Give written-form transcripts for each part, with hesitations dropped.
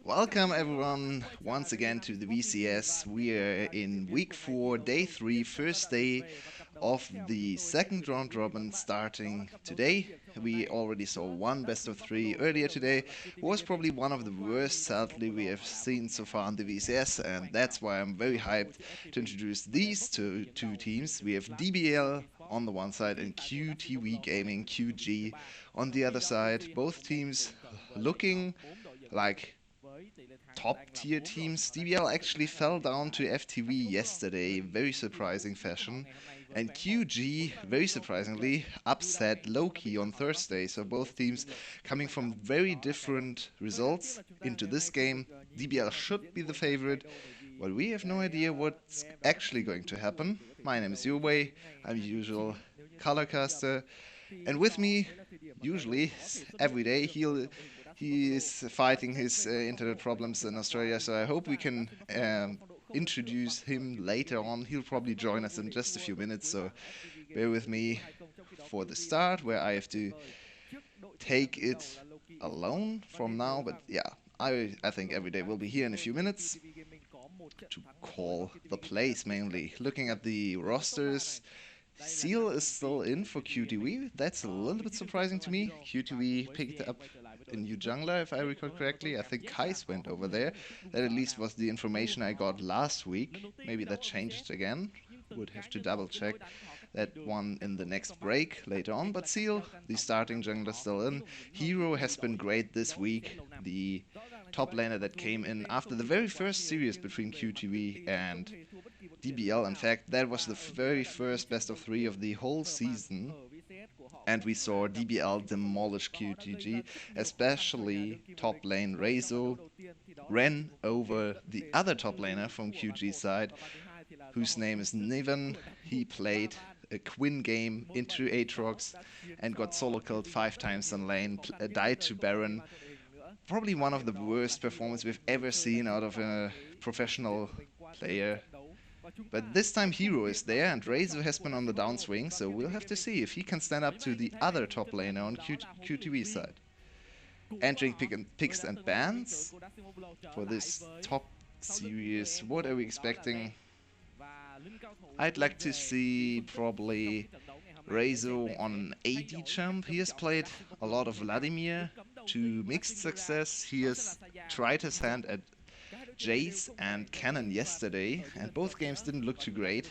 Welcome everyone once again to the VCS. We are in week 4, day 3, first day of the second round robin starting today. We already saw one best of 3 earlier today. It was probably one of the worst, sadly, we have seen so far in the VCS, and that's why I'm very hyped to introduce these two teams. We have DBL on the one side and QTV Gaming, QG, on the other side. Both teams looking like top tier teams. DBL actually fell down to FTV yesterday, very surprising fashion. And QG, very surprisingly, upset Loki on Thursday. So both teams coming from very different results into this game. DBL should be the favorite, but we have no idea what's actually going to happen. My name is Yulwei, I'm your usual colorcaster, and with me, usually, every day, he is fighting his internet problems in Australia, so I hope we can introduce him later on. He'll probably join us in just a few minutes, so bear with me for the start, where I have to take it alone from now, but yeah, I think every day will be here in a few minutes to call the plays mainly. Looking at the rosters, Seal is still in for QTV. That's a little bit surprising to me. QTV picked up a new jungler, if I recall correctly. I think Kais went over there. That at least was the information I got last week. Maybe that changed again. Would have to double check that one in the next break later on. But Seal, the starting jungler, still in. Hero has been great this week. The top laner that came in after the very first series between QTV and DBL. In fact, that was the very first best of 3 of the whole season, and we saw DBL demolish QTG, especially top lane Rezo ran over the other top laner from QG side, whose name is Niven. He played a Quinn game into Aatrox and got solo killed 5 times in lane, died to Baron. Probably one of the worst performances we've ever seen out of a professional player. But this time Hero is there and Rezo has been on the downswing, so we'll have to see if he can stand up to the other top laner on QTV side. Entering picks and bans for this top series, what are we expecting? I'd like to see probably Rezo on an AD champ. He has played a lot of Vladimir to mixed success. He has tried his hand at Jace and Cannon yesterday, and both games didn't look too great.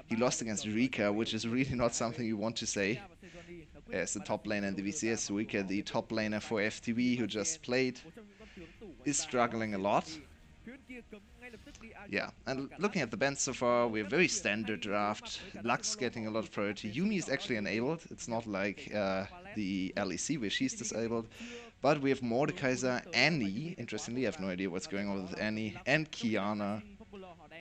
He lost against Rika, which is really not something you want to say. As the top laner in the VCS, Rika, the top laner for FTV, who just played, is struggling a lot. Yeah, and looking at the bans so far, we're very standard draft. Lux getting a lot of priority. Yumi is actually enabled. It's not like the LEC where she's disabled. But we have Mordekaiser, Annie, interestingly, I have no idea what's going on with Annie, and Kiana,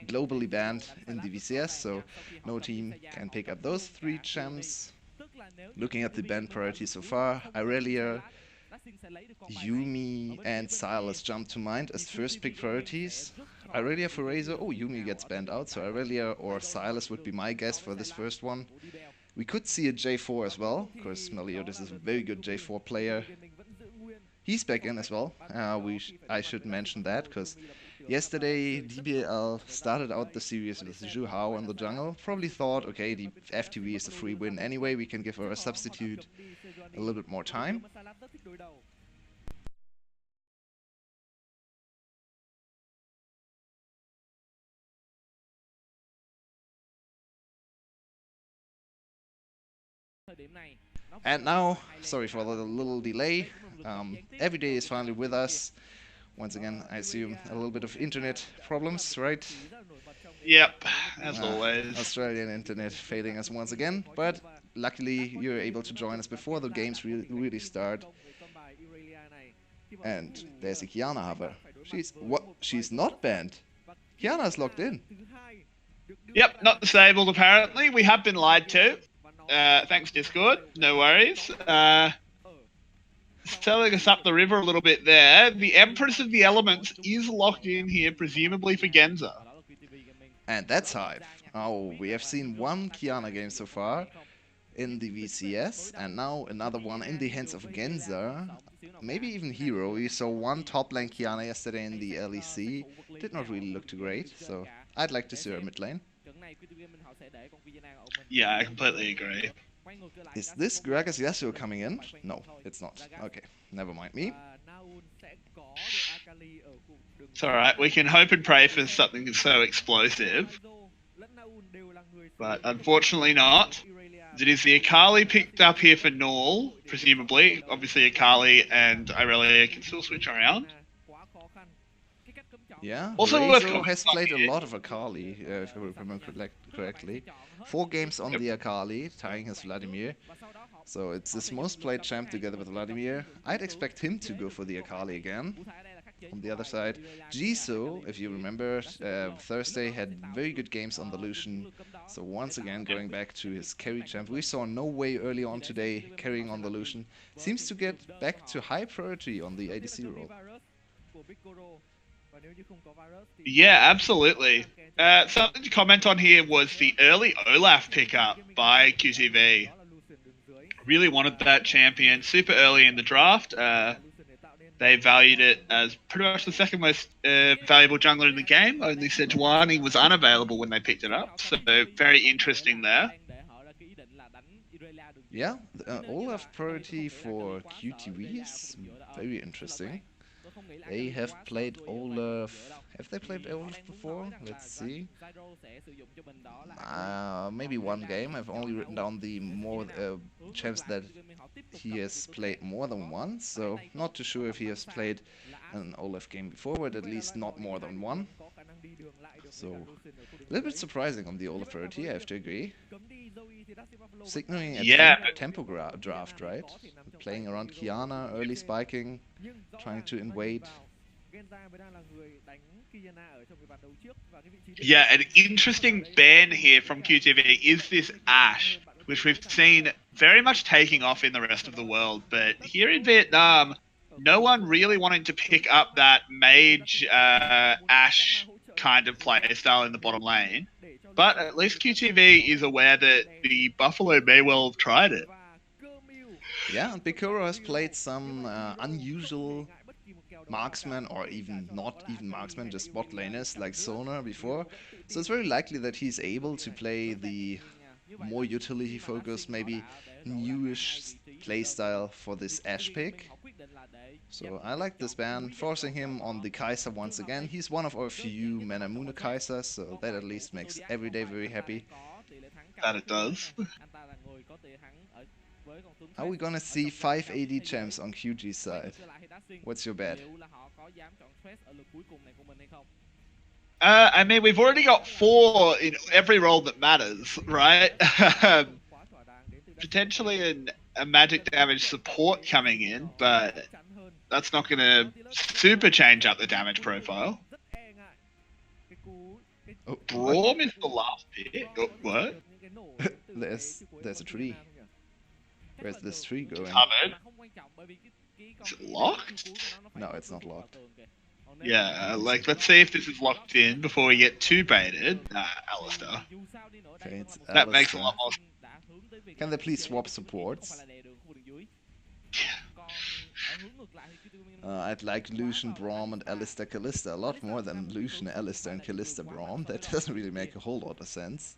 globally banned in the VCS, so no team can pick up those 3 champs. Looking at the ban priorities so far, Irelia, Yumi, and Silas jump to mind as first pick priorities. Irelia for Razor, oh, Yumi gets banned out, so Irelia or Silas would be my guess for this first one. We could see a J4 as well, because Meliodas is a very good J4 player. He's back in as well. I should mention that, because yesterday DBL started out the series with Zhu Hao in the jungle. Probably thought, okay, the FTV is a free win anyway, we can give her a substitute a little bit more time. And now, sorry for the little delay, every day is finally with us. Once again, I assume a little bit of internet problems, right? Yep, as always. Australian internet failing us once again, but luckily you're able to join us before the games really start. And there's a Kiana Haver. She's not banned. Kiana's locked in. Yep, not disabled apparently. We have been lied to. Thanks Discord, no worries. Selling us up the river a little bit there. The Empress of the Elements is locked in here, presumably for Genza. And that's hype. Oh, we have seen one Kiana game so far in the VCS, and now another one in the hands of Genza. maybe even hero. We saw one top lane Kiana yesterday in the LEC. Did not really look too great, so I'd like to see her mid lane. Yeah, I completely agree. Is this Gragas Yasuo coming in? No, it's not. Okay, never mind me. It's alright, we can hope and pray for something so explosive. But unfortunately not. It is the Akali picked up here for Null, presumably. Obviously Akali and Irelia can still switch around. Yeah, Also worth Rezo commenting has on played a here. lot of Akali, if I remember correctly. 4 games on the Akali, tying his Vladimir. So it's his most played champ together with Vladimir. I'd expect him to go for the Akali again. On the other side, Jisoo, if you remember, Thursday had very good games on the Lucian. So once again, going back to his carry champ, we saw No Way early on today carrying on the Lucian. Seems to get back to high priority on the ADC role. Yeah, absolutely. Something to comment on here was the early Olaf pickup by QTV. Really wanted that champion super early in the draft. They valued it as pretty much the second most valuable jungler in the game. Only Sejuani was unavailable when they picked it up, so very interesting there. Yeah, Olaf priority for QTV is very interesting. They have played Olaf. Have they played Olaf before? Let's see. Maybe one game. I've only written down the more champs that he has played more than once, so not too sure if he has played an Olaf game before, but at least not more than one. So a little bit surprising on the Olaf priority, I have to agree. Signaling a tempo draft, right? Playing around Kiana, early spiking, trying to invade. Yeah, an interesting ban here from QTV is this Ashe, which we've seen very much taking off in the rest of the world, but here in Vietnam, no one really wanting to pick up that mage Ashe kind of playstyle in the bottom lane. But at least QTV is aware that the Buffalo may well have tried it. Yeah, and Bikuro has played some unusual marksman, or even not even marksman, just bot laners like Sonar before. So it's very likely that he's able to play the more utility focused, maybe newish playstyle for this Ashe pick. So I like this ban, forcing him on the Kai'Sa once again. He's one of our few Manamune Kaisers, so that at least makes every day very happy. That it does. Are we gonna see 5 AD champs on QG's side? What's your bet? I mean, we've already got 4 in every role that matters, right? Potentially a magic damage support coming in, but that's not going to super change up the damage profile. Oh, Braum is the last pick. Oh, what? there's a tree. Where's this tree going? Covered. Is it locked? No, it's not locked. Yeah, like, let's see if this is locked in before we get too baited. Alistair. Okay, it's That makes a lot more sense. Can they please swap supports? I'd like Lucian, Braum, and Alistair Kalista a lot more than Lucian, Alistair, and Kalista Braum. That doesn't really make a whole lot of sense.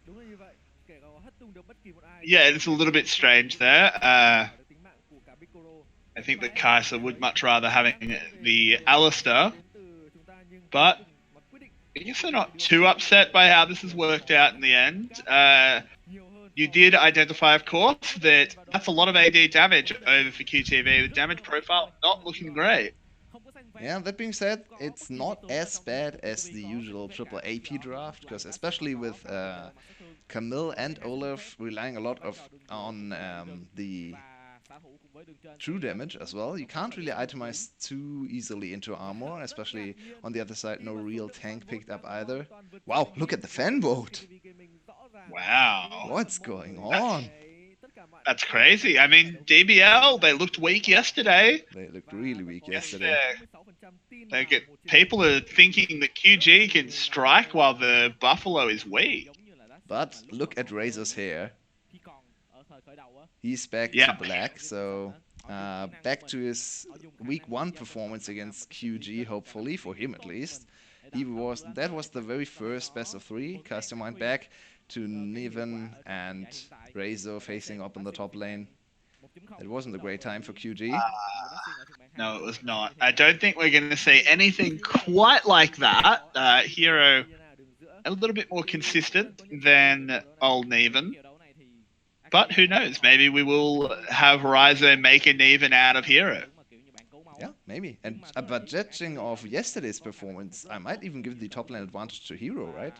Yeah, it's a little bit strange there. I think that Kai'Sa would much rather having the Alistair, but I guess they're not too upset by how this has worked out in the end. You did identify, of course, that that's a lot of AD damage over for QTV. The damage profile not looking great. Yeah, that being said, it's not as bad as the usual triple AP draft, because especially with Camille and Olaf relying a lot on the true damage as well, you can't really itemize too easily into armor, especially on the other side, no real tank picked up either. Wow, look at the fan vote! Wow. What's going on? That's crazy. I mean, DBL, they looked weak yesterday. They looked really weak yesterday. People are thinking that QG can strike while the Buffalo is weak. But look at Razor's hair. He's back Yeah. to black, so back to his week 1 performance against QG, hopefully, for him at least. That was the very first best of 3. Cast your mind back to Niven and Razor facing up in the top lane. It wasn't a great time for QG. No, it was not. I don't think we're going to see anything quite like that. Hero a little bit more consistent than old Neven. But who knows? Maybe we will have Ryzo make a Neven out of Hero. Yeah, maybe. And but judging of yesterday's performance, I might even give the top lane advantage to Hero, right?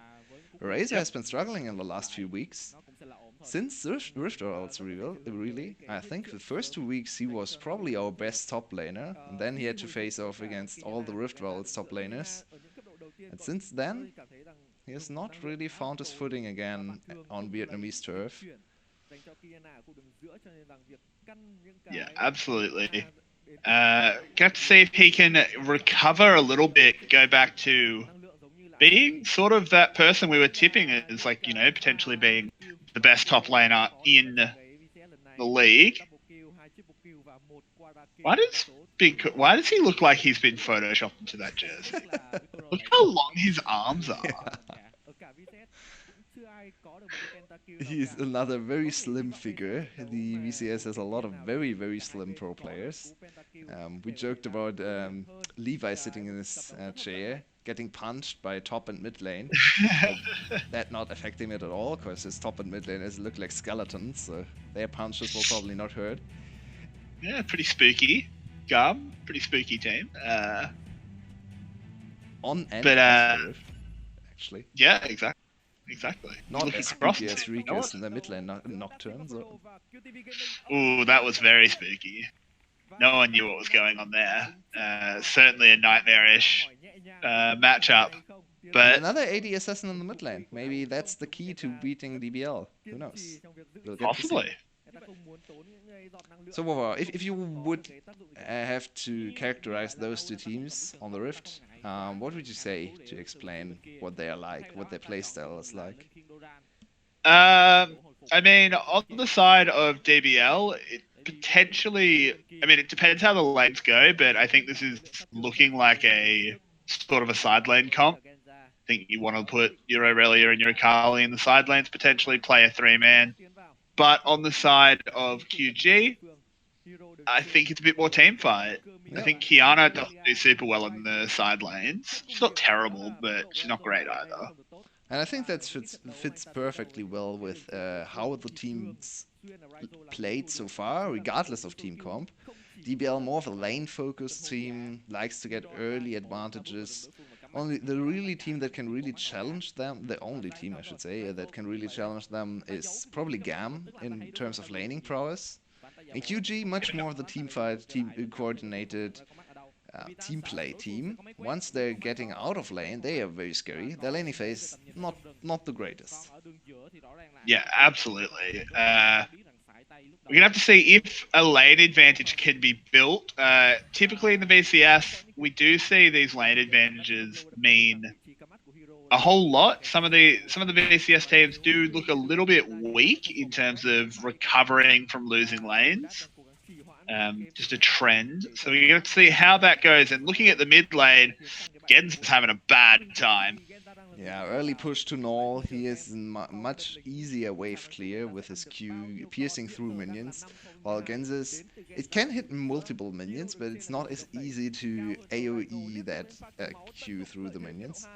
Razor has been struggling in the last few weeks. Since Rift Orals really, I think the first 2 weeks he was probably our best top laner, and then he had to face off against all the Rift Orals top laners. And since then, he has not really found his footing again on Vietnamese turf. Yeah, absolutely. Got to see if he can recover a little bit, go back to being sort of that person we were tipping as, like, you know, potentially being the best top laner in the league. Why does he look like he's been photoshopped into that jersey? Look how long his arms are. He's another very slim figure. The VCS has a lot of very, very slim pro players. We joked about Levi sitting in his chair, getting punched by top and mid lane. That not affecting it at all, because his top and mid laners look like skeletons, so their punches will probably not hurt. Yeah, pretty spooky. Pretty spooky team. On and off the rift, actually. Yeah, exactly. Not as spooky as Rikas in the mid lane Nocturne. So. Ooh, that was very spooky. No one knew what was going on there. Certainly a nightmarish matchup. But and another AD assassin in the mid lane. Maybe that's the key to beating DBL. Who knows? Possibly. So, Wawa, if you would have to characterize those two teams on the Rift, what would you say to explain what they are like, what their playstyle is like? I mean, on the side of DBL, it depends how the lanes go, but I think this is looking like a sort of a side lane comp. I think you want to put your Aurelia and your Akali in the side lanes, potentially play a 3-man. But on the side of QG, I think it's a bit more team fight. Yeah. I think Kiana doesn't do super well in the side lanes. She's not terrible, but she's not great either. And I think that fits perfectly well with how the teams played so far, regardless of team comp. DBL more of a lane-focused team, likes to get early advantages. Only the really team that can really challenge them, the only team I should say, that can really challenge them is probably GAM in terms of laning prowess. And QG, much more of the team fight, team coordinated, team play team. Once they're getting out of lane, they are very scary. Their laning phase, not the greatest. Yeah, absolutely. We're going to have to see if a lane advantage can be built. Typically in the VCS, we do see these lane advantages mean a whole lot. Some of the VCS teams do look a little bit weak in terms of recovering from losing lanes. Just a trend. So we're going to see how that goes. And looking at the mid lane, Gens is having a bad time. Yeah, early push to Null. He is much easier wave clear with his Q piercing through minions, while Gensis, it can hit multiple minions, but it's not as easy to AoE that Q through the minions.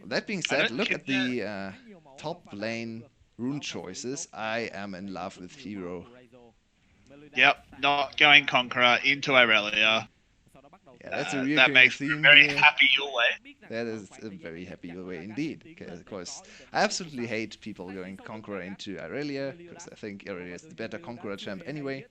That being said, look at the top lane rune choices. I am in love with Hero. Yep, not going Conqueror into Aurelia. Yeah, that's a that makes me very happy Yulwei. That is a very happy Yulwei indeed. Of course, I absolutely hate people going Conqueror into Aurelia, because I think Aurelia is the better Conqueror champ anyway.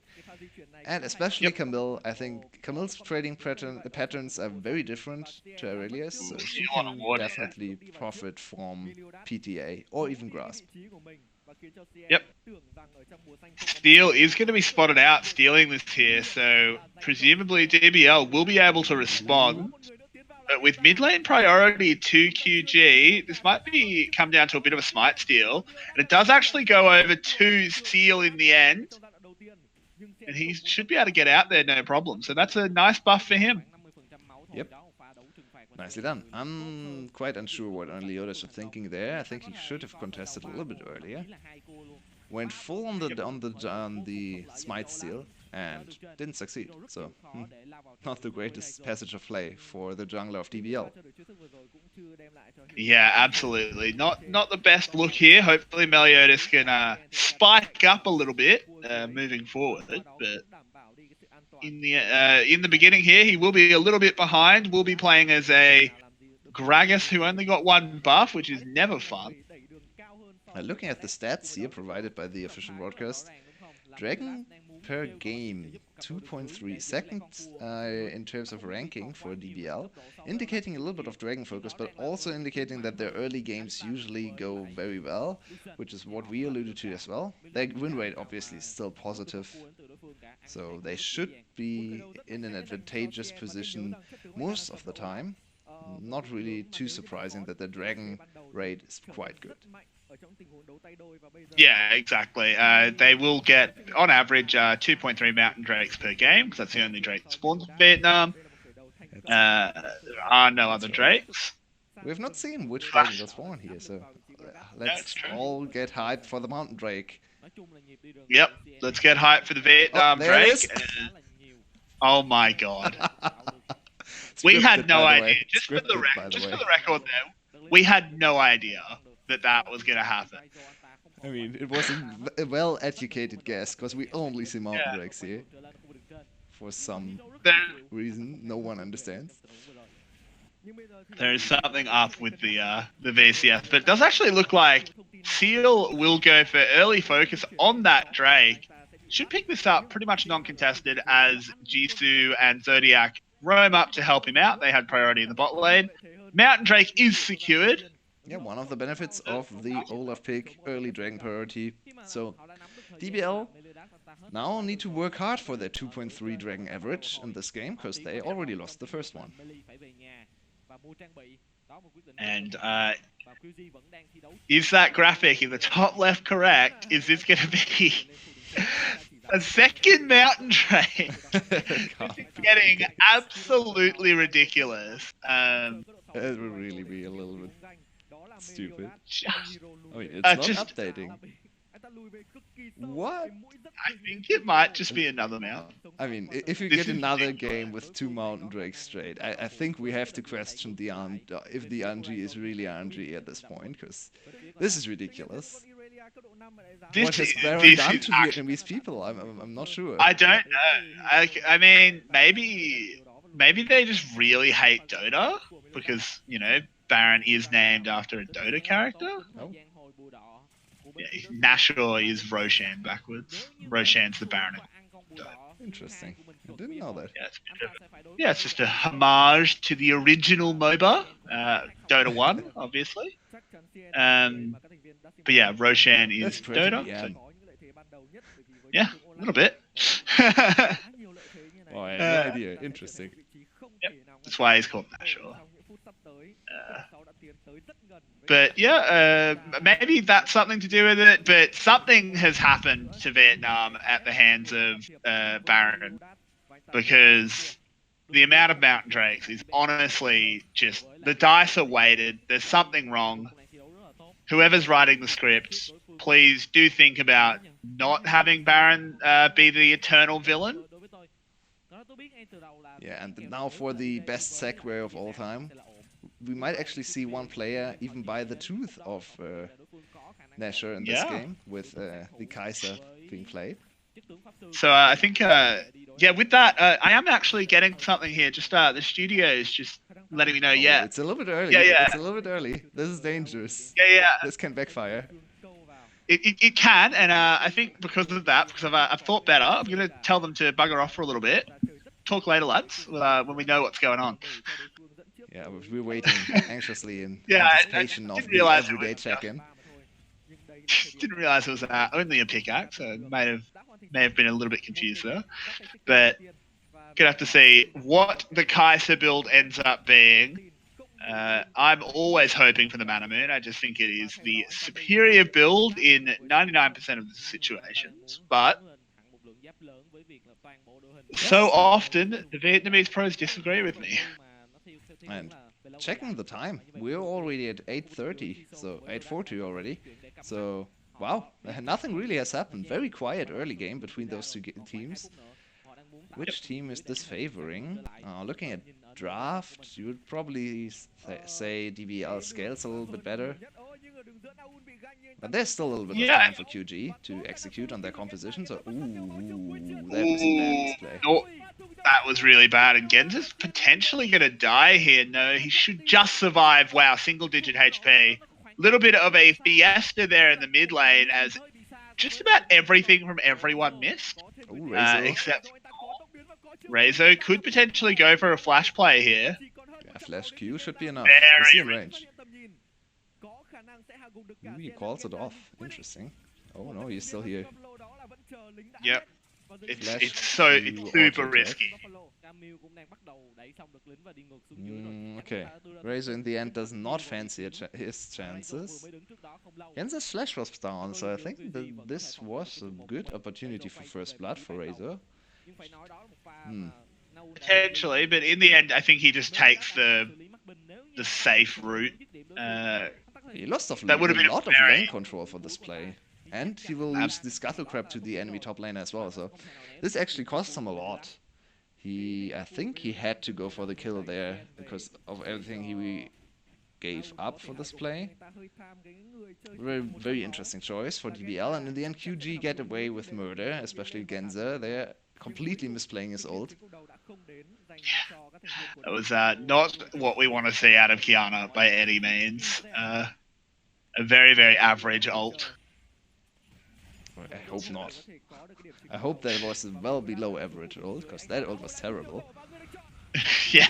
And especially Camille, I think Camille's trading patterns are very different to Aurelia's, so she can definitely profit from PTA or even Grasp. Yep. Steel is going to be spotted out stealing this here, so presumably DBL will be able to respond. But with mid lane priority to QG, this might come down to a bit of a smite steal. And it does actually go over to Seal in the end. and he should be able to get out there no problem. So that's a nice buff for him. Yep. Nicely done. I'm quite unsure what Leotis are thinking there. I think he should have contested a little bit earlier. Went full on the smite steal and didn't succeed. So not the greatest passage of play for the jungler of DBL. Yeah, absolutely. Not the best look here. Hopefully Meliodas can spike up a little bit moving forward. But in the beginning here, he will be a little bit behind. We'll be playing as a Gragas who only got one buff, which is never fun. Looking at the stats here provided by the official broadcast, Dragon per game 2.3 seconds in terms of ranking for DBL, indicating a little bit of Dragon focus, but also indicating that their early games usually go very well, which is what we alluded to as well. Their win rate obviously is still positive, so they should be in an advantageous position most of the time. Not really too surprising that the Dragon rate is quite good. Yeah, exactly. They will get, on average, 2.3 mountain drakes per game, because that's the only drake that spawns in Vietnam. There are no other drakes. We have not seen which dragon will spawn here, so let's all get hyped for the mountain drake. Yep, let's get hyped for the Vietnam drake. Oh my god. We had no idea. Just for the record there, we had no idea that was going to happen. I mean, it was a well-educated guess, because we only see mountain drakes here. For some reason, no one understands. There's something up with the VCS, but it does actually look like Seal will go for early focus on that Drake. Should pick this up pretty much non-contested as Jisoo and Zodiac roam up to help him out. They had priority in the bot lane. Mountain Drake is secured. Yeah, one of the benefits of the Olaf pick, early Dragon priority. So, DBL now need to work hard for their 2.3 Dragon average in this game, because they already lost the first one. And is that graphic in the top left correct? Is this going to be a second mountain train? It's getting absolutely ridiculous. It will really be a little bit stupid. I mean, it's not updating. What? I think it might just be another mount. I mean, if you get another game with 2 mountain drakes straight, I think we have to question if the RNG is really RNG at this point, because this is ridiculous. What has Baron done to Vietnamese people? I'm not sure. I don't know. I mean, maybe they just really hate Dota, because, you know, Baron is named after a Dota character. Oh. Yeah, Nashor is Roshan backwards. Roshan's the Baron. Interesting. I didn't know that. Yeah, it's just a homage to the original MOBA, Dota 1, obviously. But yeah, Roshan is Dota. So, yeah, a little bit. Oh, I had no idea. Interesting. Yep, that's why he's called Nashor. But yeah, maybe that's something to do with it. But something has happened to Vietnam at the hands of Baron, because the amount of mountain drakes is honestly just, the dice are weighted. There's something wrong. Whoever's writing the script, please do think about not having Baron be the eternal villain. Yeah, and now for the best segue of all time. We might actually see one player even buy the tooth of Nashor in this game, with the Kaiser being played. So I think, yeah, with that, I am actually getting something here. Just the studio is just letting me know, It's a little bit early. Yeah. It's a little bit early. This is dangerous. Yeah. This can backfire. It can, and I think because of that, because I've thought better, I'm going to tell them to bugger off for a little bit. Talk later, lads, when we know what's going on. Yeah, we're waiting anxiously in anticipation of the everyday check-in. Didn't realize it was only a pickaxe, so may have been a little bit confused there. But gonna have to see what the Kaiser build ends up being. I'm always hoping for the Mana Moon. I just think it is the superior build in 99% of the situations. But So Yes, often, the Vietnamese pros disagree with me. and checking the time, we're already at 8:30, so 8:40 already. So wow, nothing really has happened. Very quiet early game between those two teams. Which team is this favoring? Looking at draft, you would probably say DBL scales a little bit better. But there's still a little bit of Yeah. time for QG to execute on their composition. So, ooh, that was a bad Ooh, misplay. no, that was really bad. And Genza's potentially going to die here. No, he should just survive. Wow, single-digit HP. Little bit of a fiesta there in the mid lane as just about everything from everyone missed, Ooh, Rezo. except Rezo could potentially go for a flash play here. Yeah, flash Q should be enough. Is he in Very range? Ooh, he calls it off. Interesting. Oh no, he's still here. Yep. Flash It's Q super auto attack. risky. Okay. Razor in the end does not fancy his chances. Genza's flash was down, so I think this was a good opportunity for first blood for Razor. Potentially, but in the end, I think he just takes the safe route. He lost That would a have been lot of very lane control for this play. And he will lose the Scuttle Crab to the enemy top lane as well, so this actually costs him a lot. I think he had to go for the kill there because of everything he gave up for this play. Very, very interesting choice for DBL, and in the end QG get away with murder, especially Genza. They're completely misplaying his ult. That was not what we want to see out of Kiana by any means. A very, very average ult. I hope not. I hope that was a well below average ult, because that ult was terrible. Yeah,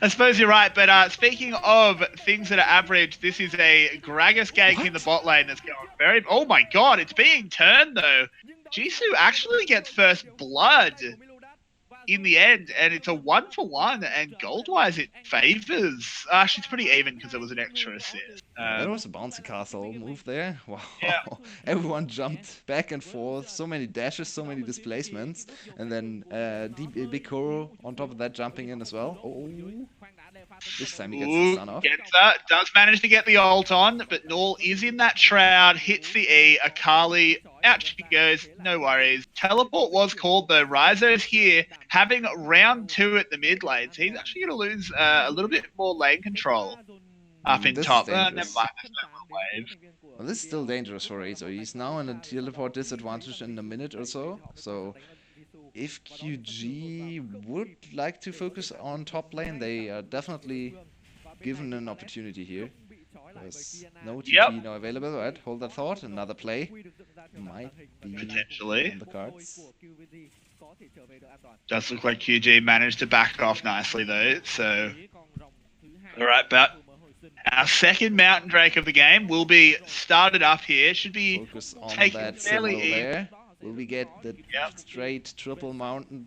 I suppose you're right. But speaking of things that are average, this is a Gragas gank in the bot lane that's going very... Oh my god, it's being turned though. Jisoo actually gets first blood in the end, and it's a 1-for-1, and gold-wise it favors... Actually, it's pretty even because it was an extra assist. There was a bouncy castle move there. Wow. Yeah. Everyone jumped back and forth. So many dashes, so many displacements. And then Big Kuro on top of that jumping in as well. Oh. This time he gets the stun off. Does manage to get the ult on, but Null is in that shroud, hits the E, Akali, out she goes, no worries. Teleport was called though, Rizo's here, having round 2 at the mid lane, so he's actually going to lose a little bit more lane control up in this top. Is Never dangerous. mind, there's no wave. Well, this is still dangerous for Razor. He's now in a teleport disadvantage in a minute or so, so... If QG would like to focus on top lane, they are definitely given an opportunity here. There's no TP now available, right? Hold that thought, another play might be potentially on the cards. Does look like QG managed to back off nicely though, so... Alright, but our second Mountain Drake of the game will be started up here. Should be focus on taken that fairly symbol there. Will we get the Yep. straight triple mountain,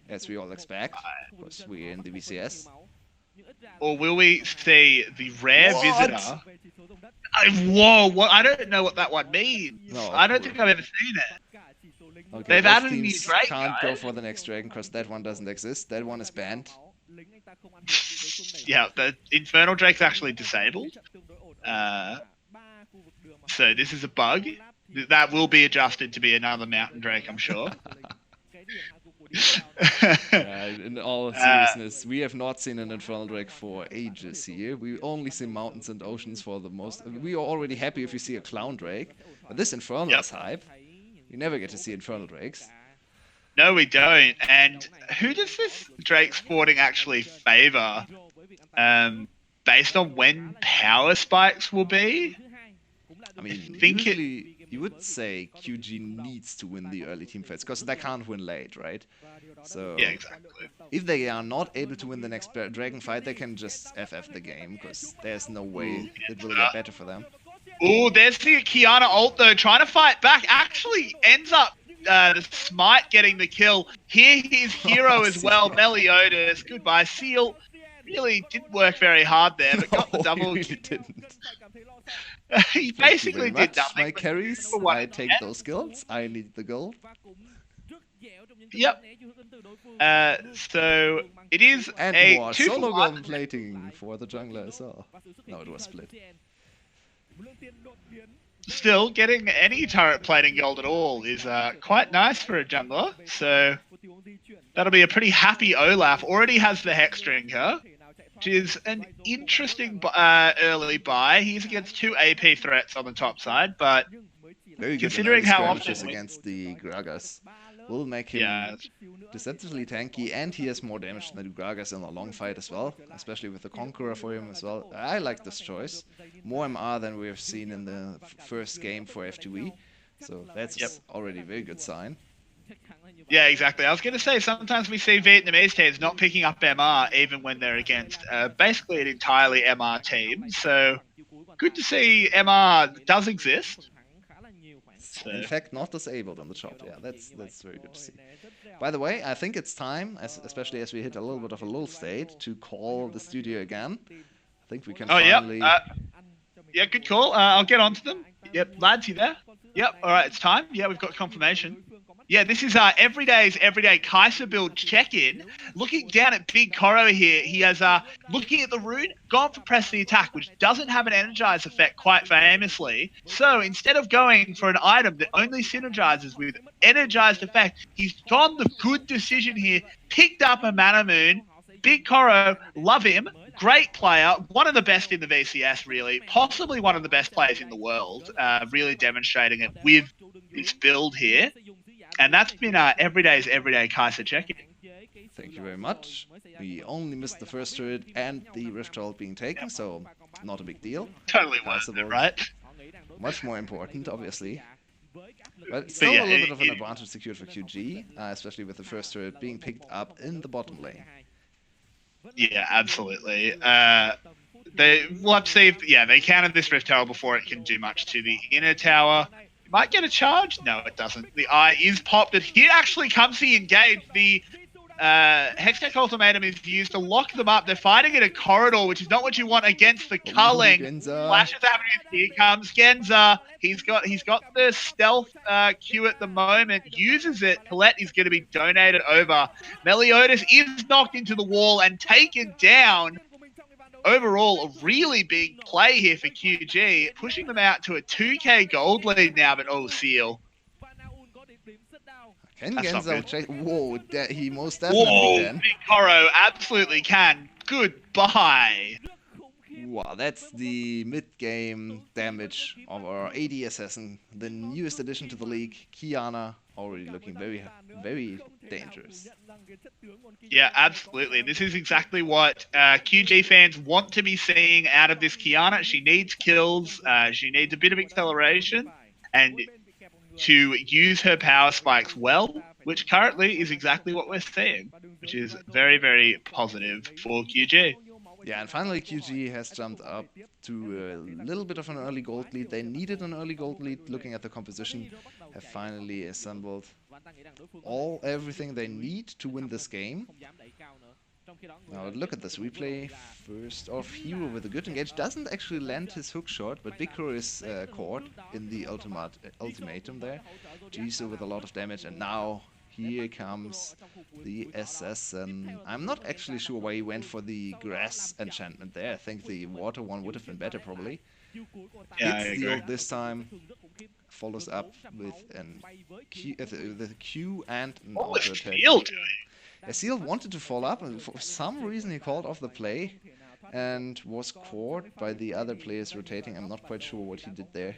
as we all expect, because we're in the VCS? Or will we see the rare What? visitor? Whoa, what? I don't know what that one means. No, I don't think I've ever seen it. Okay, They've both added a new teams Drake, can't go guys. for the next dragon, because that one doesn't exist. That one is banned. Yeah, the Infernal Drake's actually disabled. So this is a bug. That will be adjusted to be another Mountain Drake, I'm sure. In all seriousness, we have not seen an Infernal Drake for ages here. We only see mountains and oceans for the most. We are already happy if we see a Clown Drake, but this Infernal is hype. You never get to see Infernal Drakes. No, we don't. And who does this Drake sporting actually favor? Based on when power spikes will be? I mean, think usually you would say QG needs to win the early team fights, because they can't win late, right? So Yeah, exactly. if they are not able to win the next dragon fight, they can just FF the game, because there's no way it will get better for them. Ooh, there's the Kiana ult though, trying to fight back. Actually ends up the Smite getting the kill. Here his hero as well, Meliodas. Goodbye, Seal. Really didn't work very hard there, but got the double. He really didn't. He basically did nothing. My carries, I take those kills. I need the gold. Yep. So it is And a more 2 for solo 1. golden plating for the jungler as well. No, it was split. Still, getting any turret plating gold at all is quite nice for a jungler. So that'll be a pretty happy Olaf. Already has the Hex Drinker, which is an interesting early buy. He's against 2 AP threats on the top side, but Very good in considering early how often skirmishes against the Gragas. Will make him yeah, deceptively tanky, and he has more damage than the Gragas in a long fight as well, especially with the Conqueror for him as well. I like this choice. More MR than we have seen in the first game for F2E, so that's Yep. already a very good sign. Yeah, exactly. I was going to say, sometimes we see Vietnamese teams not picking up MR even when they're against basically an entirely MR team. So good to see MR does exist. So. In fact, not disabled on the top. Yeah, that's very good to see. By the way, I think it's time, especially as we hit a little bit of a lull state, to call the studio again. I think we can finally... Yeah, good call. I'll get on to them. Yep, lads, you there? Yep, all right, it's time. Yeah, we've got confirmation. Yeah, this is everyday Kaiser build check-in. Looking down at Big Koro here, he has looking at the rune, gone for press the attack, which doesn't have an energize effect quite famously. So instead of going for an item that only synergizes with energized effect, he's gone the good decision here, picked up a Mana Moon. Big Koro, love him. Great player, one of the best in the VCS, really. Possibly one of the best players in the world, really demonstrating it with this build here. And that's been everyday Kaiser check-in. Thank you very much. We only missed the first turret and the Rift Herald being taken, so not a big deal. Totally worth it, right? Much more important, obviously. But still a little bit of an advantage secured for QG, especially with the first turret being picked up in the bottom lane. Yeah, absolutely. We'll have to see if they countered this Rift Tower before it can do much to the inner tower. It might get a charge. No, it doesn't. The eye is popped. Here actually comes the engage. The Hextech Ultimatum is used to lock them up. They're fighting in a corridor, which is not what you want against the culling. Flashes happening. Here comes Genza. He's got the stealth Q at the moment. Uses it. Colette is going to be donated over. Meliodas is knocked into the wall and taken down. Overall, a really big play here for QG, pushing them out to a 2k gold lead now, but Seal. Can Genza chase? Whoa, he most definitely can. Big Koro absolutely can. Goodbye. Wow, that's the mid-game damage of our AD assassin, the newest addition to the league, Kiana, already looking very, very dangerous. Yeah, absolutely. This is exactly what QG fans want to be seeing out of this Kiana. She needs kills, she needs a bit of acceleration, and to use her power spikes well, which currently is exactly what we're seeing, which is very, very positive for QG. Yeah, and finally QG has jumped up to a little bit of an early gold lead. They needed an early gold lead, looking at the composition, have finally assembled everything they need to win this game. Now look at this replay. First off, Hero with a good engage doesn't actually land his hook shot, but Bikro is caught in the ultimatum there. Jisoo with a lot of damage, and now here comes the assassin. I'm not actually sure why he went for the grass enchantment there. I think the water one would have been better probably. Hits the ult this time. Follows up with the Q and an auto attack. Seal wanted to follow up, and for some reason he called off the play and was caught by the other players rotating. I'm not quite sure what he did there.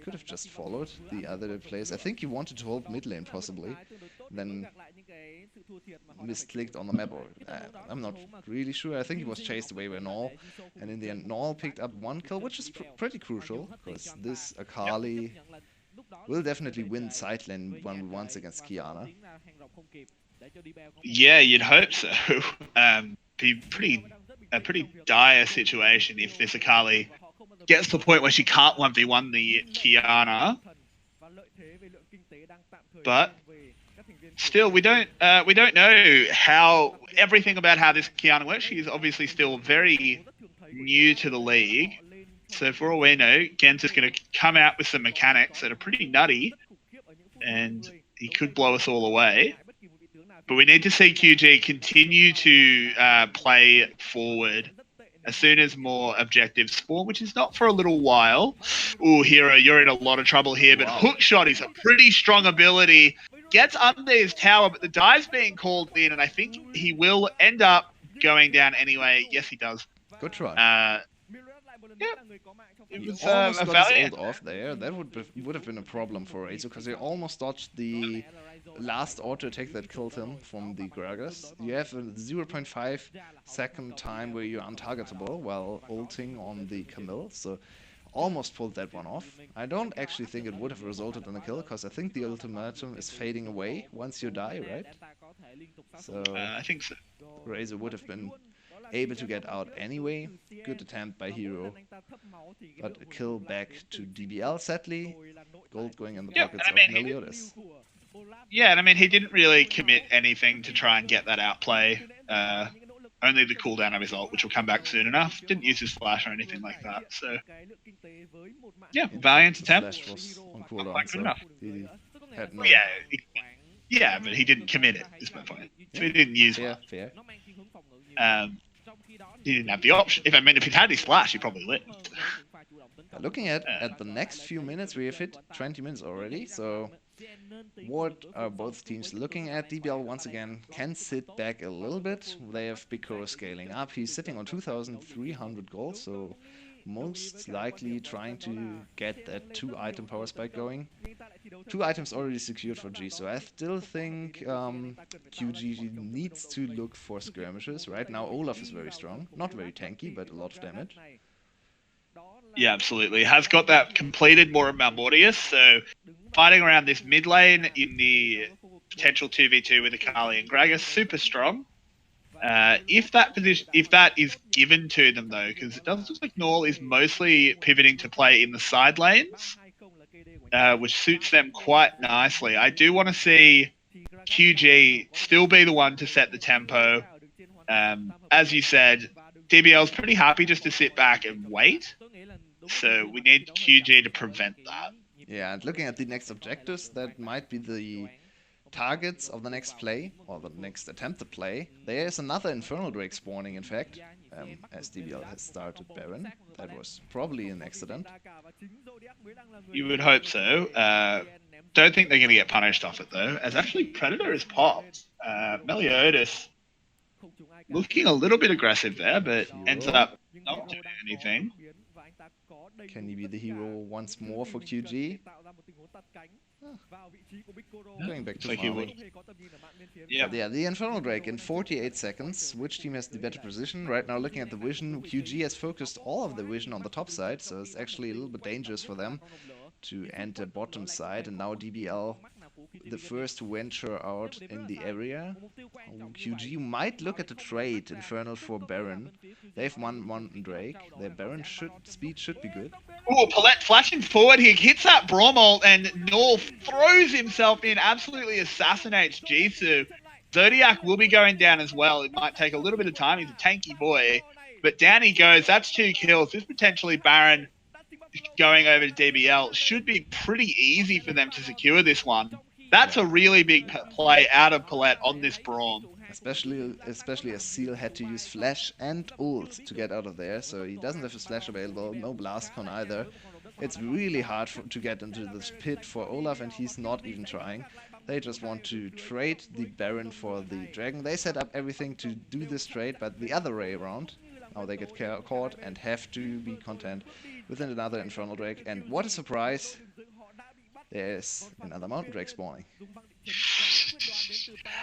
Could have just followed the other players. I think he wanted to hold mid lane possibly, then misclicked on the map. Or I'm not really sure. I think he was chased away by Null, and in the end Null picked up one kill, which is pretty crucial, because this Akali will definitely win side lane 1v1s against Kiana. Yeah, you'd hope so. Be a pretty dire situation if this Akali gets to the point where she can't 1v1 the Kiana. But still, we don't know everything about how this Kiana works. She's obviously still very new to the league. So for all we know, Gen's just going to come out with some mechanics that are pretty nutty, and he could blow us all away. But we need to see QG continue to play forward as soon as more objectives spawn, which is not for a little while. Ooh, Hero, you're in a lot of trouble here, but Hookshot is a pretty strong ability. Gets under his tower, but the dive's being called in, and I think he will end up going down anyway. Yes, he does. Good try. Yeah. It was almost a got his valiant. ult off there. That would have been a problem for Azo because he almost dodged the last auto attack that killed him from the Gragas. You have a 0.5 second time where you're untargetable while ulting on the Camille, so almost pulled that one off. I don't actually think it would have resulted in a kill because I think the ultimatum is fading away once you die, right? So I think so. Razor would have been able to get out anyway. Good attempt by Hero, but a kill back to DBL sadly. Gold going in the pockets of Meliodas. Yeah, and I mean, he didn't really commit anything to try and get that outplay. Only the cooldown of his ult, which will come back soon enough. Didn't use his flash or anything like that. So, yeah, valiant attempt. Flash was on cooldown, so enough. He had no... Yeah, but he didn't commit it, is my point. So he didn't use it. Fair. He didn't have the option. If he'd had his flash, he probably lit. Looking at the next few minutes, we have hit 20 minutes already, so what are both teams looking at? DBL once again can sit back a little bit. They have Biko scaling up. He's sitting on 2,300 gold, so most likely trying to get that 2-item power spike going. 2 items already secured for G, so I still think QG needs to look for skirmishes. Right now Olaf is very strong, not very tanky, but a lot of damage. Yeah, absolutely. Has got that completed more Malmortius, so fighting around this mid lane in the potential 2v2 with Akali and Gragas, super strong. If that is given to them though, because it does look like Norl is mostly pivoting to play in the side lanes, which suits them quite nicely. I do want to see QG still be the one to set the tempo. As you said, DBL's pretty happy just to sit back and wait. So we need QG to prevent that. Yeah, and looking at the next objectives, that might be the targets of the next play, or the next attempted play. There is another Infernal Drake spawning, in fact, as DBL has started Baron. That was probably an accident. You would hope so. Don't think they're going to get punished off it, though, as actually Predator is popped. Meliodas looking a little bit aggressive there, but ends up not doing anything. Can he be the hero once more for QG? Going back to farming. Yeah, the Infernal Drake in 48 seconds. Which team has the better position? Right now, looking at the vision, QG has focused all of the vision on the top side, so it's actually a little bit dangerous for them to enter bottom side, and now DBL the first to venture out in the area. QG might look at the trade Infernal for Baron. They have one Mountain Drake. Their Baron speed should be good. Oh, Paulette flashing forward. He hits that Braum ult, and Norl throws himself in, absolutely assassinates Jisoo. Zodiac will be going down as well. It might take a little bit of time. He's a tanky boy. But down he goes. That's 2 kills. This potentially Baron going over to DBL should be pretty easy for them to secure this one. That's a really big play out of Paulette on this Braum. Especially as Seal had to use Flash and ult to get out of there, so he doesn't have his Flash available, no Blast Con either. It's really hard to get into this pit for Olaf, and he's not even trying. They just want to trade the Baron for the Dragon. They set up everything to do this trade, but the other way around. Now they get caught and have to be content with another Infernal Drake. And what a surprise! There's another Mountain Drake spawning.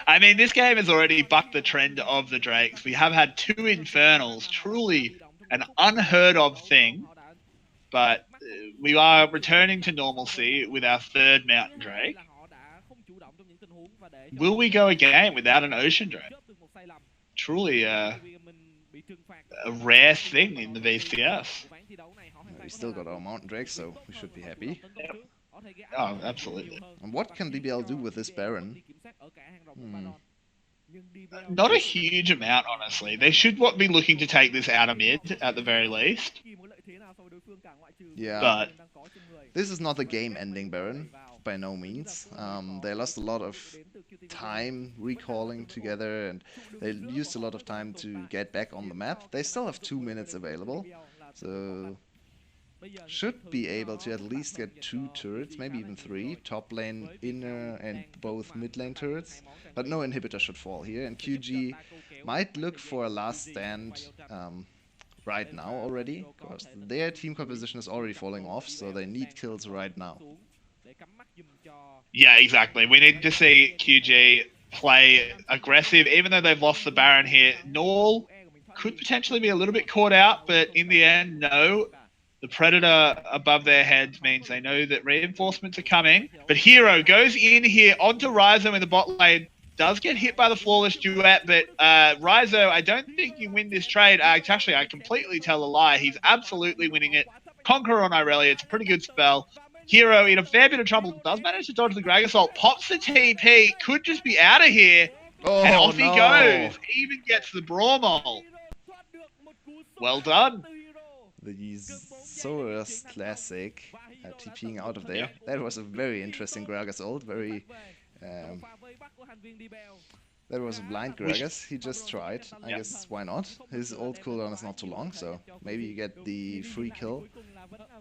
I mean, this game has already bucked the trend of the Drakes. We have had 2 Infernals, truly an unheard of thing. But we are returning to normalcy with our 3rd Mountain Drake. Will we go again without an Ocean Drake? Truly a rare thing in the VCS. We still got our Mountain Drake, so we should be happy. Yep. Oh, absolutely. And what can DBL do with this Baron? Not a huge amount, honestly. They should be looking to take this out of mid, at the very least. Yeah. But this is not a game-ending Baron, by no means. They lost a lot of time recalling together, and they used a lot of time to get back on the map. They still have 2 minutes available, so should be able to at least get 2 turrets, maybe even 3, top lane, inner, and both mid lane turrets. But no inhibitor should fall here, and QG might look for a last stand right now already, because their team composition is already falling off, so they need kills right now. Yeah, exactly. We need to see QG play aggressive, even though they've lost the Baron here. Null could potentially be a little bit caught out, but in the end, no. The Predator above their heads means they know that reinforcements are coming. But Hero goes in here onto Ryzo in the bot lane. Does get hit by the Flawless Duet, but Ryzo, I don't think you win this trade. Actually, I completely tell a lie. He's absolutely winning it. Conqueror on Irelia, it's a pretty good spell. Hero in a fair bit of trouble, does manage to dodge the Greg Assault, pops the TP, could just be out of here, and Oh off he no! goes. Even gets the Brawlmole. Well done. The Soros Classic TPing out of there. That was a very interesting Gragas ult, very... that was a blind Gragas, he just tried. I guess why not? His ult cooldown is not too long, so maybe you get the free kill,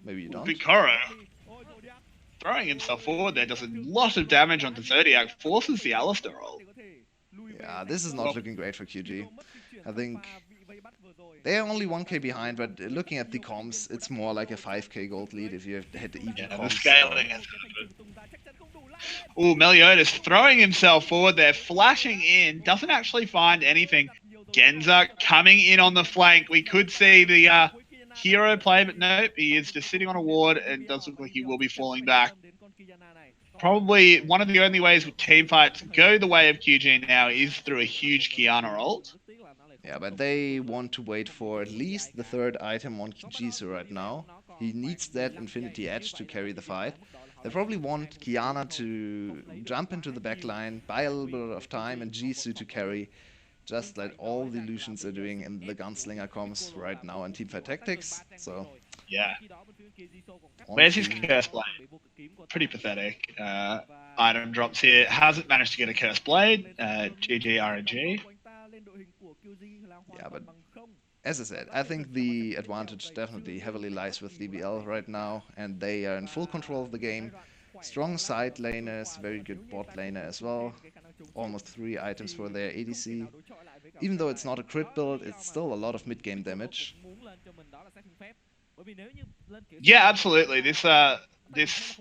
maybe you don't. Picaro throwing himself forward there does a lot of damage onto Zodiac, forces the Alistar ult. Yeah, this is not looking great for QG. I think they are only 1k behind, but looking at the comms, it's more like a 5k gold lead if you had the even comms. The scaling is good. Ooh, Meliodas throwing himself forward there, flashing in, doesn't actually find anything. Genza coming in on the flank. We could see the Hero play, but nope, he is just sitting on a ward and does look like he will be falling back. Probably one of the only ways team fights go the way of QG now is through a huge Qiyana ult. Yeah, but they want to wait for at least the third item on Jisoo right now. He needs that Infinity Edge to carry the fight. They probably want Qiyana to jump into the backline, buy a little bit of time, and Jisoo to carry, just like all the Lucians are doing in the Gunslinger comms right now in Teamfight Tactics. So yeah. Where's his Curse Blade? Pretty pathetic. Item drops here. Hasn't managed to get a Curse Blade. GG RNG. Yeah, but as I said, I think the advantage definitely heavily lies with DBL right now, and they are in full control of the game. Strong side laners, very good bot laner as well. Almost 3 items for their ADC. Even though it's not a crit build, it's still a lot of mid-game damage. Yeah, absolutely. This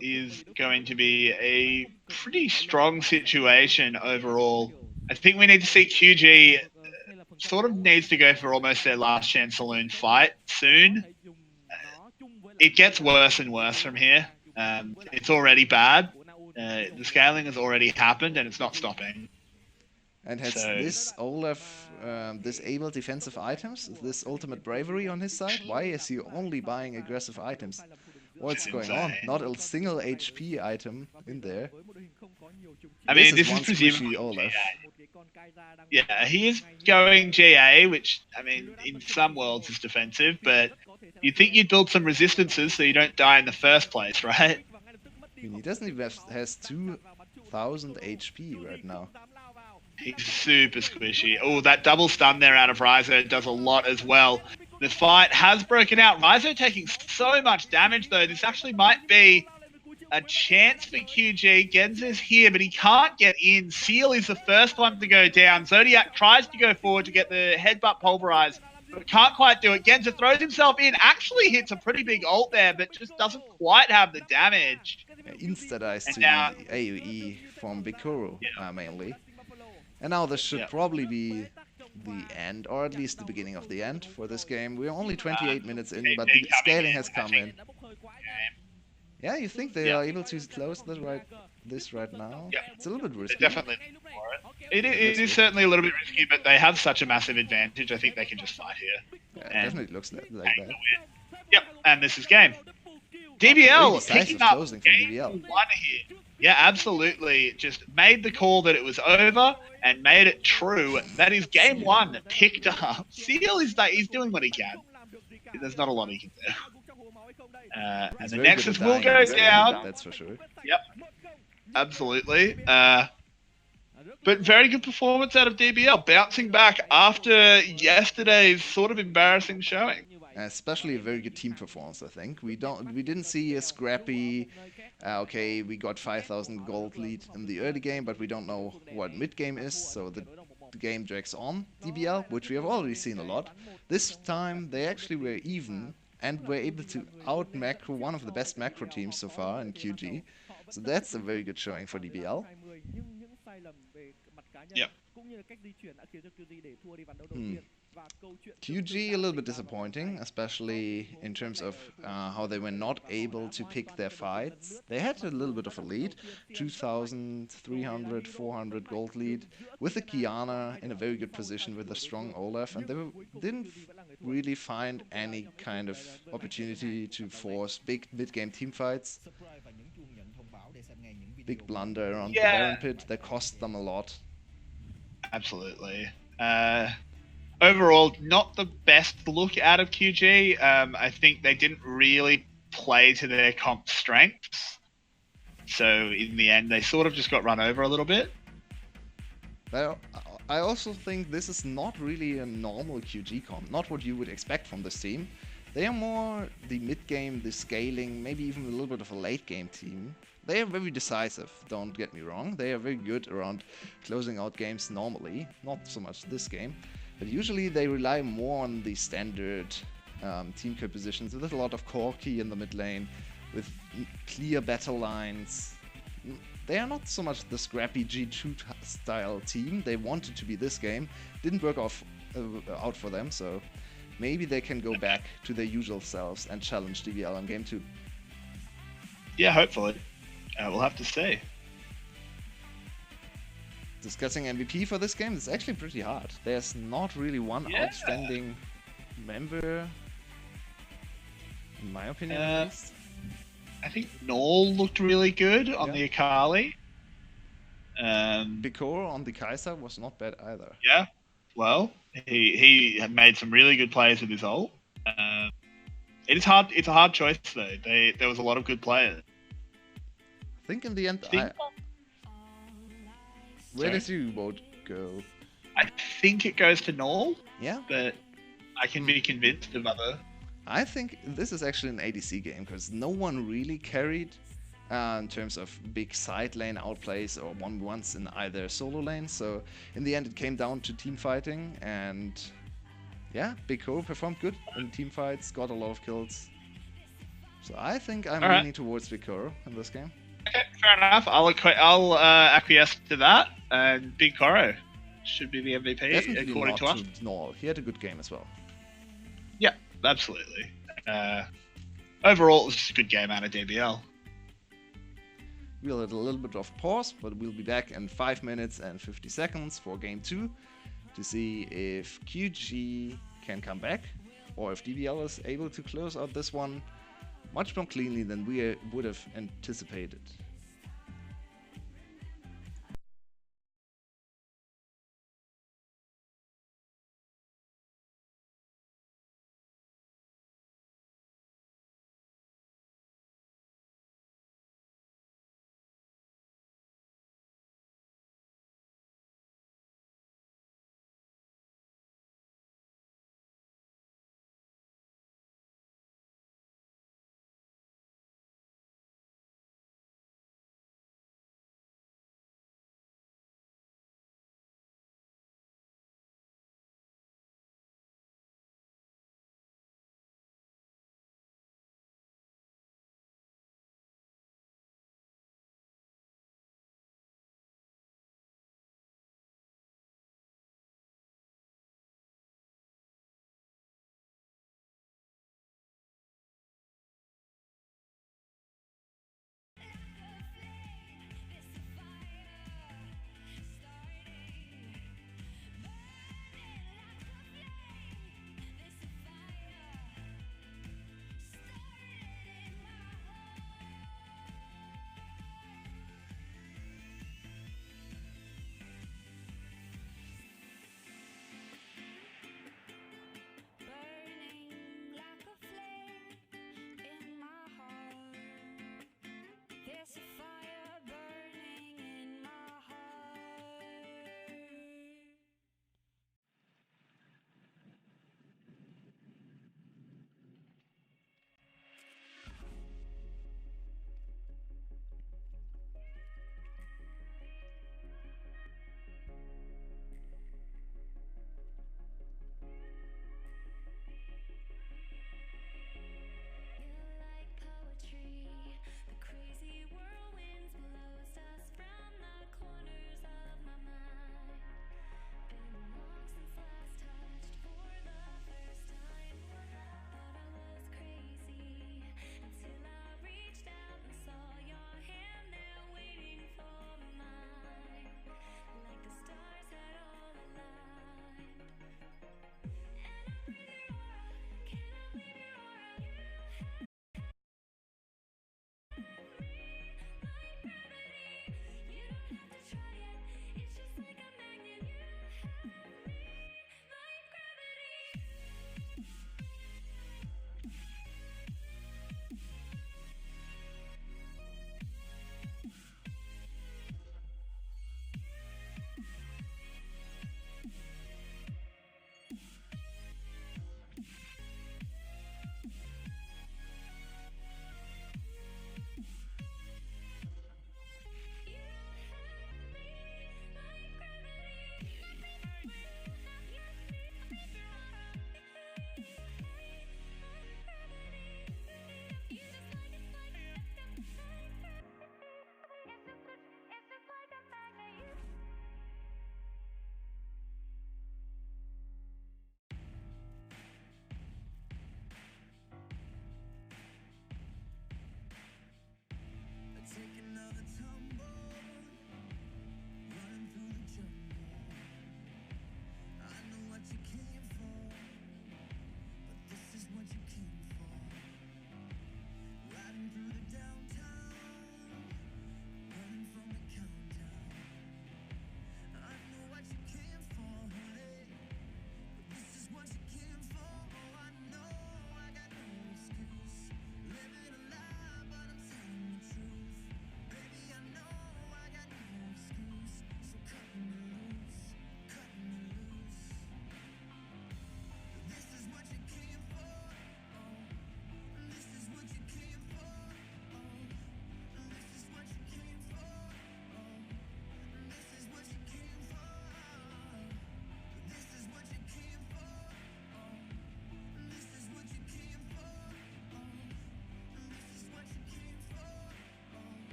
is going to be a pretty strong situation overall. I think we need to see QG sort of needs to go for almost their last chance saloon fight soon. It gets worse and worse from here. It's already bad. The scaling has already happened and it's not stopping. And has this Olaf disabled defensive items? Is this ultimate bravery on his side? Why is he only buying aggressive items? What's going on? Not a single HP item in there. I mean, this is presumably Olaf. Yeah, he is going GA, which, I mean, in some worlds is defensive, but you'd think you'd build some resistances so you don't die in the first place, right? I mean, he doesn't even has 2,000 HP right now. He's super squishy. Oh, that double stun there out of Ryzo does a lot as well. The fight has broken out. Ryzo taking so much damage, though. This actually might be a chance for QG. Genza's here, but he can't get in. Seal is the first one to go down. Zodiac tries to go forward to get the headbutt pulverized, but can't quite do it. Genza throws himself in, actually hits a pretty big ult there, but just doesn't quite have the damage. Insta-diced to the AoE from Bikuru, mainly. And now this should probably be the end, or at least the beginning of the end for this game. We're only 28 minutes in, but the scaling has come in. Yeah, you think they are able to close this right now? Yeah. It's a little bit risky. Definitely. It is certainly a little bit risky, but they have such a massive advantage. I think they can just fight here. Yeah, it definitely looks like that. Yep, and this is game. DBL picking up closing from DBL. 1 here. Yeah, absolutely. Just made the call that it was over and made it true. That is game 1 picked up. Seal is he's doing what he can. There's not a lot he can do. And the Nexus will go down. That's for sure. Yep. absolutely. But very good performance out of DBL, bouncing back after yesterday's sort of embarrassing showing. Especially a very good team performance, I think. We didn't see a scrappy. Okay, we got 5,000 gold lead in the early game, but we don't know what mid game is, so the game drags on. DBL, which we have already seen a lot. This time they actually were even and were able to out macro one of the best macro teams so far in QG. So that's a very good showing for DBL. Yep. QG a little bit disappointing, especially in terms of how they were not able to pick their fights. They had a little bit of a lead, 2,300, 400 gold lead, with a Kiana in a very good position with a strong Olaf, and didn't really find any kind of opportunity to force big mid-game team fights. Big blunder around the Baron Pit that cost them a lot. Absolutely. Overall, not the best look out of QG. I think they didn't really play to their comp strengths. So in the end, they sort of just got run over a little bit. I also think this is not really a normal QG comp, not what you would expect from this team. They are more the mid-game, the scaling, maybe even a little bit of a late-game team. They are very decisive, don't get me wrong. They are very good around closing out games normally, not so much this game. But usually they rely more on the standard team compositions with a lot of Corki in the mid lane, with clear battle lines. They are not so much the scrappy G2 style team. They wanted to be this game. Didn't work out for them, so maybe they can go back to their usual selves and challenge DBL in game 2. Yeah, hopefully. We'll have to see. Discussing MVP for this game is actually pretty hard. There's not really one outstanding member, in my opinion at least. I think Null looked really good on the Akali. Bikor on the Kai'Sa was not bad either. Yeah, well, he had made some really good plays with his ult. It is hard. It's a hard choice though. There was a lot of good players. I think in the end, where does your vote go? I think it goes to Null. Yeah, but I can be convinced of other. I think this is actually an ADC game because no one really carried in terms of big side lane outplays or 1v1s in either solo lane. So in the end, it came down to team fighting, and yeah, Biko performed good in team fights, got a lot of kills. So I think I'm leaning towards Biko in this game. Okay, fair enough. I'll acquiesce to that, and Big Koro should be the MVP Definitely according to us. No, he had a good game as well. Yeah, absolutely. Overall, it was just a good game out of DBL. We'll have a little bit of pause, but we'll be back in 5 minutes and 50 seconds for game 2 to see if QG can come back or if DBL is able to close out this one much more cleanly than we would have anticipated.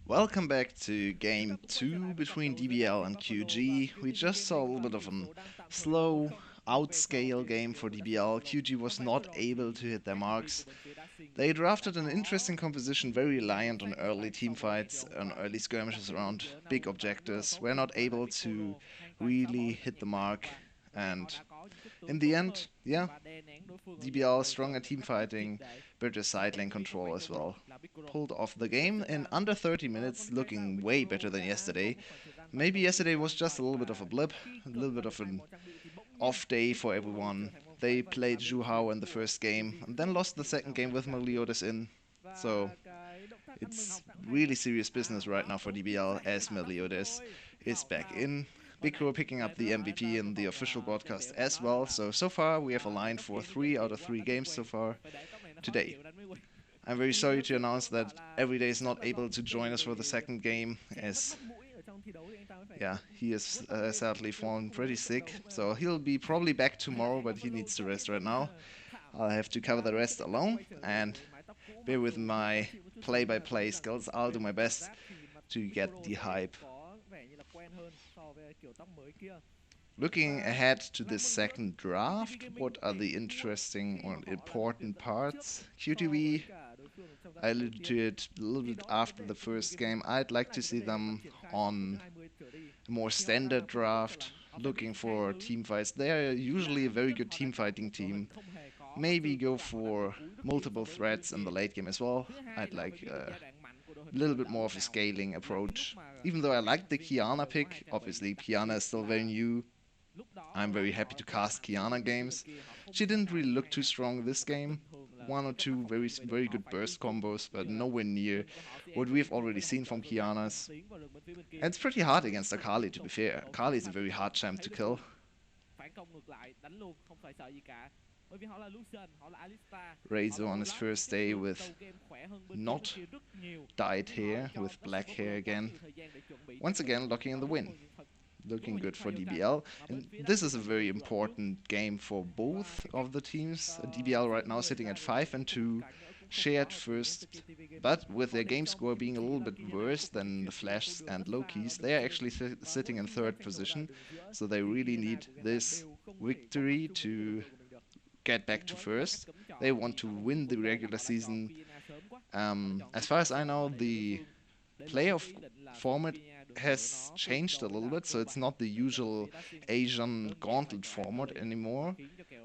Welcome back to game 2 between DBL and QG. We just saw a little bit of a slow outscale game for DBL. QG was not able to hit their marks. They drafted an interesting composition, very reliant on early team fights and early skirmishes around big objectives. Were not able to really hit the mark, and in the end, yeah, DBL stronger team fighting, better side lane control as well. Pulled off the game in under 30 minutes, looking way better than yesterday. Maybe yesterday was just a little bit of a blip, a little bit of an off day for everyone. They played Zhu Hao in the first game and then lost the second game with Meliodas in. So it's really serious business right now for DBL as Meliodas is back in. Biko picking up the MVP in the official broadcast as well. So far we have aligned for 3 out of 3 games so far today. I'm very sorry to announce that Everyday is not able to join us for the second game, as yeah, he is sadly fallen pretty sick. So he'll be probably back tomorrow, but he needs to rest right now. I'll have to cover the rest alone, and bear with my play-by-play skills. I'll do my best to get the hype. Looking ahead to the second draft, what are the interesting or important parts? QTV, I alluded to it a little bit after the first game. I'd like to see them on a more standard draft, looking for team fights. They're usually a very good team fighting team. Maybe go for multiple threats in the late game as well. I'd like a little bit more of a scaling approach. Even though I like the Kiana pick, obviously Kiana is still very new. I'm very happy to cast Kiana games. She didn't really look too strong this game. One or two very good burst combos, but nowhere near what we've already seen from Kiana's. And it's pretty hard against Akali, to be fair. Akali is a very hard champ to kill. Razor on his first day with not dyed hair, with black hair again. Once again, locking in the win. Looking good for DBL, and this is a very important game for both of the teams. DBL right now sitting at 5-2, shared first, but with their game score being a little bit worse than the Flash and Loki's, they are actually sitting in third position, so they really need this victory to get back to first. They want to win the regular season. As far as I know, the playoff format has changed a little bit, so it's not the usual Asian gauntlet format anymore.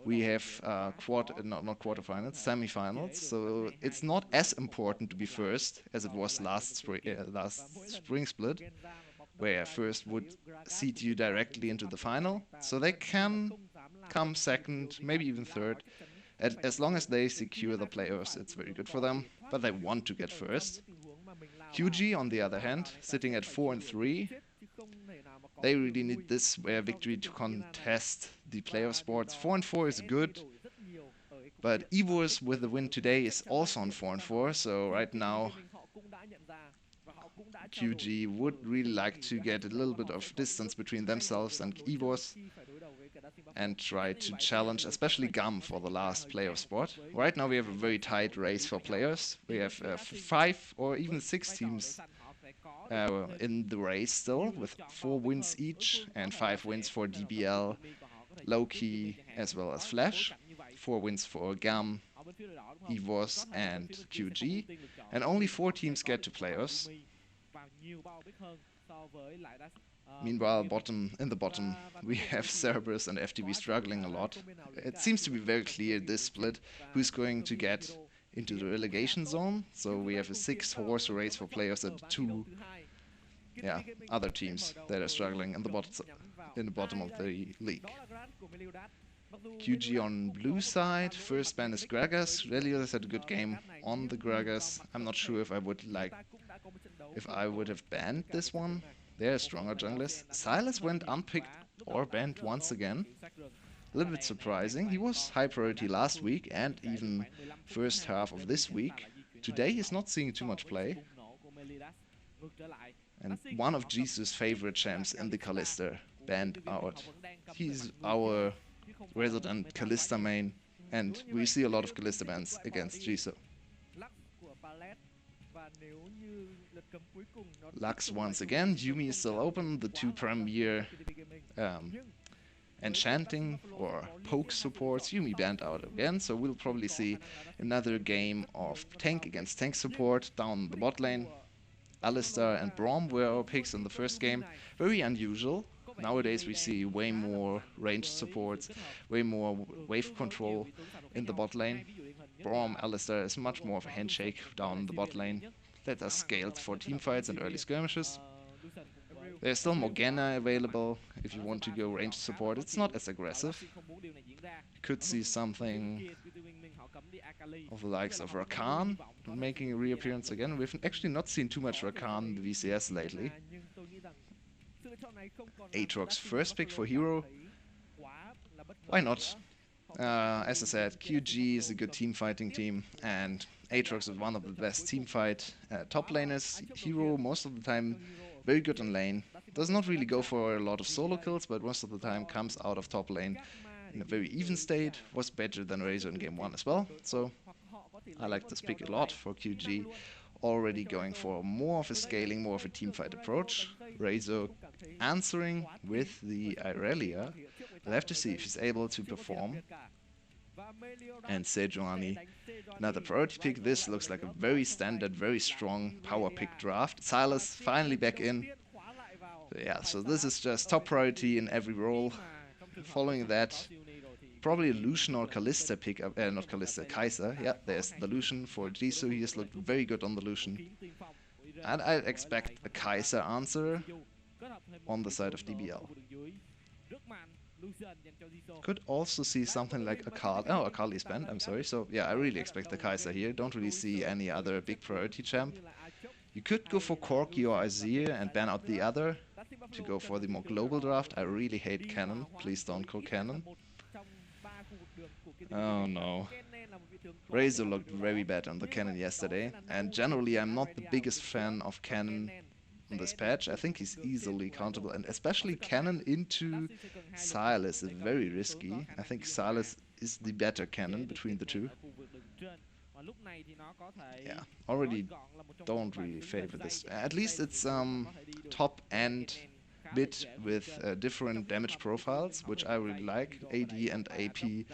We have not quarterfinals, semifinals, so it's not as important to be first as it was last spring split, where first would seed you directly into the final. So they can come second, maybe even third. As long as they secure the playoffs, it's very good for them, but they want to get first. QG, on the other hand, sitting at 4-3, they really need this victory to contest the playoff spots. 4-4 is good, but Evos with the win today is also on 4-4, so right now QG would really like to get a little bit of distance between themselves and Evos and try to challenge especially GAM for the last playoff spot. Right now we have a very tight race for players. We have 5 or even 6 teams in the race still, with 4 wins each and 5 wins for DBL, Loki as well as Flash, 4 wins for GAM, EVOS and QG, and only 4 teams get to playoffs. Meanwhile, in the bottom, we have Cerberus and FTV struggling a lot. It seems to be very clear this split who's going to get into the relegation zone. So we have a 6-horse race for players and 2 other teams that are struggling in the bottom of the league. QG on blue side, first ban is Gragas. Relios had a good game on the Gragas. I'm not sure if I would have banned this one. They're stronger junglers. Silas went unpicked or banned once again. A little bit surprising. He was high priority last week and even first half of this week. Today he's not seeing too much play. And one of Jesus' favorite champs in the Kalista banned out. He's our resident Kalista main, and we see a lot of Kalista bans against Jisoo. Lux once again, Yumi is still open, the two premier um, enchanting or poke supports. Yumi banned out again, so we'll probably see another game of tank against tank support down the bot lane. Alistar and Braum were our picks in the first game. Very unusual. Nowadays we see way more ranged supports, way more wave control in the bot lane. Braum, Alistar is much more of a handshake down the bot lane that are scaled for teamfights and early skirmishes. There's still Morgana available if you want to go ranged support. It's not as aggressive. You could see something of the likes of Rakan making a reappearance again. We've actually not seen too much Rakan in the VCS lately. Aatrox's first pick for hero. Why not? As I said, QG is a good team fighting team, and Aatrox is one of the best team fight top laners. Hero, most of the time, very good in lane. Does not really go for a lot of solo kills, but most of the time comes out of top lane in a very even state. Was better than Razor in game 1 as well, so I like this pick a lot for QG. Already going for more of a scaling, more of a teamfight approach. Razor answering with the Irelia. We'll have to see if he's able to perform. And Sejuani, another priority pick. This looks like a very standard, very strong power pick draft. Silas finally back in. So yeah, so this is just top priority in every role. Following that, probably a Lucian or Kalista pick up, not Kalista, Kaiser. Yeah, there's the Lucian for Jisoo. He has looked very good on the Lucian. And I expect a Kaiser answer on the side of DBL. Could also see something like Akali. Oh, Akali's banned, I'm sorry. So yeah, I really expect the Kaiser here. Don't really see any other big priority champ. You could go for Corki or Azir and ban out the other to go for the more global draft. I really hate Cannon. Please don't call Cannon. Oh no. Razor looked very bad on the Cannon yesterday, and generally I'm not the biggest fan of Cannon on this patch. I think he's easily countable, and especially Cannon into Silas is very risky. I think Silas is the better Cannon between the two. Yeah, already don't really favor this. At least it's top end bit with different damage profiles, which I really like. AD and AP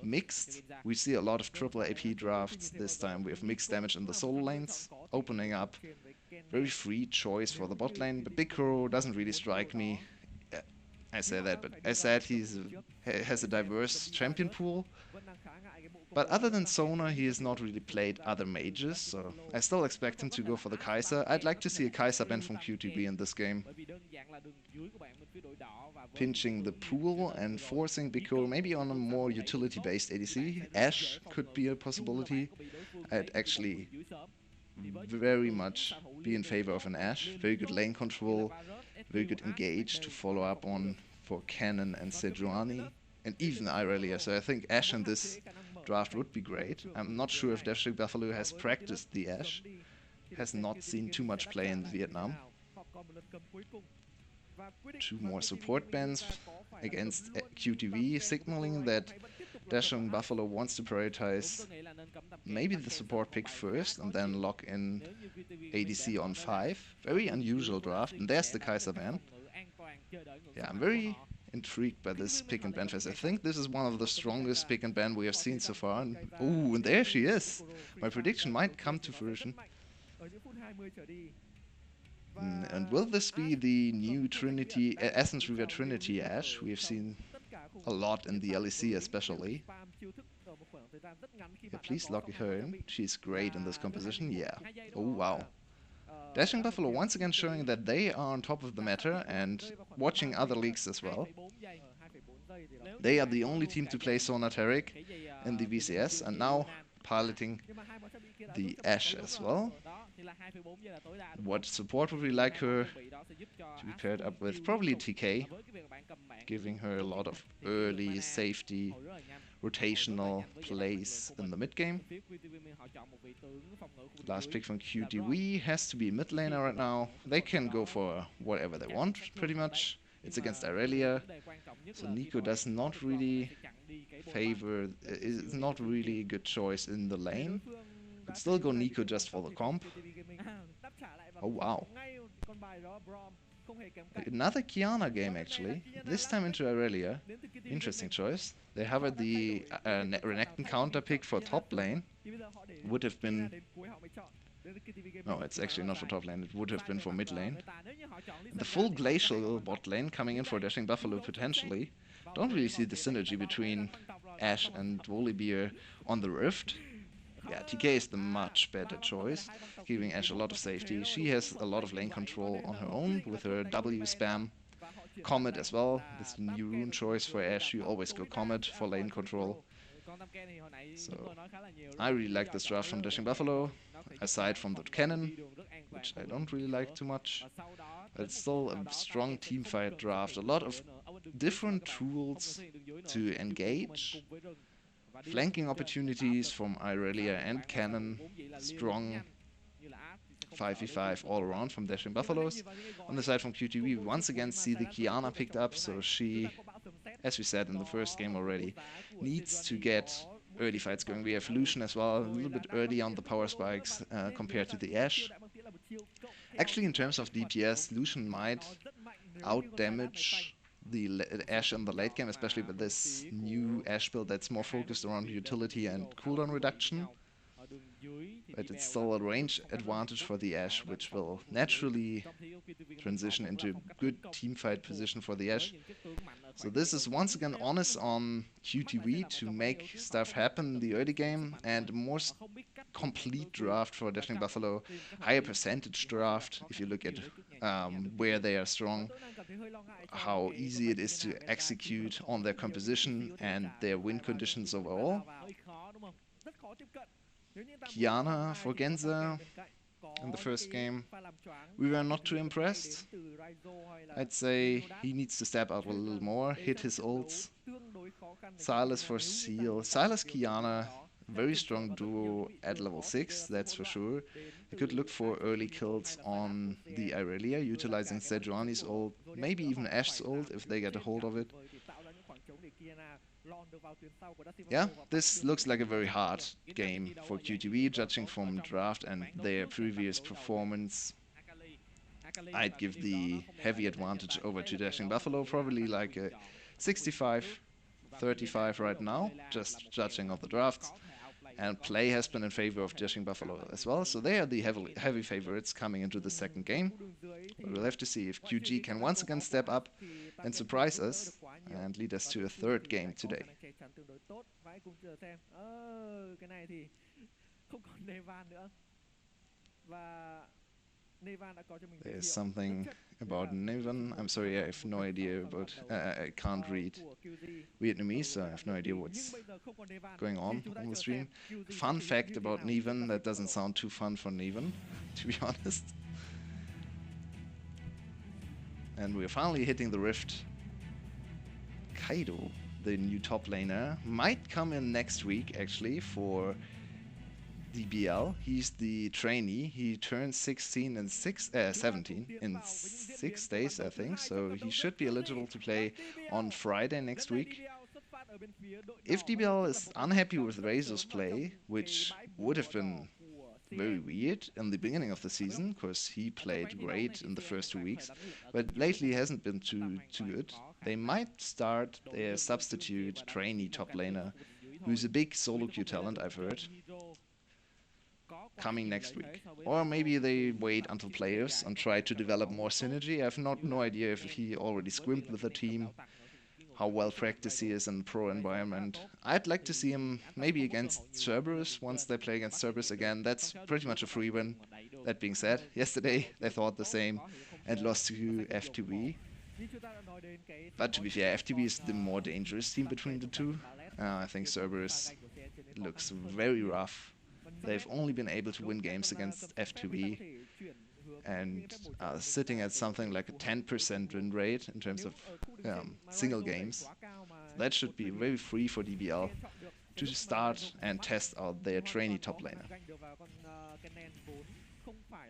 mixed. We see a lot of triple AP drafts this time. We have mixed damage in the solo lanes, opening up very free choice for the bot lane. But Big Crow doesn't really strike me. I say that, but I said has a diverse champion pool. But other than Sona, he has not really played other mages, so I still expect him to go for the Kaiser. I'd like to see a Kaiser ban from QTB in this game. Pinching the pool and forcing Biko maybe on a more utility-based ADC. Ashe could be a possibility. I'd actually very much be in favor of an Ashe. Very good lane control, very good engage to follow up on for Cannon and Sejuani, and even Irelia. So I think Ashe in this draft would be great. I'm not sure if Devshik Buffalo has practiced the Ashe. Has not seen too much play in Vietnam. Two more support bans against QTV, signaling that Dashing Buffalo wants to prioritize maybe the support pick first and then lock in ADC on 5. Very unusual draft, and there's the Kaiser ban. Yeah, I'm very intrigued by this pick and ban phase. I think this is one of the strongest pick and ban we have seen so far. And there she is. My prediction might come to fruition. And will this be the new Trinity, Essence River Trinity Ashe? We have seen a lot in the LEC especially. Yeah, please lock her in. She's great in this composition. Yeah. Oh wow. Dashing Buffalo once again showing that they are on top of the matter and watching other leagues as well. They are the only team to play Sonateric in the VCS, and now piloting the Ashe as well. What support would we like her to be paired up with? Probably TK, giving her a lot of early safety, rotational plays in the mid game. Last pick from QDW has to be mid laner right now. They can go for whatever they want, pretty much. It's against Irelia, so Nico does not really favor, is not really a good choice in the lane. Could still go Nico just for the comp. Oh wow. Another Kiana game actually. This time into Aurelia. Interesting choice. They have the Renekton counter pick for top lane. Would have been... No, it's actually not for top lane. It would have been for mid lane. The full Glacial bot lane coming in for Dashing Buffalo potentially. Don't really see the synergy between Ashe and Volibear on the Rift. Yeah, TK is the much better choice, giving Ashe a lot of safety. She has a lot of lane control on her own with her W spam. Comet as well. This is the new rune choice for Ashe. You always go Comet for lane control. So I really like this draft from Dashing Buffalo, aside from the cannon, which I don't really like too much. But it's still a strong teamfight draft. A lot of different tools to engage. Flanking opportunities from Irelia and Cannon. Strong 5v5 all around from Dashing Buffaloes. On the side from QTV, we once again see the Kiana picked up, so she, as we said in the first game already, needs to get early fights going. We have Lucian as well, a little bit early on the power spikes compared to the Ashe. Actually, in terms of DPS, Lucian might out-damage the Ashe in the late game, especially with this new Ashe build that's more focused around utility and cooldown reduction. But it's still a range advantage for the Ashe, which will naturally transition into a good teamfight position for the Ashe. So this is once again honest on QTV to make stuff happen in the early game, and more complete draft for Dashing Buffalo, higher percentage draft if you look at where they are strong, how easy it is to execute on their composition and their win conditions overall. Kiana for Genza in the first game, we were not too impressed. I'd say he needs to step out a little more, hit his ults. Sylas for Seal. Sylas Kiana, very strong duo at level 6, that's for sure. I could look for early kills on the Irelia, utilizing Sejuani's ult, maybe even Ashe's ult if they get a hold of it. Yeah, this looks like a very hard game for QTV, judging from draft and their previous performance. I'd give the heavy advantage over to Dashing Buffalo, probably like a 65-35 right now, just judging of the drafts. And play has been in favor of Dashing Buffalo as well, so they are the heavy favorites coming into the second game. But we'll have to see if QG can once again step up and surprise us and lead us to a third game today. There's something about Nevan. I'm sorry, I have no idea about... I can't read Vietnamese, so I have no idea what's going on the stream. Fun fact about Nevan, that doesn't sound too fun for Nevan, to be honest. And we're finally hitting the Rift. Kaido, the new top laner, might come in next week, actually, for DBL. He's the trainee. He turns 17 in 6 days, I think. So he should be eligible to play on Friday next week. If DBL is unhappy with Razor's play, which would have been very weird in the beginning of the season, because he played great in the first 2 weeks, but lately hasn't been too good, they might start their substitute trainee top laner, who's a big solo queue talent, I've heard, coming next week. Or maybe they wait until playoffs and try to develop more synergy. I have no idea if he already scrimped with the team, how well practiced he is in pro environment. I'd like to see him maybe against Cerberus once they play against Cerberus again. That's pretty much a free win. That being said, yesterday they thought the same and lost to FTV. But to be fair, FTV is the more dangerous team between the two. I think Cerberus looks very rough. They've only been able to win games against F2B and are sitting at something like a 10% win rate in terms of single games. That should be very free for DBL to start and test out their trainee top laner.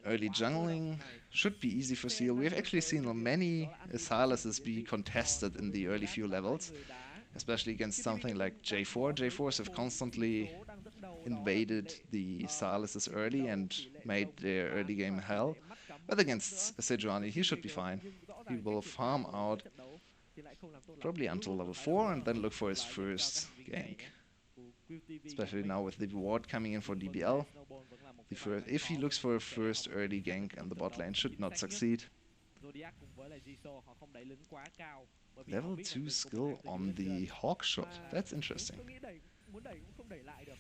Early jungling should be easy for Seal. We've actually seen many Sylases be contested in the early few levels, especially against something like J4. J4s have constantly invaded the Silences early and made their early game hell. But against Sejuani, he should be fine. He will farm out probably until level 4 and then look for his first gank. Especially now with the ward coming in for DBL. If he looks for a first early gank in the bot lane, should not succeed. Level 2 skill on the hawk shot. That's interesting.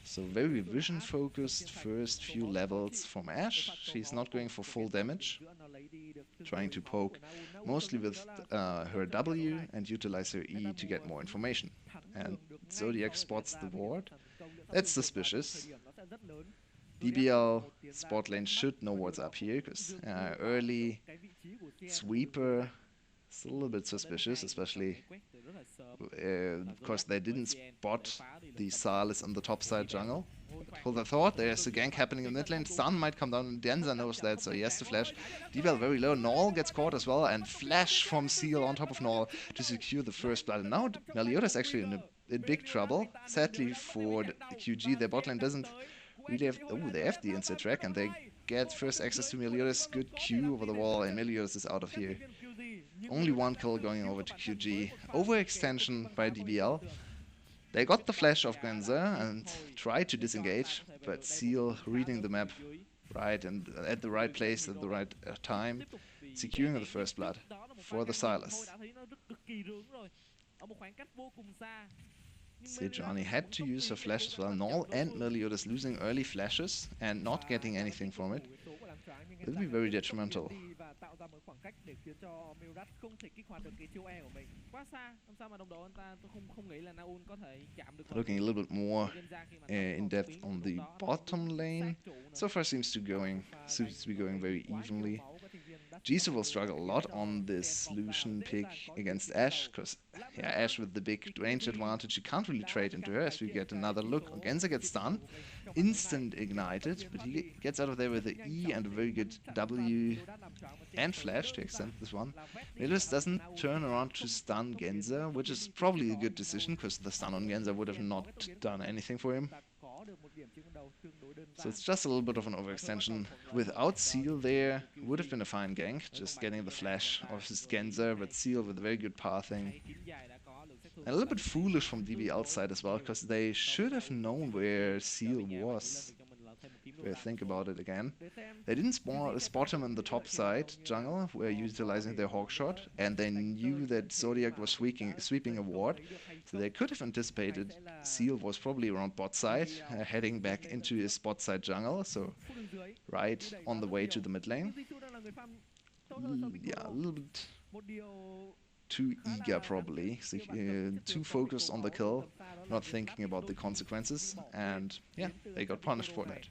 So very vision focused first few levels from Ashe. She's not going for full damage, trying to poke mostly with her W and utilize her E to get more information. And Zodiac spots the ward. That's suspicious. DBL spot lane should know what's up here, because early sweeper is a little bit suspicious, especially because they didn't spot the Sylas on the top side jungle. Hold the thought, there's a gank happening in mid lane. Sun might come down, and Denza knows that, so he has to flash. DBL very low. Null gets caught as well, and flash from Seal on top of Null to secure the first blood. And now Meliodas actually in big trouble. Sadly for the QG, their bot lane doesn't really have... Oh, they have the inside track, and they get first access to Meliodas. Good Q over the wall, and Meliodas is out of here. Only one kill going over to QG. Overextension by DBL. They got the flash of Genza and tried to disengage, but Seal reading the map right and at the right place at the right time, securing the first blood for the Sylas. Sejuani had to use her flash as well. Null and Meliodas losing early flashes and not getting anything from it. It will be very detrimental. Looking a little bit more in depth on the bottom lane, so far seems to be going very evenly. Jisoo will struggle a lot on this Lucian pick against Ashe, because Ashe with the big range advantage, you can't really trade into her as we get another look. Genza gets stunned, instant ignited, but he gets out of there with the E and a very good W and flash to extend this one. Meliodas doesn't turn around to stun Genza, which is probably a good decision, because the stun on Genza would have not done anything for him. So it's just a little bit of an overextension. Without Seal there, would have been a fine gank, just getting the flash of his Genza, but Seal with very good pathing. And a little bit foolish from DBL's side as well, because they should have known where Seal was. If I think about it again. They didn't spot him in the top side jungle, where utilizing their hawk shot, and they knew that Zodiac was sweeping a ward, so they could have anticipated Seal was probably around bot side, heading back into his bot side jungle, so right on the way to the mid lane. Yeah, a little bit too eager probably, so, too focused on the kill, not thinking about the consequences, and yeah, they got punished for that.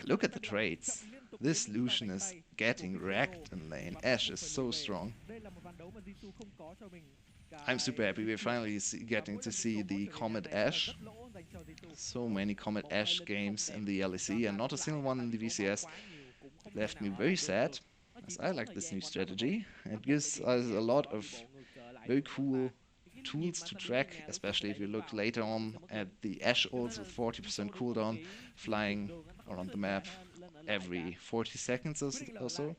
Look at the trades. This Lucian is getting wrecked in lane. Ashe is so strong. I'm super happy we're finally getting to see the Comet Ashe. So many Comet Ashe games in the LEC and not a single one in the VCS. Left me very sad, as I like this new strategy. It gives us a lot of very cool tools to track, especially if you look later on at the Ashe ults with 40% cooldown, flying around the map every 40 seconds or so.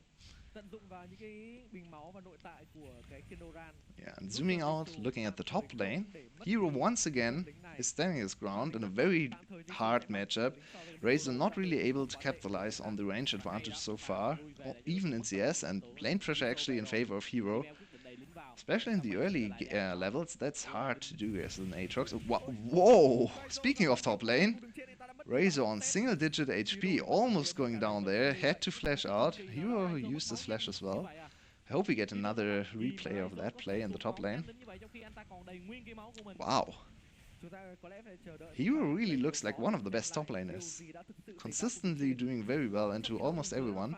Yeah, and zooming out, looking at the top lane, Hero once again is standing his ground in a very hard matchup. Razor not really able to capitalize on the range advantage so far, even in CS, and lane pressure actually in favor of Hero. Especially in the early levels, that's hard to do as an Aatrox. Whoa! Speaking of top lane, Razor on single-digit HP, almost going down there, had to flash out. Hero used his flash as well. I hope we get another replay of that play in the top lane. Wow. Hero really looks like one of the best top laners. Consistently doing very well into almost everyone.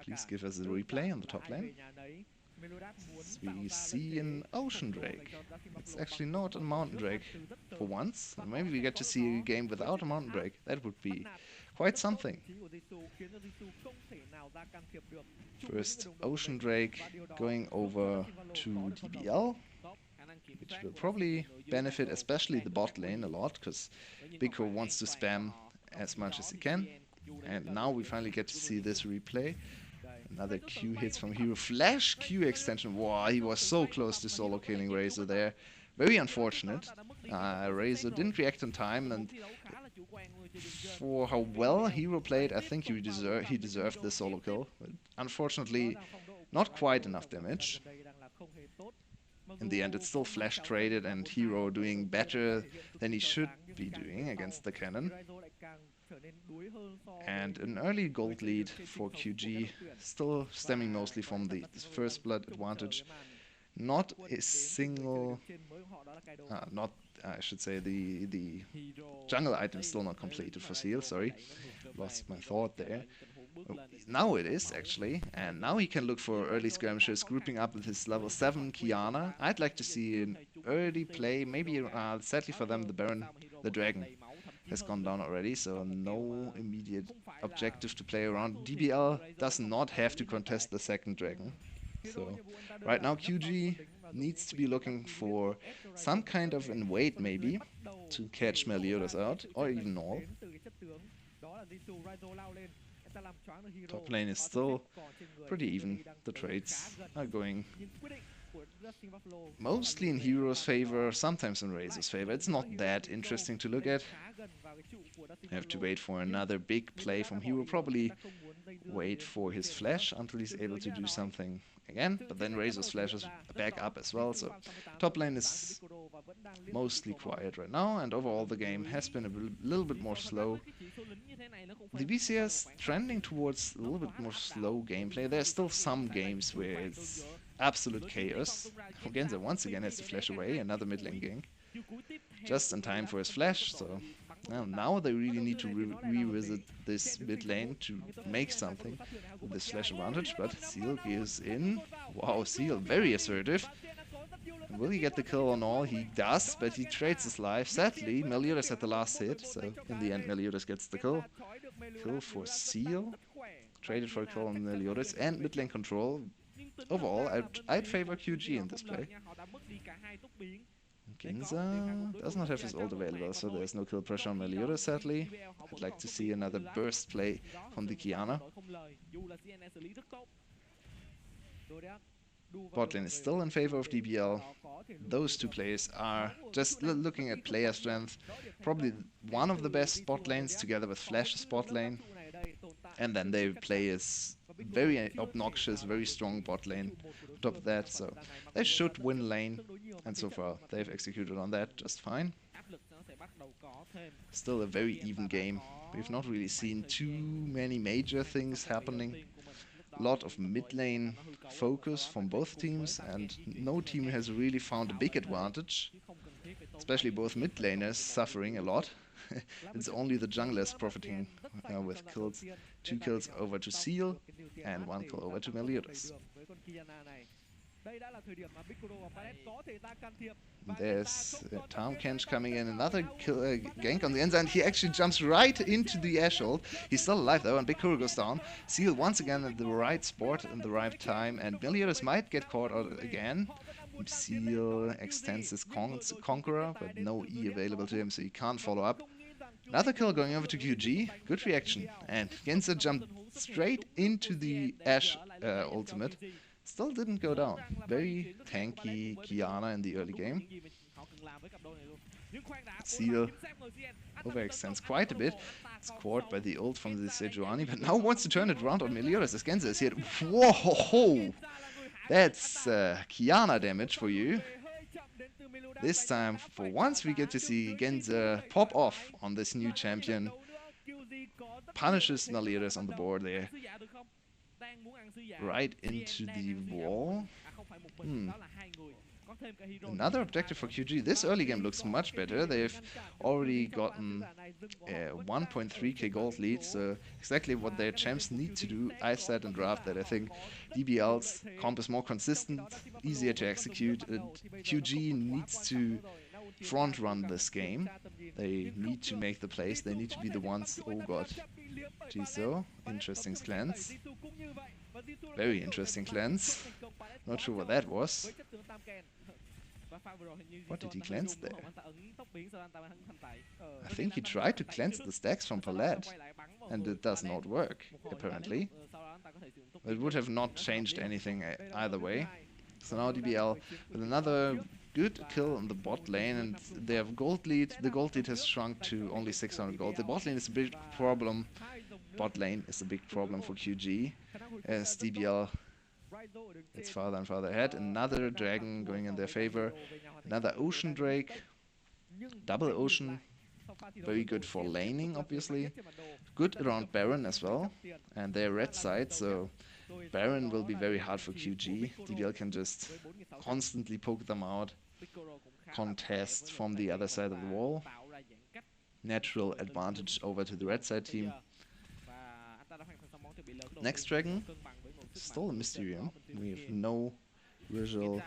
Please give us a replay on the top lane. We see an Ocean Drake. It's actually not a Mountain Drake for once. Maybe we get to see a game without a Mountain Drake. That would be quite something. First Ocean Drake going over to DBL. which will probably benefit especially the bot lane a lot, because Biko wants to spam as much as he can. And now we finally get to see this replay. Another Q hits from Hero. Flash Q extension. Wow, he was so close to solo killing Razor there. Very unfortunate. Razor didn't react in time, and for how well Hero played, I think he deserved the solo kill. But unfortunately, not quite enough damage. In the end, it's still flash traded, and Hero doing better than he should be doing against the cannon. And an early gold lead for QG, still stemming mostly from the first blood advantage. Not a single, I should say the jungle item is still not completed for Seal, sorry. Lost my thought there. Now it is, actually, and now he can look for early skirmishes, grouping up with his level 7 Kiana. I'd like to see an early play, maybe, sadly for them, the dragon has gone down already, so no immediate objective to play around. DBL does not have to contest the second dragon. So right now QG needs to be looking for some kind of an wait maybe to catch Meliodas out, or even all. Top lane is still pretty even. The trades are going mostly in Hero's favor, sometimes in Razor's favor. It's not that interesting to look at. I have to wait for another big play from Hero, probably wait for his flash until he's able to do something again, but then Razor's flash is back up as well, so top lane is mostly quiet right now, and overall the game has been a little bit more slow. The VCS trending towards a little bit more slow gameplay. There's still some games where it's absolute chaos. Genza once again has to flash away, another mid lane gank, just in time for his flash, so now they really need to revisit this mid lane to make something with this flash advantage, but Seal gives in. Wow, Seal, very assertive. Will he get the kill on all? He does, but he trades his life. Sadly, Meliodas at the last hit, so in the end Meliodas gets the kill. Kill for Seal. Traded for a kill on Meliodas and mid lane control. Overall, I'd favor QG in this play. Ginza does not have his ult available, so there's no kill pressure on Meliodas, sadly. I'd like to see another burst play from the Kiana. Bot lane is still in favor of DBL. Those two players are, just looking at player strength, probably one of the best bot lanes together with Flash's bot lane. And then they play as very obnoxious, very strong bot lane on top of that, so they should win lane, and so far they've executed on that just fine. Still a very even game. We've not really seen too many major things happening. A lot of mid lane focus from both teams, and no team has really found a big advantage, especially both mid laners suffering a lot. It's only the junglers profiting with kills. 2 kills over to Seal and 1 kill over to Meliodas. There's Tom Kench coming in, another gank on the end, and he actually jumps right into the Ash ult. He's still alive though, and Big Kuro goes down. Seal once again at the right spot in the right time, and Meliodas might get caught out again. Seal extends his Conqueror, but no E available to him, so he can't follow up. Another kill going over to QG, good reaction, and Genza jumped straight into the Ash ultimate, still didn't go down. Very tanky Kiana in the early game. Seal overextends quite a bit, it's caught by the ult from the Sejuani, but now wants to turn it around on Meliodas as Genza is here. Whoa! That's Kiana damage for you. This time, for once, we get to see Genza pop off on this new champion. Punishes Meliodas on the board there. Right into the wall. Another objective for QG. This early game looks much better. They've already gotten a 1.3k gold lead, so exactly what their champs need to do. I said in draft that I think DBL's comp is more consistent, easier to execute. QG needs to front run this game. They need to make the plays. They need to be the ones. Oh god. Jiso, interesting cleanse. Very interesting cleanse. Not sure what that was. What did he cleanse there? I think he tried to cleanse the stacks from Palette, and it does not work, apparently. It would have not changed anything either way. So now DBL with another good kill on the bot lane, and they have gold lead. The gold lead has shrunk to only 600 gold. The bot lane is a big problem. Bot lane is a big problem for QG, as DBL gets farther and farther ahead. Another dragon going in their favor. Another ocean drake. Double ocean. Very good for laning, obviously. Good around Baron as well. And they're red side, so Baron will be very hard for QG. DBL can just constantly poke them out. Contest from the other side of the wall. Natural advantage over to the red side team. Next dragon, still a Mysterium. We have no visual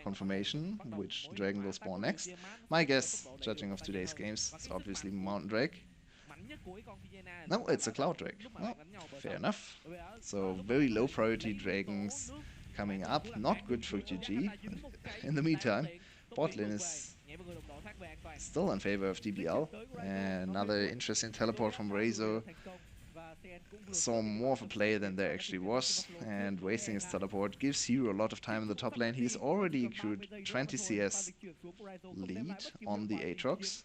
confirmation which dragon will spawn next. My guess, judging of today's games, is obviously Mountain Drake. No, it's a Cloud Drake. Well, fair enough. So very low priority dragons coming up. Not good for QG. In the meantime, bot lane is still in favor of DBL. And another interesting teleport from Razor. Saw more of a play than there actually was, and wasting his teleport gives Hero a lot of time in the top lane. He's already accrued 20 CS lead on the Aatrox.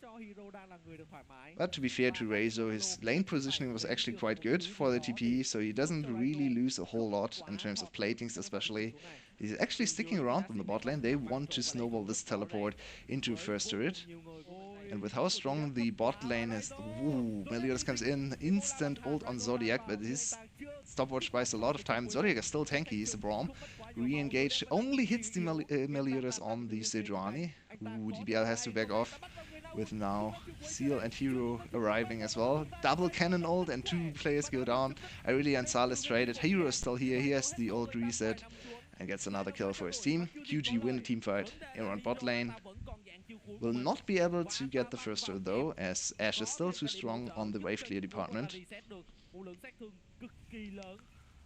But to be fair to Razor, his lane positioning was actually quite good for the TP, so he doesn't really lose a whole lot in terms of platings especially. He's actually sticking around in the bot lane. They want to snowball this teleport into first turret. And with how strong the bot lane is, ooh, Meliodas comes in, instant ult on Zodiac, but his stopwatch buys a lot of time. Zodiac is still tanky, he's a Braum. Re-engaged, only hits the Meliodas on the Sejuani. Ooh, DBL has to back off, with now Seal and Hero arriving as well. Double cannon ult and 2 players go down. Irelia and Salas traded. Hero is still here, he has the ult reset and gets another kill for his team. QG win a team fight around bot lane. Will not be able to get the first turret though, as Ashe is still too strong on the wave clear department.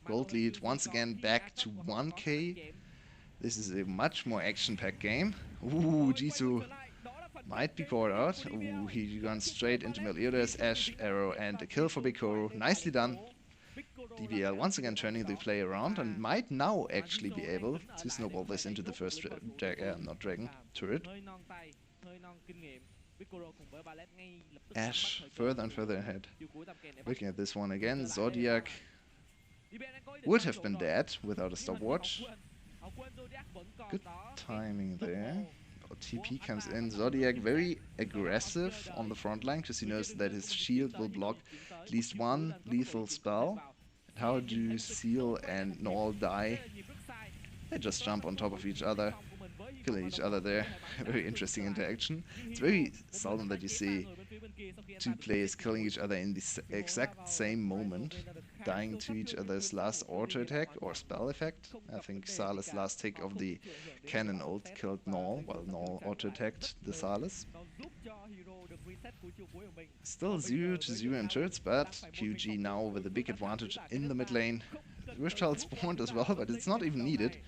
Gold lead once again back to 1k. This is a much more action-packed game. Ooh, Jisoo might be caught out. Ooh, he runs straight into Meliodas, Ashe, arrow, and a kill for Bikoro. Nicely done. DBL once again turning the play around and might now actually be able to snowball this into the first dragon turret. Ashe further and further ahead. Looking at this one again, Zodiac would have been dead without a stopwatch. Good timing there. TP comes in. Zodiac very aggressive on the front line because he knows that his shield will block at least one lethal spell. How do Seal and Null die? They just jump on top of each other, killing each other there. Very interesting interaction. It's very seldom that you see 2 players killing each other in the exact same moment, dying to each other's last auto attack or spell effect. I think Salas' last tick of the cannon ult killed Null, while Null auto attacked the Salas. Still 0-0 in turrets, but QG now with a big advantage in the mid lane. Rift Herald spawned as well, but it's not even needed.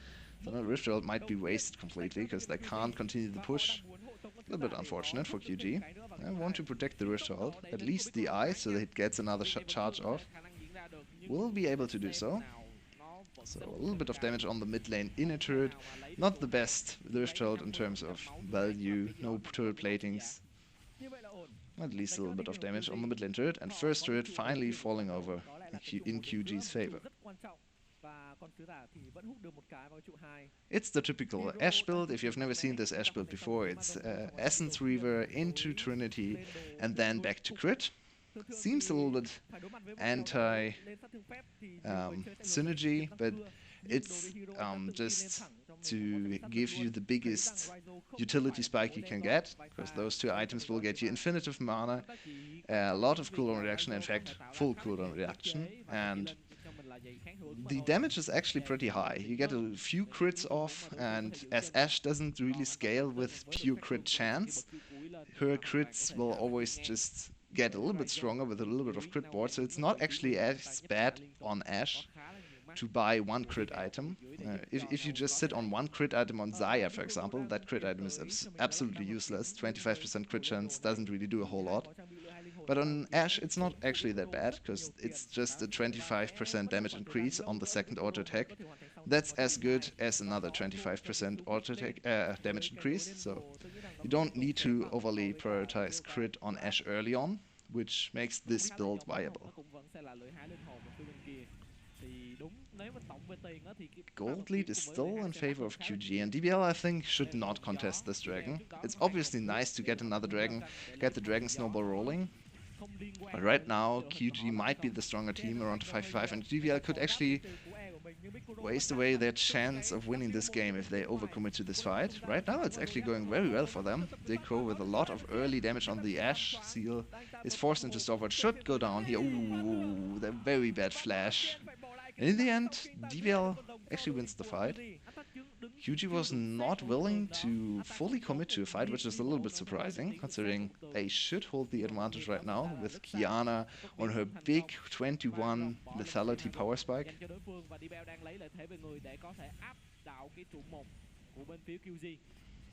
So now Rift Herald might be wasted completely because they can't continue the push. A little bit unfortunate for QG. I want to protect the Rift Herald, at least the eye, so that it gets another charge off. Will be able to do so. So a little bit of damage on the mid lane in a turret. Not the best, the Rift Herald in terms of value, no turret platings. At least a little bit of damage on the mid lane turret, and first turret finally falling over in QG's favor. It's the typical Ashe build. If you've never seen this Ashe build before, it's Essence Reaver into Trinity and then back to crit. Seems a little bit anti synergy, but it's just to give you the biggest utility spike you can get, because those 2 items will get you infinitive mana, a lot of cooldown reduction, in fact full cooldown reduction, and the damage is actually pretty high. You get a few crits off, and as Ashe doesn't really scale with pure crit chance, her crits will always just get a little bit stronger with a little bit of crit board, so it's not actually as bad on Ashe. to buy one crit item. If you just sit on one crit item on Zarya, for example, that crit item is absolutely useless. 25% crit chance doesn't really do a whole lot. But on Ashe, it's not actually that bad, because it's just a 25% damage increase on the second auto attack. That's as good as another 25% auto attack damage increase, so you don't need to overly prioritize crit on Ashe early on, which makes this build viable. Gold lead is still in favor of QG, and DBL, I think, should not contest this dragon. It's obviously nice to get another dragon, get the dragon snowball rolling. But right now, QG might be the stronger team around 5v5, and DBL could actually waste away their chance of winning this game if they overcommit to this fight. Right now, it's actually going very well for them. Big Crow with a lot of early damage on the Ashe. Seal is forced into Starboard, should go down here. Ooh, the very bad flash. And in the end, DBL actually wins the fight. QG was not willing to fully commit to a fight, which is a little bit surprising, considering they should hold the advantage right now with Qiyana on her big 21 lethality power spike.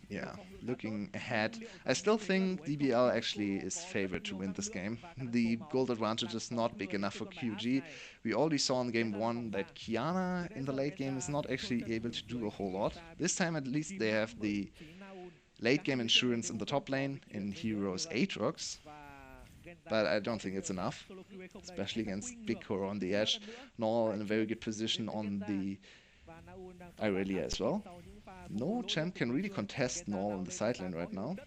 Yeah, looking ahead, I still think DBL actually is favored to win this game. The gold advantage is not big enough for QG. We already saw in game 1 that Qiyana in the late game is not actually able to do a whole lot. This time at least they have the late game insurance in the top lane in Heroes Aatrox, but I don't think it's enough, especially against Big Core on the Ashe. Null in a very good position on the Irelia as well. No champ can really contest Null in the side lane right now.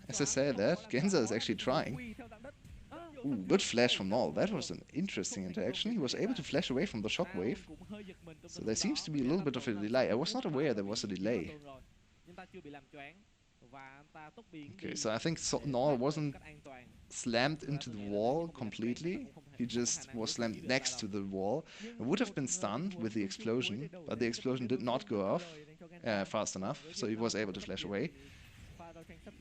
As I say that, Genza is actually trying. Ooh, good flash from Null. That was an interesting interaction. He was able to flash away from the shockwave. So there seems to be a little bit of a delay. I was not aware there was a delay. Okay, so I think Null wasn't slammed into the wall completely. He just was slammed next to the wall. It would have been stunned with the explosion, but the explosion did not go off fast enough, so he was able to flash away.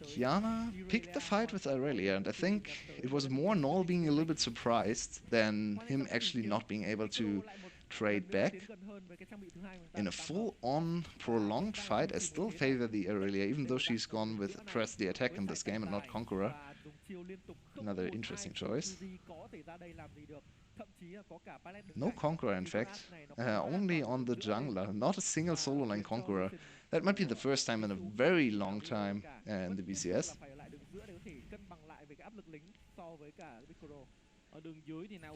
Qiyana picked the fight with Irelia, and I think it was more Null being a little bit surprised than him actually not being able to trade back. In a full-on prolonged fight, I still favor the Irelia, even though she's gone with Press the Attack in this game and not Conqueror. Another interesting choice. No Conqueror, in fact. Only on the jungler. Not a single solo lane Conqueror. That might be the first time in a very long time in the VCS.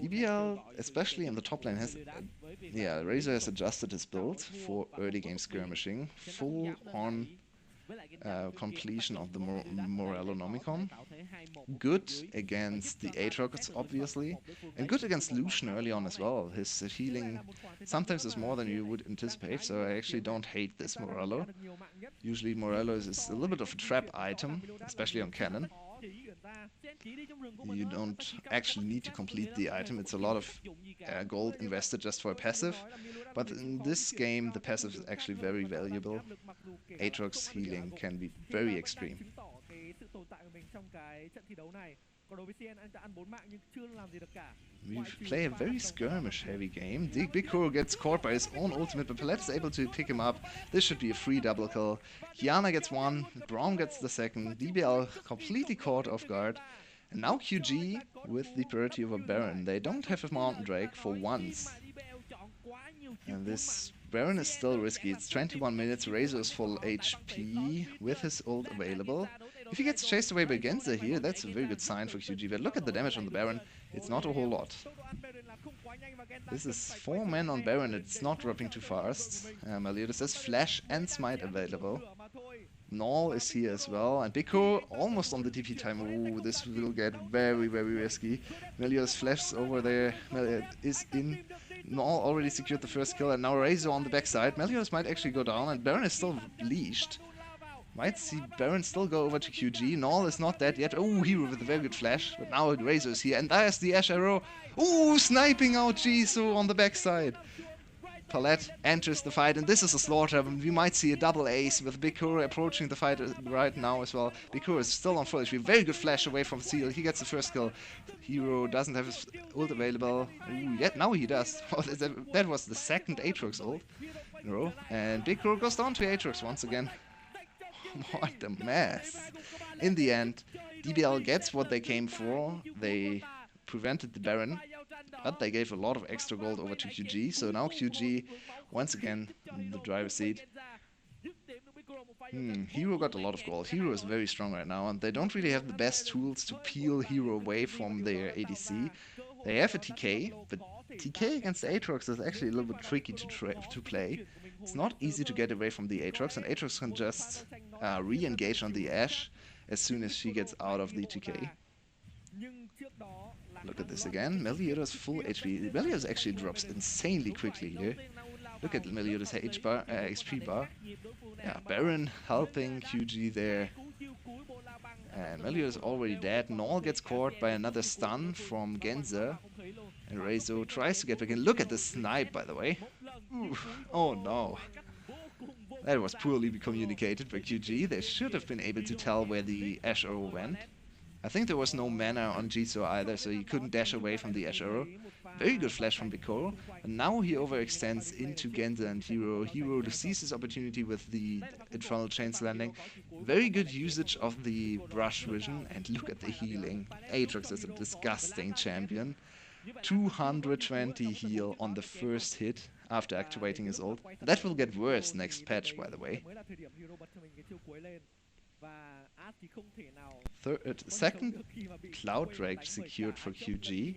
DBL, especially in the top lane, has... Razor has adjusted his build for early game skirmishing. Full on completion of the Morello Nomicon. Good against the Aatrox, obviously, and good against Lucian early on as well. His healing sometimes is more than you would anticipate, so I actually don't hate this Morello. Usually Morello is a little bit of a trap item, especially on Cannon. You don't actually need to complete the item. It's a lot of gold invested just for a passive. But in this game, the passive is actually very valuable. Aatrox healing can be very extreme. We play a very skirmish-heavy game. Big Kuro gets caught by his own ultimate, but Palette is able to pick him up. This should be a free double kill. Qiyana gets one, Braum gets the second, DBL completely caught off guard. And now QG with the priority over Baron. They don't have a Mountain Drake for once. And this Baron is still risky. It's 21 minutes, Razor is full HP with his ult available. If he gets chased away by Genza here, that's a very good sign for QG. But look at the damage on the Baron. It's not a whole lot. This is 4 men on Baron. It's not dropping too fast. Meliodas has Flash and Smite available. Null is here as well. And Biko almost on the TP time. Ooh, this will get very, very risky. Meliodas flashes over there. Is in. Null already secured the first kill. And now Razor on the backside. Meliodas might actually go down. And Baron is still leashed. Might see Baron still go over to QG. Null is not dead yet. Oh, Hero with a very good flash. But now Razor is here. And there's the Ashe arrow. Oh, sniping out Jisoo on the backside. Palette enters the fight, and this is a slaughter. We might see a double ace with Bikura approaching the fight right now as well. Bikura is still on full HP. Very good flash away from Seal. He gets the first kill. Hero doesn't have his ult available. Ooh, yet now he does. Oh, that was the second Aatrox ult in a row. And Bikura goes down to Aatrox once again. What a mess. In the end, DBL gets what they came for. They prevented the Baron, but they gave a lot of extra gold over to QG. So now QG, once again, in the driver's seat. Hero got a lot of gold. Hero is very strong right now, and they don't really have the best tools to peel Hero away from their ADC. They have a TK, but TK against Aatrox is actually a little bit tricky to play. It's not easy to get away from the Aatrox, and Aatrox can just re-engage on the Ashe as soon as she gets out of the TK. Look at this again. Meliodas full HP. Meliodas actually drops insanely quickly here. Look at Meliodas' XP bar. Yeah, Baron helping QG there. And Meliodas already dead. Null gets caught by another stun from Genza. And Reizo tries to get back in. Look at the snipe, by the way. Ooh. Oh no. That was poorly communicated by QG. They should have been able to tell where the Ashe arrow went. I think there was no mana on Jitsu either, so he couldn't dash away from the Ashe arrow. Very good flash from Bikoro. And now he overextends into Genza and Hero. Hero sees his opportunity with the Infernal Chains landing. Very good usage of the brush vision. And look at the healing. Aatrox is a disgusting champion. 220 heal on the first hit after activating his ult. That will get worse next patch, by the way. Second Cloud Drake secured for QG.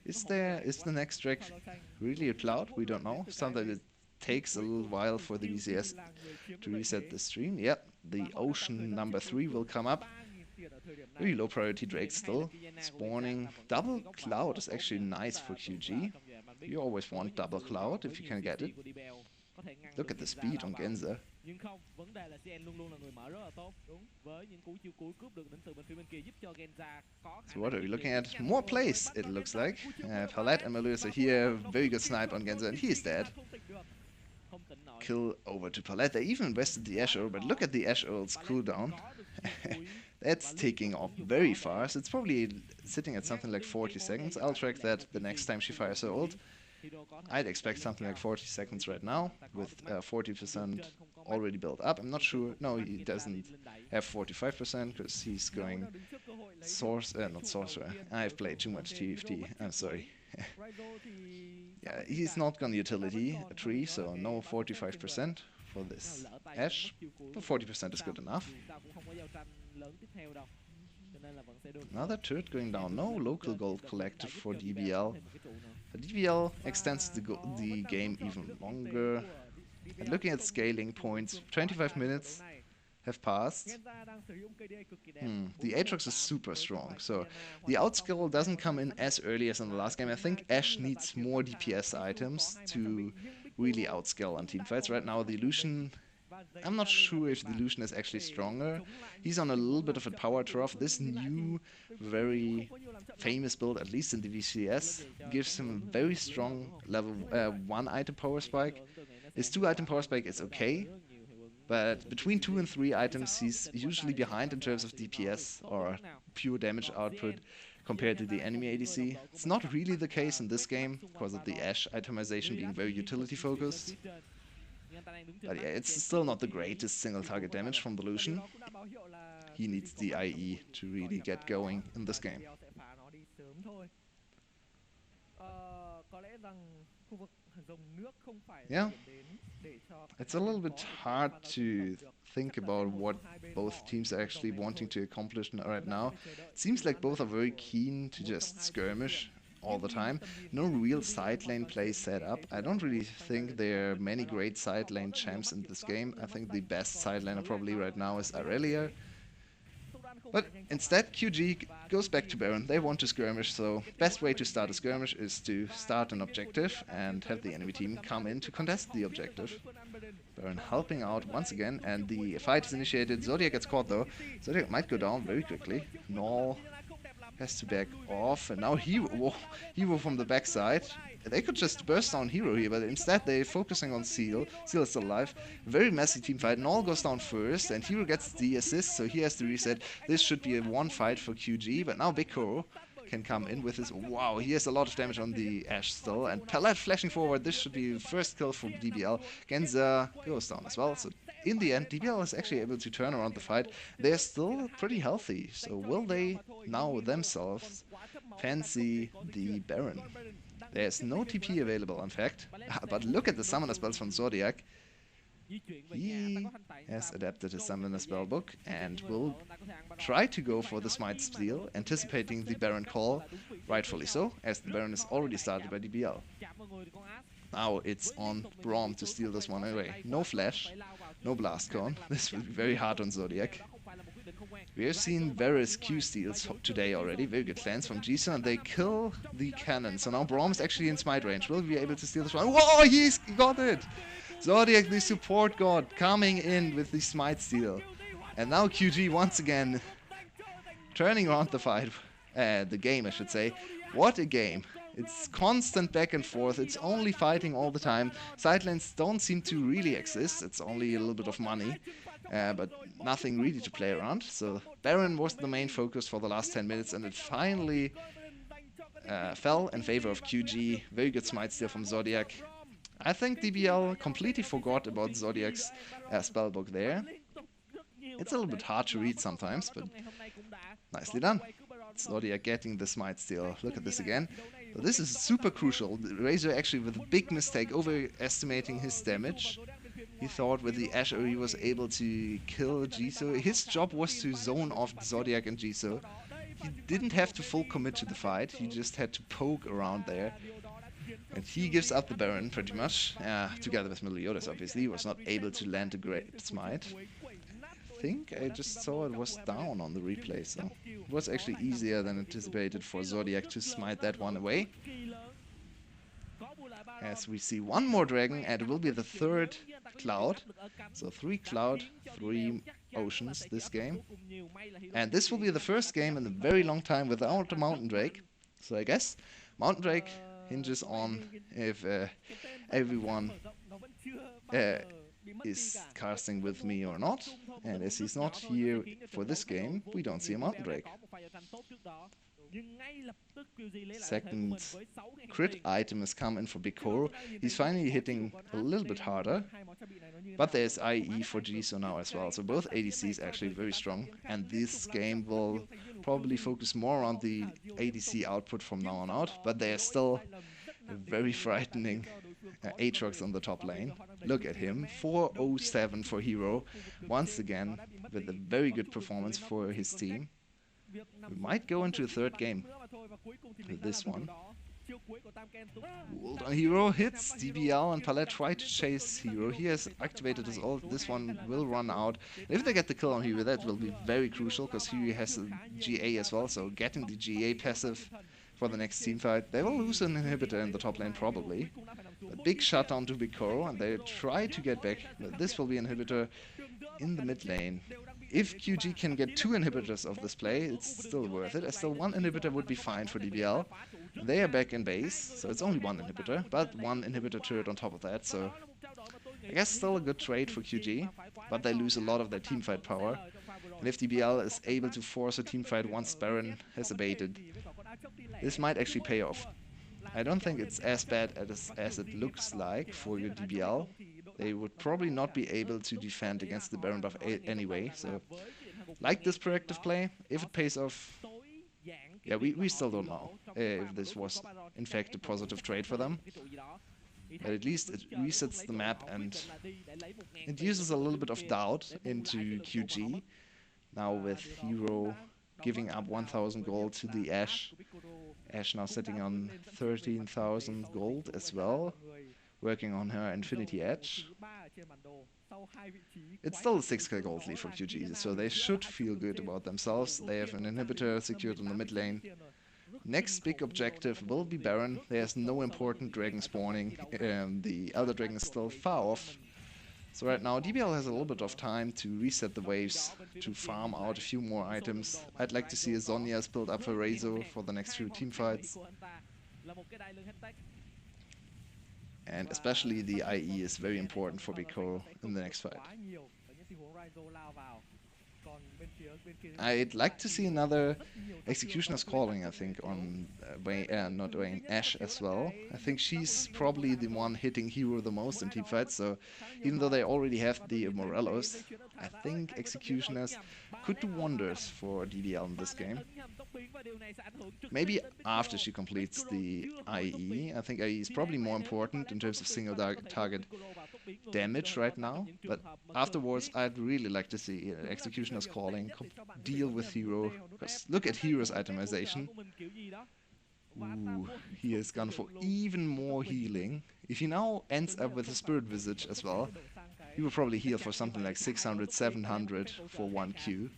Is the next Drake really a Cloud? We don't know. Sometimes it takes a little while for the VCS to reset the stream. Yep, the Ocean number 3 will come up. Very low priority Drake still. Spawning. Double Cloud is actually nice for QG. You always want double Cloud if you can get it. Look at the speed on Genza. So what are we looking at? More plays, it looks like. Palette and Meliodas are here. Very good snipe on Genza, and he's dead. Kill over to Palette. They even invested the Ashe arrow, but look at the Ashe arrow's cooldown. That's taking off very fast. It's probably sitting at something like 40 seconds. I'll track that the next time she fires her ult. I'd expect something like 40 seconds right now, with 40% already built up. I'm not sure. No, he doesn't have 45% because he's going not sorcerer. I've played too much TFT. I'm sorry. Yeah, he's not gonna utility a tree, so no 45% for this Ashe. But 40% is good enough. Another turret going down. No local gold collected for DBL. But DBL extends the game even longer. And looking at scaling points, 25 minutes have passed. The Aatrox is super strong, so the outscale doesn't come in as early as in the last game. I think Ashe needs more DPS items to really outscale on teamfights. Right now, the Illusion, I'm not sure if the Illusion is actually stronger. He's on a little bit of a power trough. This new, very famous build, at least in the VCS, gives him a very strong level 1 item power spike. His 2 item power spike is okay, but between 2 and 3 items he's usually behind in terms of DPS or pure damage output compared to the enemy ADC. It's not really the case in this game because of the Ashe itemization being very utility focused. But yeah, it's still not the greatest single target damage from the Lucian. He needs the IE to really get going in this game. Yeah, it's a little bit hard to think about what both teams are actually wanting to accomplish right now. It seems like both are very keen to just skirmish all the time. No real side lane play set up. I don't really think there are many great side lane champs in this game. I think the best side laner probably right now is Aurelia. But instead, QG goes back to Baron. They want to skirmish, so best way to start a skirmish is to start an objective and have the enemy team come in to contest the objective. Baron helping out once again, and the fight is initiated. Zodiac gets caught though. Zodiac might go down very quickly. Null has to back off, and now Hero from the backside. They could just burst down Hero here, but instead they're focusing on Seal. Seal is still alive. Very messy team fight. Null goes down first, and Hero gets the assist, so he has to reset. This should be a one fight for QG, but now Big Koro can come in with his... Wow, he has a lot of damage on the Ashe still, and Palette flashing forward. This should be the first kill for DBL. Genza goes down as well, so in the end, DBL is actually able to turn around the fight. They're still pretty healthy, so will they now themselves fancy the Baron? There's no TP available, in fact, but look at the summoner spells from Zodiac. He has adapted his summoner spellbook and will try to go for the Smite Steal, anticipating the Baron call, rightfully so, as the Baron is already started by DBL. Now it's on Braum to steal this one away. No flash, no blast cone. This will be very hard on Zodiac. We have seen various Q steals today already. Very good plans from Jisoo, and they kill the cannon. So now Braum is actually in smite range. Will we be able to steal this one? Whoa, he got it! Zodiac, the support god, coming in with the smite steal. And now QG once again turning around the fight. The game, I should say. What a game. It's constant back and forth. It's only fighting all the time. Side lanes don't seem to really exist. It's only a little bit of money. But nothing really to play around. So Baron was the main focus for the last 10 minutes, and it finally fell in favor of QG. Very good smite steal from Zodiac. I think DBL completely forgot about Zodiac's spellbook there. It's a little bit hard to read sometimes, but nicely done. Zodiac getting the smite steal. Look at this again. So this is super crucial. Razor actually with a big mistake, overestimating his damage. He thought with the Ashe he was able to kill Jisoo. His job was to zone off Zodiac and Jisoo. He didn't have to full commit to the fight, he just had to poke around there. And he gives up the Baron pretty much, together with Meliodas obviously. He was not able to land a great smite. I think I just saw it was down on the replay, so it was actually easier than anticipated for Zodiac to smite that one away. As we see one more dragon, and it will be the third cloud. So 3 cloud, 3 oceans this game. And this will be the first game in a very long time without a mountain drake. So I guess mountain drake hinges on if everyone is casting with me or not. And as he's not here for this game, we don't see a mountain drake. Second crit item has come in for Big Koro. He's finally hitting a little bit harder. But there's IE for Jisoo now as well. So both ADCs actually very strong. And this game will probably focus more on the ADC output from now on out. But there's still a very frightening Aatrox on the top lane. Look at him. 407 for Hero. Once again with a very good performance for his team. We might go into a third game with this one. Ult on Hero hits DBL, and Palette try to chase Hero. He has activated his ult. This one will run out. If they get the kill on Hero, that will be very crucial because Hero has a GA as well. So getting the GA passive for the next team fight. They will lose an inhibitor in the top lane probably. A big shutdown to Big Koro, and they try to get back. But this will be an inhibitor in the mid lane. If QG can get 2 inhibitors of this play, it's still worth it. Still 1 inhibitor would be fine for DBL. They are back in base, so it's only 1 inhibitor, but 1 inhibitor turret on top of that, so I guess still a good trade for QG, but they lose a lot of their teamfight power. And if DBL is able to force a teamfight once Baron has abated, this might actually pay off. I don't think it's as bad as it looks like for your DBL. They would probably not be able to defend against the Baron buff anyway, so like this proactive play, if it pays off, yeah, we still don't know if this was in fact a positive trade for them. But at least it resets the map and it uses a little bit of doubt into QG. Now with Hero giving up 1000 gold to the Ashe. Ashe now sitting on 13,000 gold as well, working on her Infinity Edge. It's still a 6k gold lead for QG, so they should feel good about themselves. They have an inhibitor secured in the mid lane. Next big objective will be Baron. There's no important dragon spawning. The Elder Dragon is still far off. So right now DBL has a little bit of time to reset the waves, to farm out a few more items. I'd like to see a Zhonya's build up for Rezo for the next few team fights. And especially the IE is very important for Biko in the next fight. I'd like to see another Executioner's Calling, I think, on not Wayne, Ash as well. I think she's probably the one hitting Hero the most in teamfights, so even though they already have the Morellos, I think Executioners could do wonders for DBL in this game. Maybe after she completes the IE. I think IE is probably more important in terms of single target damage right now, but afterwards I'd really like to see Executioner's Calling deal with Hero, because look at Hero's itemization. Ooh, he has gone for even more healing. If he now ends up with a Spirit Visage as well, he will probably heal for something like 600, 700 for 1Q.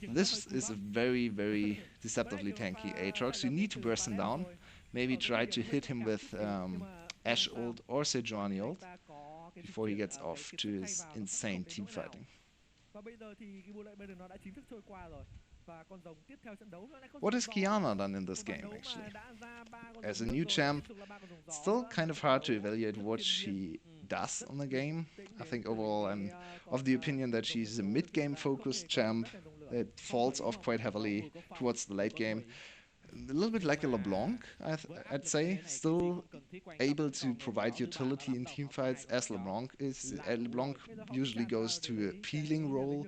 This is a very, very deceptively tanky Aatrox. You need to burst him down. Maybe try to hit him with Ashe ult or Sejuani ult before he gets off to his insane team fighting. What has Kiana done in this game, actually? As a new champ, it's still kind of hard to evaluate what she does on the game. I think overall I'm of the opinion that she's a mid-game focused champ that falls off quite heavily towards the late game. A little bit like a LeBlanc, I'd say, still able to provide utility in teamfights as LeBlanc is. LeBlanc usually goes to a peeling role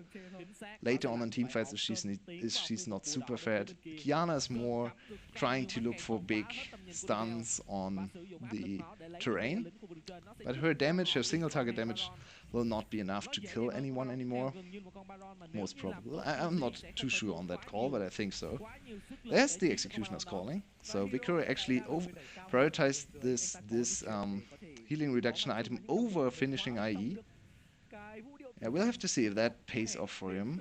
later on in teamfights if she's not super fed. Kiana is more trying to look for big stuns on the terrain, but her damage, her single target damage, will not be enough to kill anyone anymore. Most probably. I'm not too sure on that call, but I think so. There's the Executioner's Calling. So Biko actually prioritized this healing reduction item over finishing IE. Yeah, we'll have to see if that pays off for him.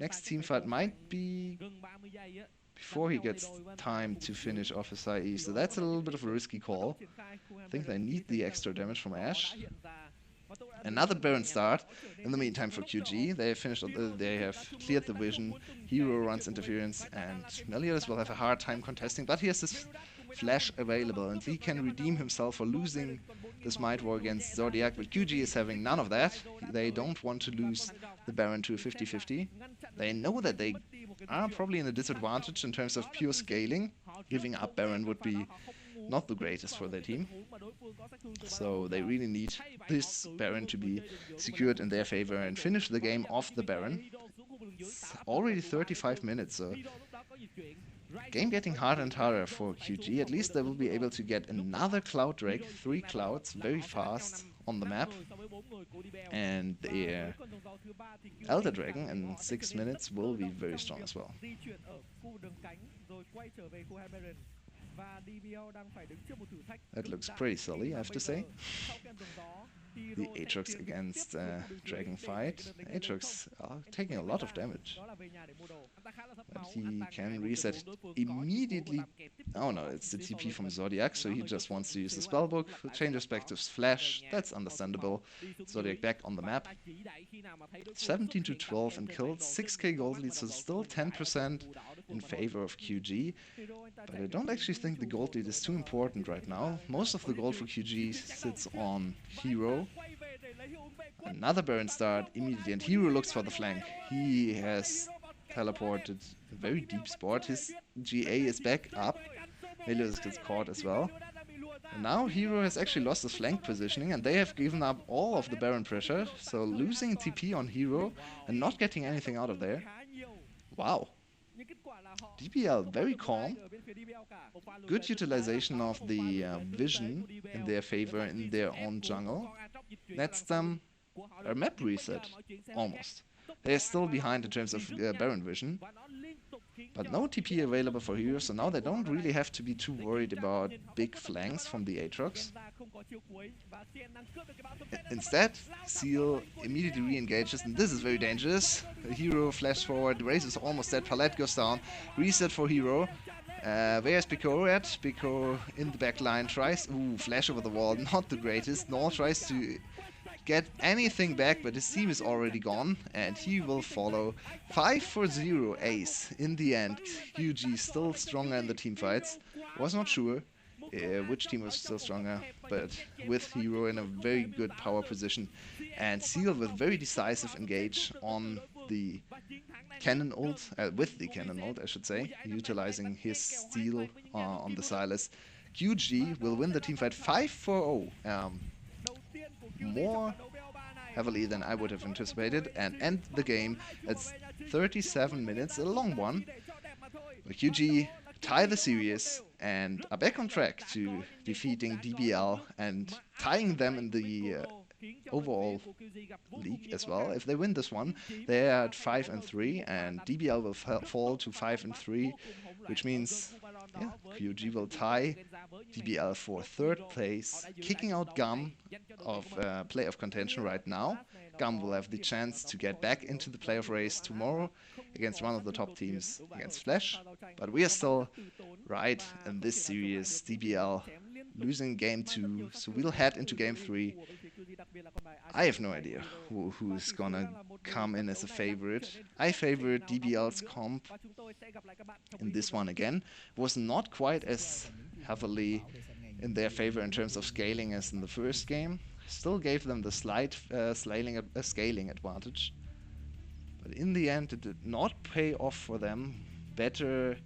Next teamfight might be before he gets time to finish off his IE, so that's a little bit of a risky call. I think they need the extra damage from Ashe. Another Baron start. In the meantime, for QG, they have finished. They have cleared the vision. Hero runs interference, and Meliodas will have a hard time contesting. But he has this flash available, and he can redeem himself for losing the Smite War against Zodiac. But QG is having none of that. They don't want to lose the Baron to a 50-50. They know that they are probably in a disadvantage in terms of pure scaling. Giving up Baron would be not the greatest for their team. So they really need this Baron to be secured in their favor and finish the game off the Baron. It's already 35 minutes, so game getting harder and harder for QG. At least they will be able to get another Cloud Drake, 3 clouds, very fast on the map. And their Elder Dragon in 6 minutes will be very strong as well. That looks pretty silly, I have to say. The Aatrox against Dragon fight. Aatrox taking a lot of damage. But he can reset it immediately. Oh no, it's the TP from Zodiac, so he just wants to use the spellbook. Change perspectives, flash, that's understandable. Zodiac back on the map. 17-12 and kills, 6k gold lead, so still 10% in favor of QG. But I don't actually think the gold lead is too important right now. Most of the gold for QG sits on Hero. Another Baron start immediately, and Hero looks for the flank. He has teleported a very deep spot. His GA is back up. Meliodas gets caught as well. And now Hero has actually lost his flank positioning, and they have given up all of the Baron pressure. So losing TP on Hero and not getting anything out of there. Wow. DBL very calm. Good utilization of the vision in their favor in their own jungle. That's them a map reset, almost. They're still behind in terms of Baron vision, but no TP available for Hero, so now they don't really have to be too worried about big flanks from the Aatrox. Instead, Seal immediately re-engages, and this is very dangerous. Hero flash forward, Raze is almost dead, Palette goes down, reset for Hero. Where's Biko at? Biko in the back line tries, flash over the wall, not the greatest. Nor tries to get anything back, but his team is already gone, and he will follow 5-0 ace. In the end, QG still stronger in the team fights. Was not sure which team was still stronger, but with Hero in a very good power position, and Seal with very decisive engage on the cannon ult, with the cannon ult, I should say, utilizing his steal on the Silas. QG will win the teamfight 5-0, more heavily than I would have anticipated, and end the game at 37 minutes, a long one. But QG tie the series and are back on track to defeating DBL and tying them in the overall league as well. If they win this one, they are at 5-3, and DBL will fall to 5-3, which means QG will tie DBL for third place, kicking out Gum of playoff contention right now. Gum will have the chance to get back into the playoff race tomorrow against one of the top teams, against Flash. But we are still right in this series. DBL losing game 2, so we'll head into game 3. I have no idea who's gonna come in as a favorite. I favored DBL's comp in this one again. Was not quite as heavily in their favor in terms of scaling as in the first game. Still gave them the slight scaling advantage. But in the end, it did not pay off for them. Better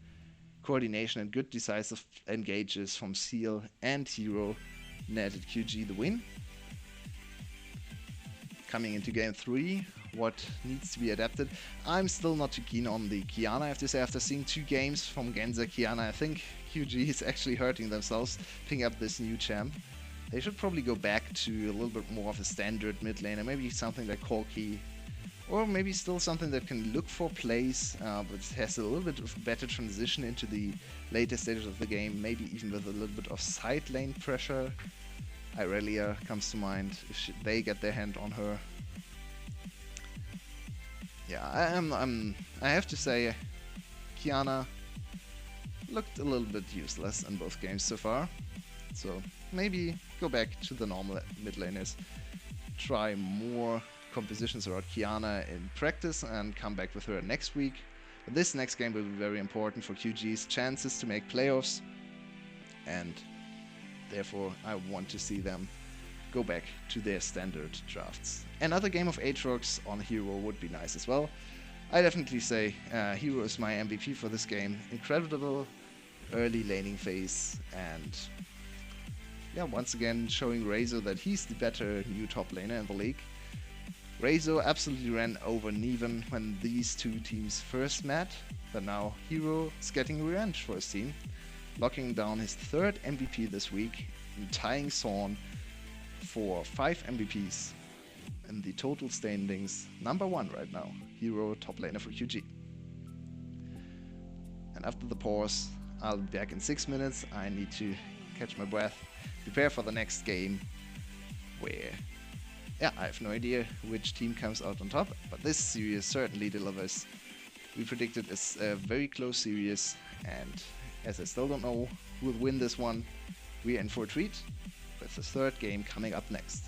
coordination and good decisive engages from Seal and Hero netted QG the win. Coming into game 3, what needs to be adapted? I'm still not too keen on the Kiana, I have to say. After seeing 2 games from Genza Kiana, I think QG is actually hurting themselves picking up this new champ. They should probably go back to a little bit more of a standard mid laner, maybe something like Corki, or maybe still something that can look for plays, but has a little bit of better transition into the later stages of the game, maybe even with a little bit of side lane pressure. Irelia comes to mind if they get their hand on her. Yeah, I have to say, Kiana looked a little bit useless in both games so far. So maybe go back to the normal mid laners, try more compositions around Kiana in practice, and come back with her next week. But this next game will be very important for QG's chances to make playoffs, and therefore I want to see them go back to their standard drafts. Another game of Aatrox on Hero would be nice as well. I definitely say Hero is my MVP for this game. Incredible early laning phase, and yeah, once again showing Razor that he's the better new top laner in the league. Razor absolutely ran over Neven when these two teams first met, but now Hero is getting revenge for his team, locking down his 3rd MVP this week and tying Sorn for 5 MVPs in the total standings. Number 1 right now, Hero top laner for QG. And after the pause, I'll be back in 6 minutes. I need to catch my breath, prepare for the next game, where I have no idea which team comes out on top, but this series certainly delivers. We predicted a very close series, and as I still don't know who will win this one, we're in for a treat with the 3rd game coming up next.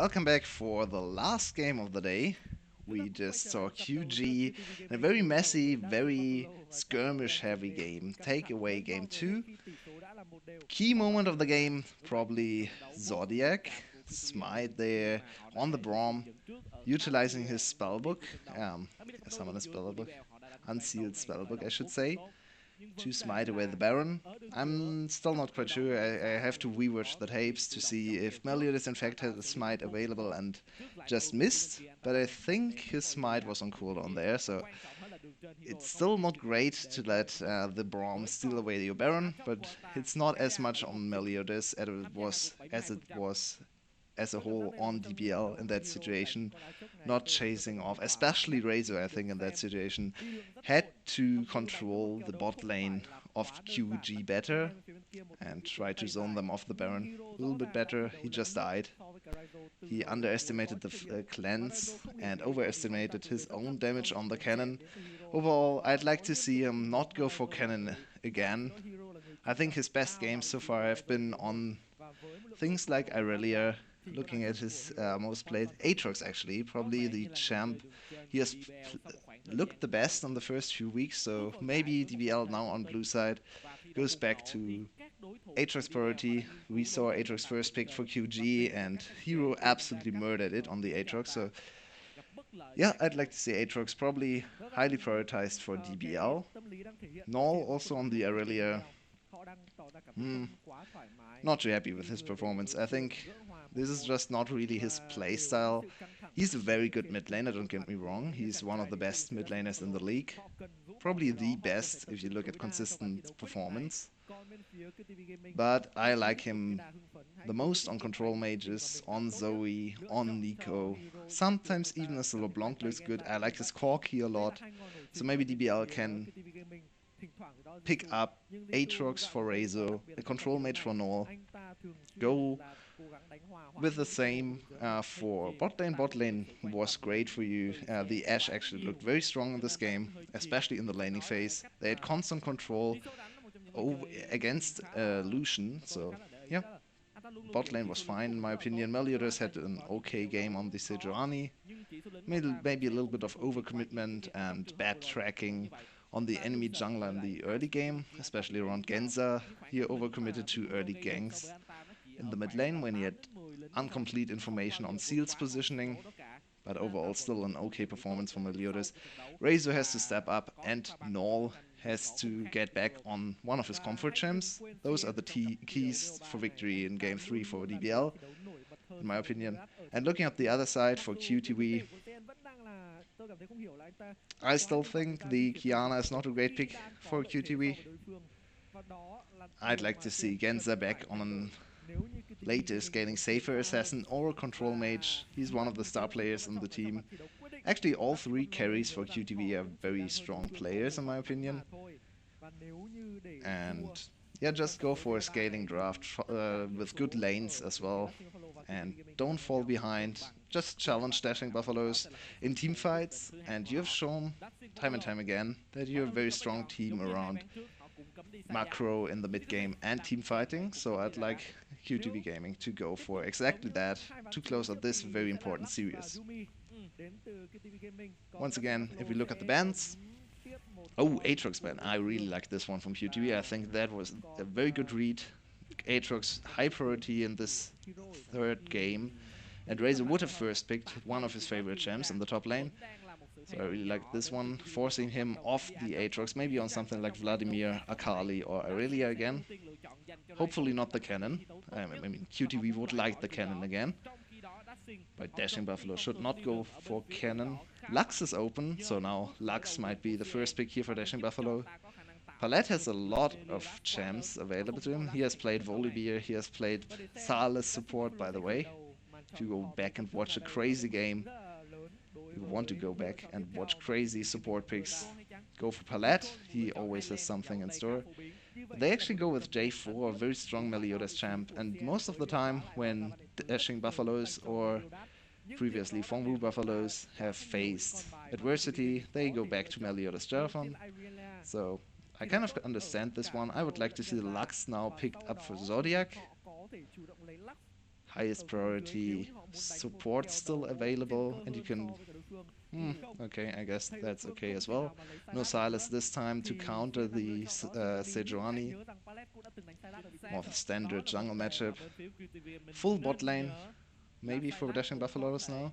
Welcome back for the last game of the day. We just saw QG in a very messy, very skirmish heavy game. Takeaway game 2. Key moment of the game, probably Zodiac. Smite there on the Braum, utilizing his spellbook. Summon a spellbook. Unsealed spellbook, I should say, to smite away the Baron. I'm still not quite sure. I have to rewatch the tapes to see if Meliodas in fact had a smite available and just missed, but I think his smite was on cooldown there, so it's still not great to let the Braum steal away your Baron, but it's not as much on Meliodas as it was as a whole on DBL in that situation, not chasing off, especially Razor, I think, in that situation, had to control the bot lane of QG better and try to zone them off the Baron a little bit better. He just died. He underestimated the cleanse and overestimated his own damage on the cannon. Overall, I'd like to see him not go for cannon again. I think his best games so far have been on things like Irelia, looking at his most played Aatrox, actually, probably the champ. He has looked the best on the first few weeks, so maybe DBL now on blue side goes back to Aatrox priority. We saw Aatrox first picked for QG, and Hero absolutely murdered it on the Aatrox, so yeah, I'd like to see Aatrox probably highly prioritized for DBL. Null also on the Irelia. Not too happy with his performance. I think this is just not really his playstyle. He's a very good mid laner, don't get me wrong. He's one of the best mid laners in the league. Probably the best if you look at consistent performance. But I like him the most on control mages, on Zoe, on Nico. Sometimes even as a LeBlanc looks good. I like his Corki a lot. So maybe DBL can pick up Aatrox for Razor, a control mage for Null, go with the same for bot lane. Bot lane was great for you. The Ashe actually looked very strong in this game, especially in the laning phase. They had constant control against Lucian, so yeah. Bot lane was fine in my opinion. Meliodas had an okay game on the Sejuani. Maybe a little bit of overcommitment and bad tracking on the enemy jungler in the early game, especially around Genza. He overcommitted to early ganks in the mid lane when he had incomplete information on Seal's positioning, but overall still an okay performance from Meliodas. Razor has to step up and Null has to get back on one of his comfort champs. Those are the keys for victory in game 3 for DBL, in my opinion. And looking at the other side for QTV, I still think the Kiana is not a great pick for QTV. I'd like to see Genza back on later scaling safer assassin or control mage. He's one of the star players in the team. Actually, all three carries for QTV are very strong players in my opinion. And yeah, just go for a scaling draft with good lanes as well. And don't fall behind. Just challenge dashing buffaloes in team fights. And you have shown time and time again that you're a very strong team around macro in the mid game and team fighting. So I'd like QTV Gaming to go for exactly that to close out this very important series. Once again, if we look at the bans, Aatrox ban. I really like this one from QTV. I think that was a very good read. Aatrox high priority in this third game. And Razor would have first picked one of his favorite champs in the top lane. So I really like this one, forcing him off the Aatrox, maybe on something like Vladimir, Akali or Irelia again. Hopefully not the cannon. I mean, QTV would like the cannon again. But Dashing Buffalo should not go for cannon. Lux is open, so now Lux might be the first pick here for Dashing Buffalo. Palette has a lot of champs available to him. He has played Volibear, he has played Thales support, by the way. If you go back and watch a crazy game, you want to go back and watch crazy support picks, go for Palette. He always has something in store. They actually go with J4, a very strong Meliodas champ, and most of the time when Dashing Buffaloes or previously Fongwu Buffaloes have faced adversity, they go back to Meliodas Jeraphon. So I kind of understand this one. I would like to see the Lux now picked up for Zodiac. highest priority support still available, and you can okay, I guess that's okay as well. No Silas this time to counter the Sejuani. More of a standard jungle matchup. Full bot lane, maybe for dashing buffaloes now.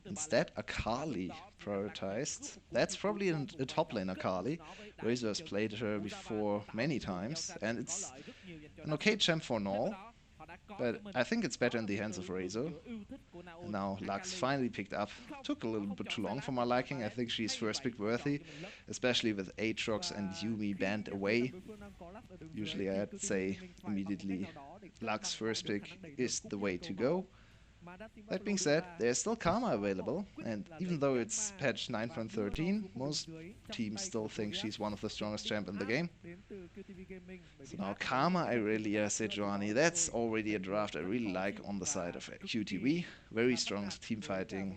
Instead, Akali prioritized. That's probably a top lane Akali. Razor has played her before many times, and it's an okay champ for Null, but I think it's better in the hands of Razor. And now Lux finally picked up. Took a little bit too long for my liking. I think she's first pick worthy, especially with Aatrox and Yuumi banned away. Usually I'd say immediately Lux first pick is the way to go. That being said, there's still Karma available, and even though it's patch 9.13, most teams still think she's one of the strongest champ in the game. So now Karma, Irelia, Sejuani, that's already a draft I really like on the side of QTV. Very strong team fighting.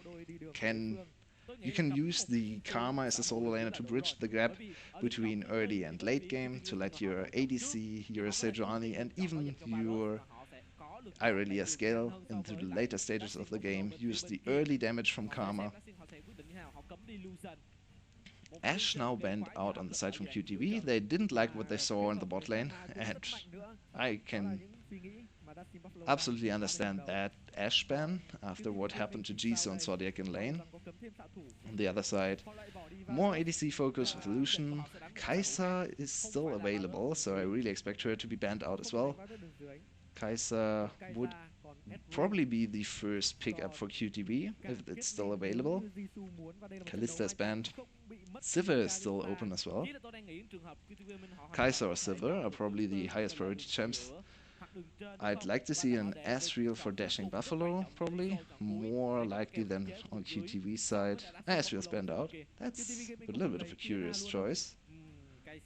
You can use the Karma as a solo laner to bridge the gap between early and late game to let your ADC, your Sejuani, and even your Irelia scale into the later stages of the game, use the early damage from Karma. Ashe now banned out on the side from QTV. They didn't like what they saw in the bot lane, and I can absolutely understand that Ashe ban after what happened to Jisoo and Zodiac in lane. On the other side, more ADC focus with Lucian. Kai'Sa is still available, so I really expect her to be banned out as well. Kai'Sa would probably be the first pickup for QTB if it's still available. Kalista is banned. Sivir is still open as well. Kai'Sa or Sivir are probably the highest priority champs. I'd like to see an Asriel for dashing Buffalo, probably. More likely than on QTV's side. Asriel's banned out. That's a little bit of a curious choice.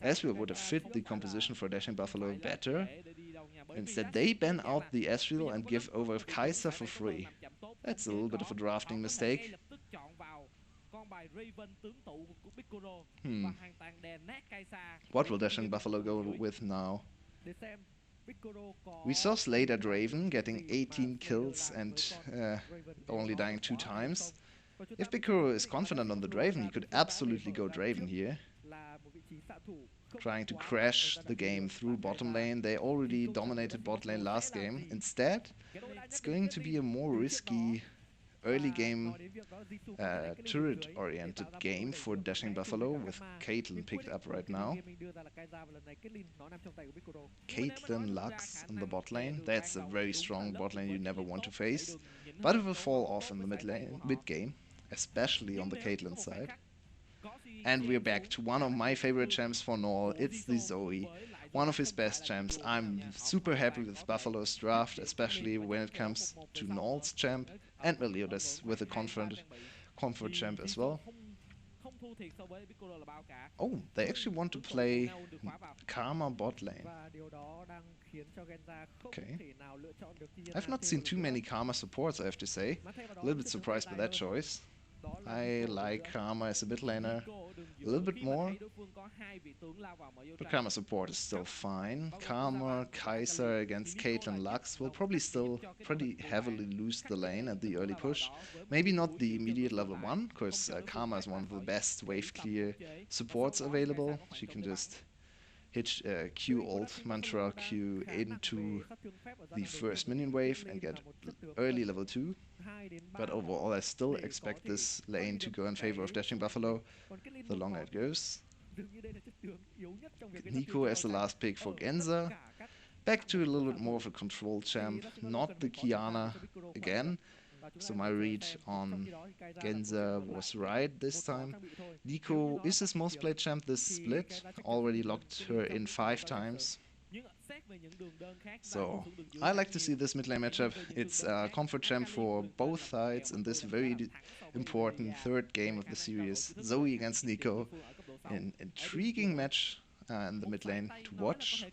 Asriel would have fit the composition for dashing Buffalo better. Instead, they ban out the Asriel and give over Kai'Sa for free. That's a little bit of a drafting mistake. What will dashing Buffalo go with now? We saw Slater Draven getting 18 kills and only dying 2 times. If Bikuro is confident on the Draven, he could absolutely go Draven here. Trying to crash the game through bottom lane. They already dominated bot lane last game. Instead, it's going to be a more risky early game turret-oriented game for dashing Buffalo with Caitlyn picked up right now. Caitlyn Lux in the bot lane. That's a very strong bot lane you never want to face. But it will fall off in the mid game, especially on the Caitlyn side. And we're back to one of my favorite champs for Null. It's the Zoe, one of his best champs. I'm super happy with Buffalo's draft, especially when it comes to Null's champ and Meliodas with a comfort champ as well. Oh, they actually want to play Karma bot lane. Okay. I've not seen too many Karma supports, I have to say. A little bit surprised by that choice. I like Karma as a mid laner a little bit more, but Karma support is still fine. Karma, Kai'Sa against Caitlyn Lux will probably still pretty heavily lose the lane at the early push. Maybe not the immediate level 1, because Karma is one of the best wave clear supports available. She can just hit Q ult, mantra Q into the first minion wave and get early level 2. But overall I still expect this lane to go in favor of dashing Buffalo the longer it goes. Nico as the last pick for Genza. Back to a little bit more of a control champ, not the Kiana again. So my read on Genza was right this time. Nico is his most played champ this split, already locked her in 5 times. So I like to see this mid lane matchup. It's a comfort champ for both sides in this very important third game of the series. Zoe against Nico. An intriguing match in the mid lane to watch.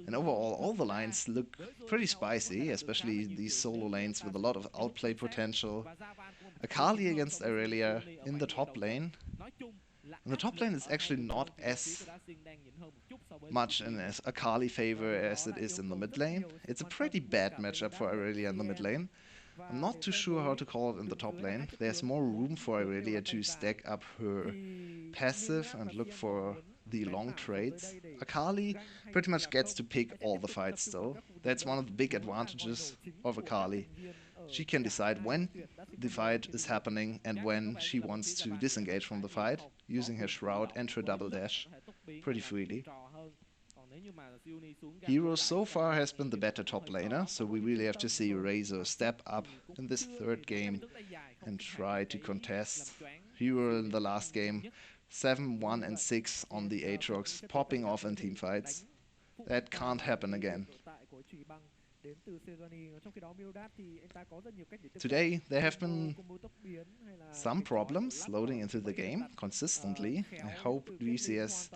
And overall, all the lines look pretty spicy, especially these solo lanes with a lot of outplay potential. Akali against Irelia in the top lane. And the top lane is actually not as much in as Akali favor as it is in the mid lane. It's a pretty bad matchup for Irelia in the mid lane. I'm not too sure how to call it in the top lane. There's more room for Irelia to stack up her passive and look for the long trades. Akali pretty much gets to pick all the fights still. That's one of the big advantages of Akali. She can decide when the fight is happening and when she wants to disengage from the fight, using her shroud and her double dash pretty freely. Hero so far has been the better top laner, so we really have to see Razor step up in this third game and try to contest. Hero in the last game, 7, 1 and 6 on the Aatrox, popping off in team fights. That can't happen again. Today there have been some problems loading into the game consistently. I hope VCS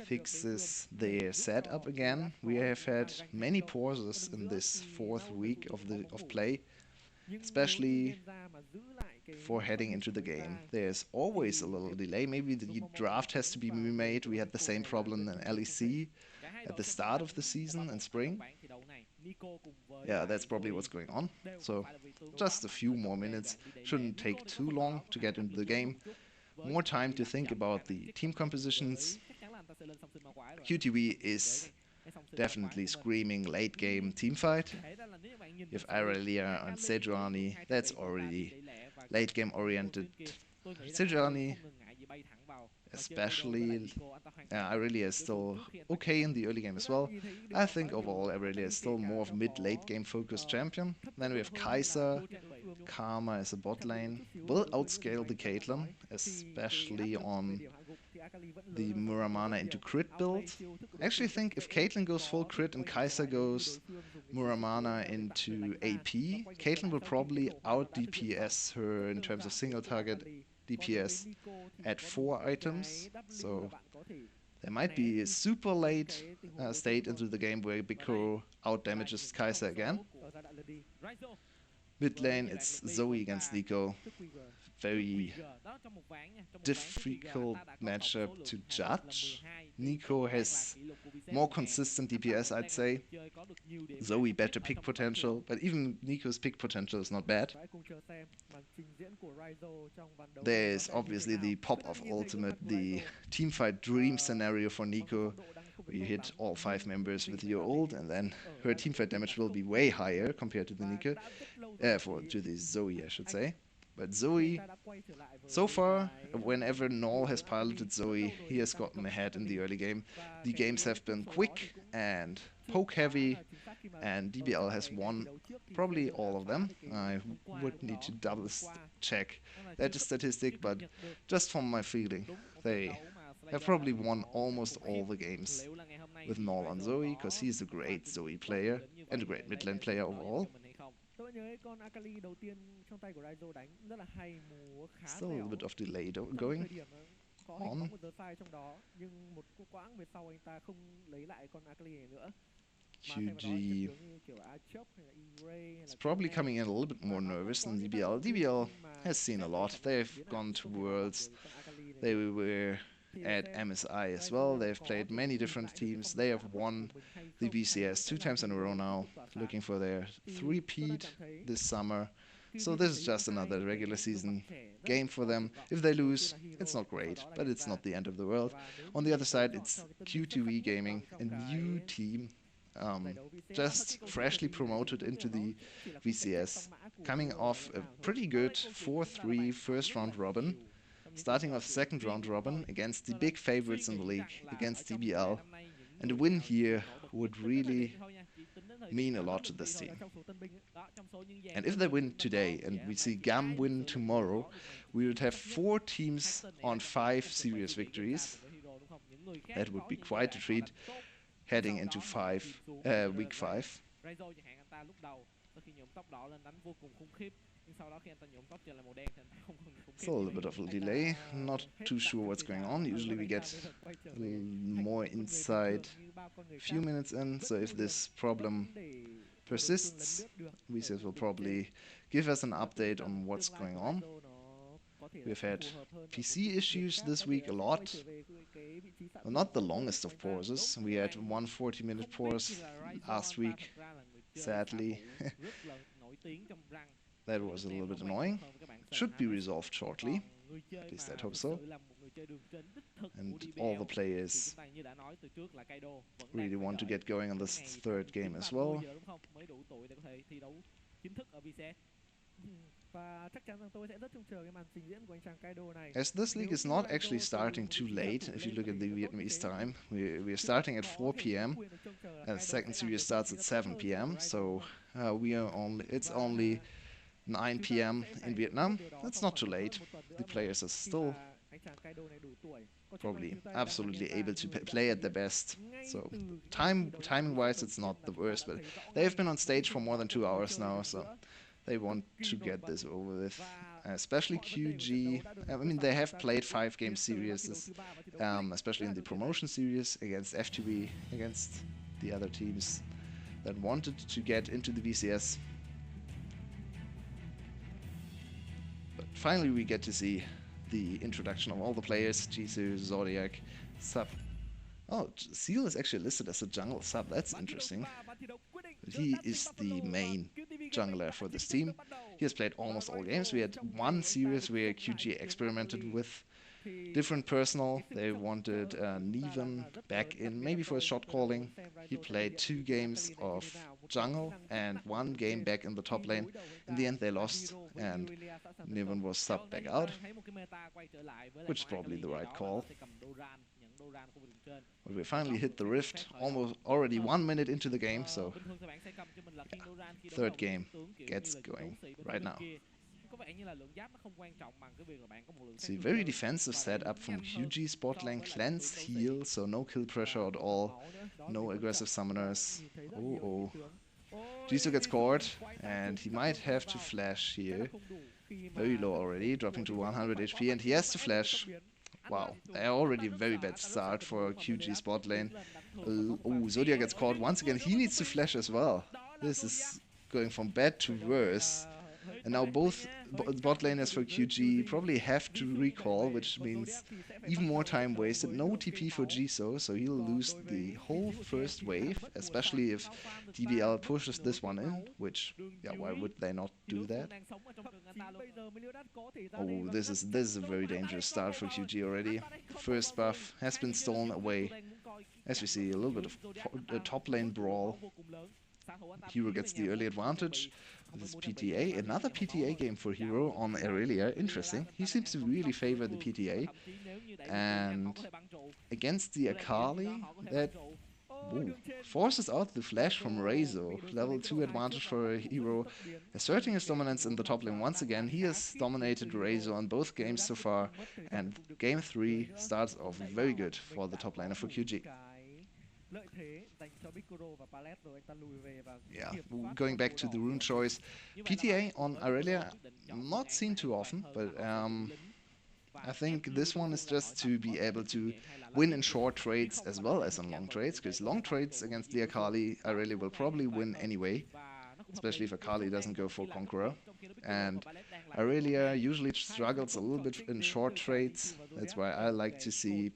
fixes their setup again. We have had many pauses in this fourth week of play, especially for heading into the game. There's always a little delay. Maybe the draft has to be remade. We had the same problem in LEC at the start of the season in spring. Yeah, that's probably what's going on. So just a few more minutes. Shouldn't take too long to get into the game. More time to think about the team compositions. QTV is definitely screaming late game team fight. If Irelia and Sejuani, that's already late game oriented. Sejuani especially, Irelia is still okay in the early game as well. I think overall Irelia is still more of mid-late game focused champion. Then we have Kai'Sa, Karma as a bot lane. Will outscale the Caitlyn, especially on the Muramana into crit build. I actually think if Caitlyn goes full crit and Kai'Sa goes Muramana into AP, Caitlyn will probably out DPS her in terms of single target DPS at 4 items, so there might be a super late state into the game where Biko out damages Kai'Sa again. Mid lane, it's Zoe against Nico. Very difficult matchup to judge. Nico has more consistent DPS, I'd say. Zoe better pick potential, but even Nico's pick potential is not bad. There's obviously the pop-off ultimate, the teamfight dream scenario for Nico, where you hit all 5 members with your ult, and then her teamfight damage will be way higher compared to the Nico, to the Zoe, I should say. But Zoe, so far, whenever Null has piloted Zoe, he has gotten ahead in the early game. The games have been quick and poke heavy, and DBL has won probably all of them. I would need to double check that statistic, but just from my feeling, they have probably won almost all the games with Null on Zoe, because he's a great Zoe player and a great mid lane player overall. Still a little bit of delay going on. QG is probably coming in a little bit more nervous than DBL. DBL has seen a lot. They've gone to Worlds. They were at MSI as well. They've played many different teams. They have won the VCS 2 times in a row now, looking for their three-peat this summer. So this is just another regular season game for them. If they lose, it's not great, but it's not the end of the world. On the other side, it's Q2E Gaming, a new team, just freshly promoted into the VCS, coming off a pretty good 4-3 first round robin, starting off second round robin against the big favorites in the league, against DBL. And a win here would really mean a lot to this team. And if they win today and we see GAM win tomorrow, we would have 4 teams on 5 serious victories. That would be quite a treat heading into week 5. Still a little bit of a delay, not too sure what's going on. Usually we get a little more insight a few minutes in, so if this problem persists, VCS will probably give us an update on what's going on. We've had PC issues this week a lot. Well, not the longest of pauses. We had one 40-minute pause last week, sadly. That was a little bit annoying. Should be resolved shortly. At least I'd hope so. And all the players really want to get going on this third game as well. As this league is not actually starting too late, if you look at the Vietnamese time, we're starting at 4 p.m. and the second series starts at 7 p.m. So it's only 9 p.m. in Vietnam. That's not too late. The players are still probably absolutely able to play at their best. So timing-wise, it's not the worst, but they've been on stage for more than 2 hours now, so they want to get this over with. Especially QG. I mean, they have played 5-game series, especially in the promotion series against FTV, against the other teams that wanted to get into the VCS. But finally, we get to see the introduction of all the players: Jisoo, Zodiac, Sub. Oh, Seal is actually listed as a jungle sub. That's interesting. But he is the main jungler for this team. He has played almost all games. We had one series where QG experimented with different personnel. They wanted Neven back in, maybe for his shot calling. He played 2 games of jungle and 1 game back in the top lane. In the end, they lost, and Neven was subbed back out, which is probably the right call. But we finally hit the rift, almost already 1 minute into the game, so yeah, third game gets going right now. See, very defensive setup from QG's bot lane, cleanse, heal, so no kill pressure at all, no aggressive summoners. Oh. Jisoo gets caught, and he might have to flash here. Very low already, dropping to 100 HP, and he has to flash. Wow, already a very bad start for QG's bot lane. Oh, Zodiac gets caught once again. He needs to flash as well. This is going from bad to worse. And now both bot laners for QG probably have to recall, which means even more time wasted. No TP for Jisoo, so he'll lose the whole first wave, especially if DBL pushes this one in, which, yeah, why would they not do that? Oh, this is a very dangerous start for QG already. First buff has been stolen away. As we see, a little bit of a top lane brawl. Hero gets the early advantage. This is PTA, another PTA game for Hero on Aurelia. Interesting. He seems to really favor the PTA. And against the Akali, that forces out the flash from Reizo. Level 2 advantage for Hero, asserting his dominance in the top lane once again. He has dominated Reizo on both games so far, and game 3 starts off very good for the top laner for QG. Yeah, going back to the rune choice, PTA on Aurelia, not seen too often, but I think this one is just to be able to win in short trades as well as in long trades, because long trades against the Akali, Aurelia will probably win anyway, especially if Akali doesn't go for Conqueror. And Aurelia usually struggles a little bit in short trades. That's why I like to see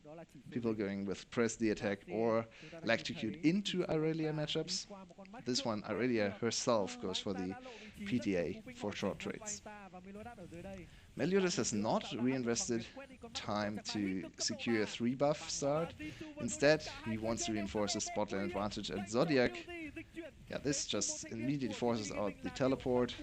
people going with press the attack or electrocute into Aurelia matchups. This one, Aurelia herself goes for the PTA for short trades. Meliodas has not reinvested time to secure a 3 buff start. Instead, he wants to reinforce his spot lane advantage at Zodiac. Yeah, this just immediately forces out the teleport.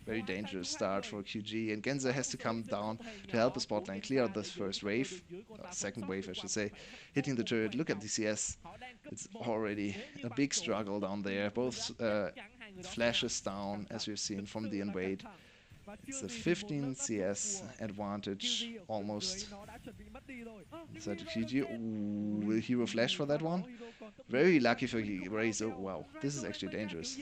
Very dangerous start for QG, and Genza has to come down to help his bot lane clear out this first wave, second wave I should say, hitting the turret. Look at the CS, it's already a big struggle down there, both flashes down as we've seen from the invade. It's a 15 CS advantage, almost. Inside to QG. Ooh, will Hero flash for that one? Very lucky for Reizo. Wow, this is actually dangerous.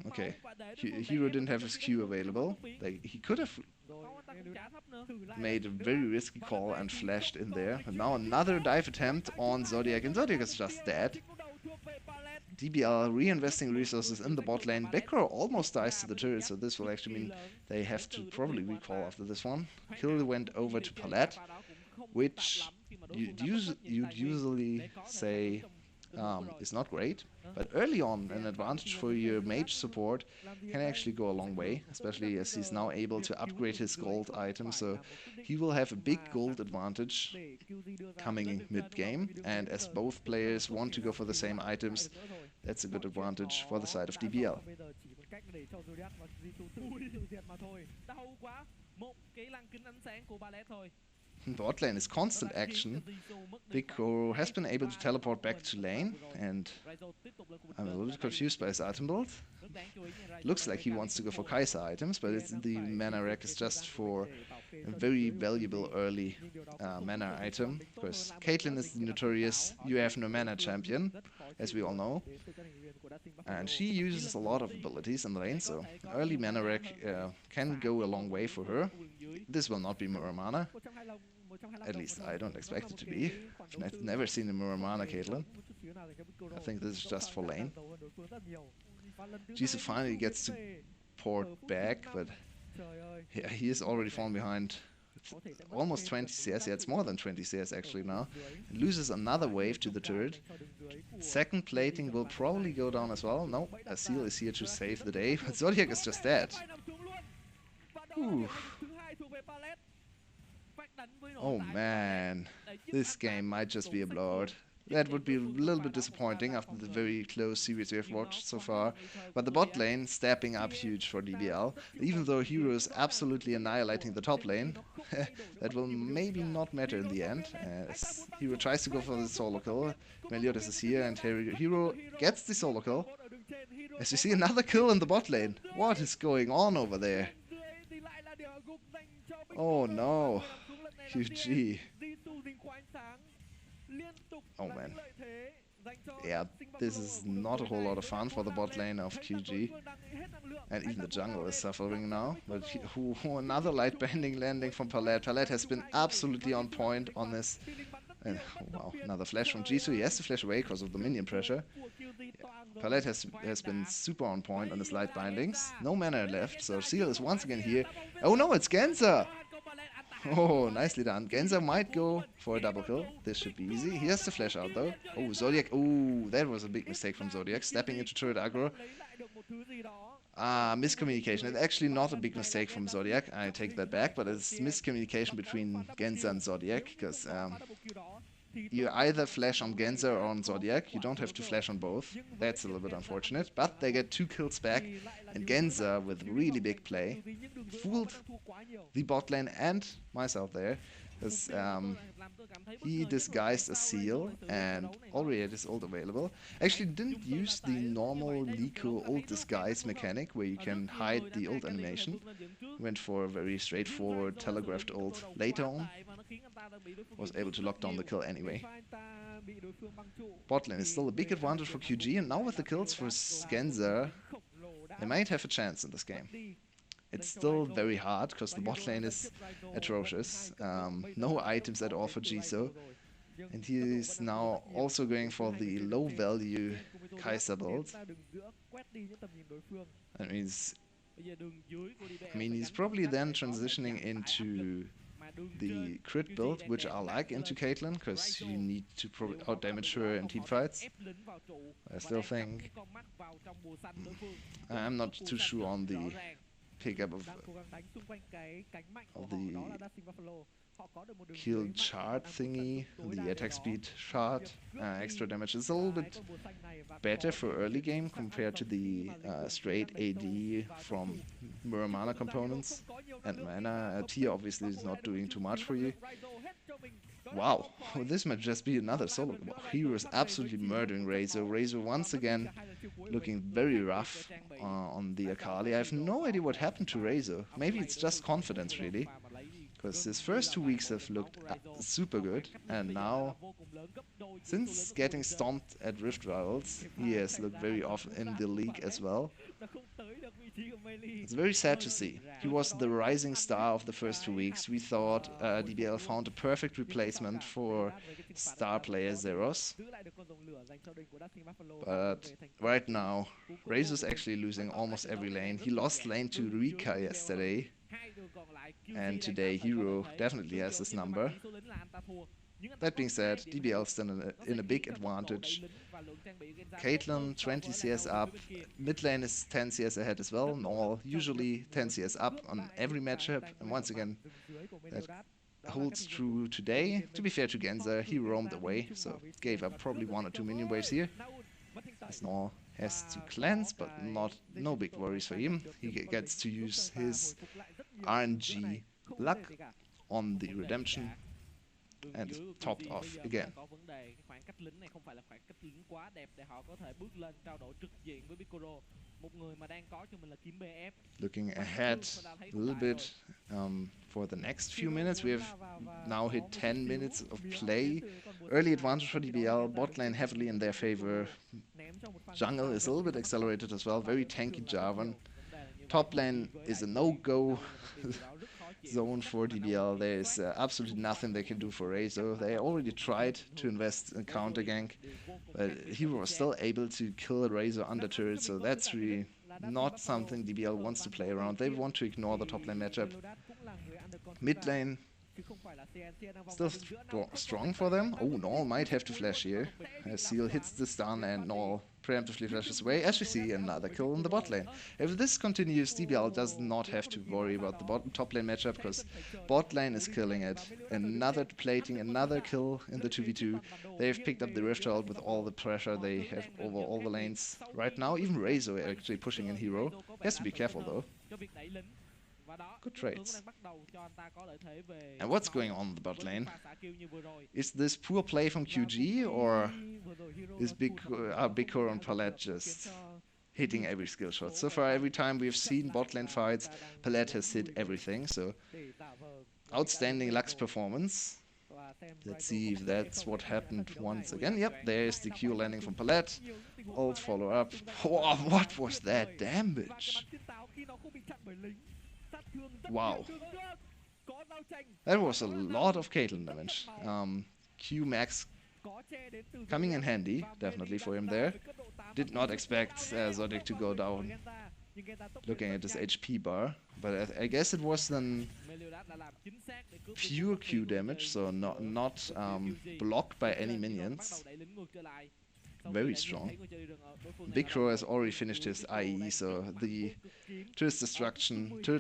Okay, Hero didn't have his Q available. He could have made a very risky call and flashed in there. And now another dive attempt on Zodiac, and Zodiac is just dead. DBL reinvesting resources in the bot lane. Backrow almost dies to the turret, so this will actually mean they have to probably recall after this one. Kill went over to Palette, which you'd usually say is not great, but early on an advantage for your mage support can actually go a long way, especially as he's now able to upgrade his gold item, so he will have a big gold advantage coming in mid-game, and as both players want to go for the same items, that's a good advantage for the side of DBL. Bot lane is constant action. Biko has been able to teleport back to lane, and I'm a little bit confused by his item build. Looks like he wants to go for Kai'Sa items, but the mana rack is just for a very valuable early mana item, because Caitlyn is the notorious you have no mana champion, as we all know, and she uses a lot of abilities in the lane, so early mana rack can go a long way for her. This will not be Muramana. At least I don't expect it to be. I've never seen a Muramana Caitlyn. I think this is just for lane. Jisoo finally gets to port back, but yeah, he is already fallen behind. It's almost 20 CS, yeah, it's more than 20 CS actually now. And loses another wave to the turret. Second plating will probably go down as well. No, Asil is here to save the day, but Zodiac is just dead. Ooh. Oh man, this game might just be a blowout. That would be a little bit disappointing after the very close series we have watched so far. But the bot lane stepping up huge for DBL. Even though Hero is absolutely annihilating the top lane, that will maybe not matter in the end. As Hero tries to go for the solo kill. Meliodas is here and Hero gets the solo kill. As you see another kill in the bot lane. What is going on over there? Oh no. QG. Oh man. Yeah, this is not a whole lot of fun for the bot lane of QG. And even the jungle is suffering now. But another light bending landing from Palette. Palette has been absolutely on point on this. And, oh, wow, another flash from Jisoo. He has to flash away because of the minion pressure. Yeah. Palette has been super on point on his light bindings. No mana left, so Seal is once again here. Oh no, it's Genza! Oh, nicely done. Genza might go for a double kill. This should be easy. He has to flash out though. Oh, Zodiac. Oh, that was a big mistake from Zodiac. Stepping into turret aggro. Miscommunication. It's actually not a big mistake from Zodiac. I take that back, but it's miscommunication between Genza and Zodiac, because you either flash on Genza or on Zodiac. You don't have to flash on both. That's a little bit unfortunate. But they get 2 kills back. And Genza, with really big play, fooled the bot lane and myself there. Because he disguised a seal and already had his ult available. Actually didn't use the normal Liko ult disguise mechanic where you can hide the ult animation. Went for a very straightforward telegraphed ult later on. Was able to lock down the kill anyway. Bot lane is still a big advantage for QG, and now with the kills for Genza, they might have a chance in this game. It's still very hard because the bot lane is atrocious. No items at all for Jisoo. And he is now also going for the low value Kai'Sa build. That means, he's probably then transitioning into the crit build, which I like into Caitlyn, because you need to out-damage her in teamfights. I still think I'm not too sure on the pickup of the kill chart thingy, the attack speed chart. Extra damage is a little bit better for early game compared to the straight AD from Muramana components. And mana tier obviously is not doing too much for you. Wow, this might just be another solo. Hero is absolutely murdering Razor. Razor once again looking very rough on the Akali. I have no idea what happened to Razor. Maybe it's just confidence really. Because his first 2 weeks have looked super good, and now, since getting stomped at Rift Rivals, he has looked very off in the league as well. It's very sad to see. He was the rising star of the first 2 weeks. We thought DBL found a perfect replacement for star player Zeros. But right now, Razor's actually losing almost every lane. He lost lane to Rika yesterday. And today Hero definitely has this number. That being said, DBL still in a big advantage. Caitlyn 20 CS up, mid lane is 10 CS ahead as well, Null usually 10 CS up on every matchup, and once again that holds true today. To be fair to Genza, he roamed away, so gave up probably 1 or 2 minion waves here. As Null has to cleanse, but no big worries for him. He gets to use his RNG luck on the redemption and topped off again. Looking ahead a little bit for the next few minutes, we have now hit 10 minutes of play. Early advantage for DBL, bot lane heavily in their favor. Jungle is a little bit accelerated as well, very tanky Jarvan. Top lane is a no-go zone for DBL. There is absolutely nothing they can do for Razor. They already tried to invest in counter gank, but he was still able to kill Razor under turret, so that's really not something DBL wants to play around. They want to ignore the top lane matchup. Mid lane still strong for them. Oh, Null might have to flash here. Seal hits the stun and Null preemptively flashes away, as we see another kill in the bot lane. If this continues, DBL does not have to worry about the top lane matchup, because bot lane is killing it. Another plating, another kill in the 2v2. They've picked up the Rift Herald with all the pressure they have over all the lanes. Right now, even Razor actually pushing in Hero. He has to be careful though. Good trades. And what's going on in the bot lane? Is this poor play from QG, or is Biko and Palette just hitting every skill shot? So far, every time we've seen bot lane fights, Palette has hit everything, so outstanding Lux performance. Let's see if that's what happened once again. Yep, there's the Q landing from Palette. Ult follow up. Oh, what was that damage? Wow. That was a lot of Caitlyn damage. Q max coming in handy, definitely for him there. Did not expect Zodiac to go down looking at his HP bar, but I guess it was then pure Q damage, so not blocked by any minions. Very strong. Big Crow has already finished his IE, so the turret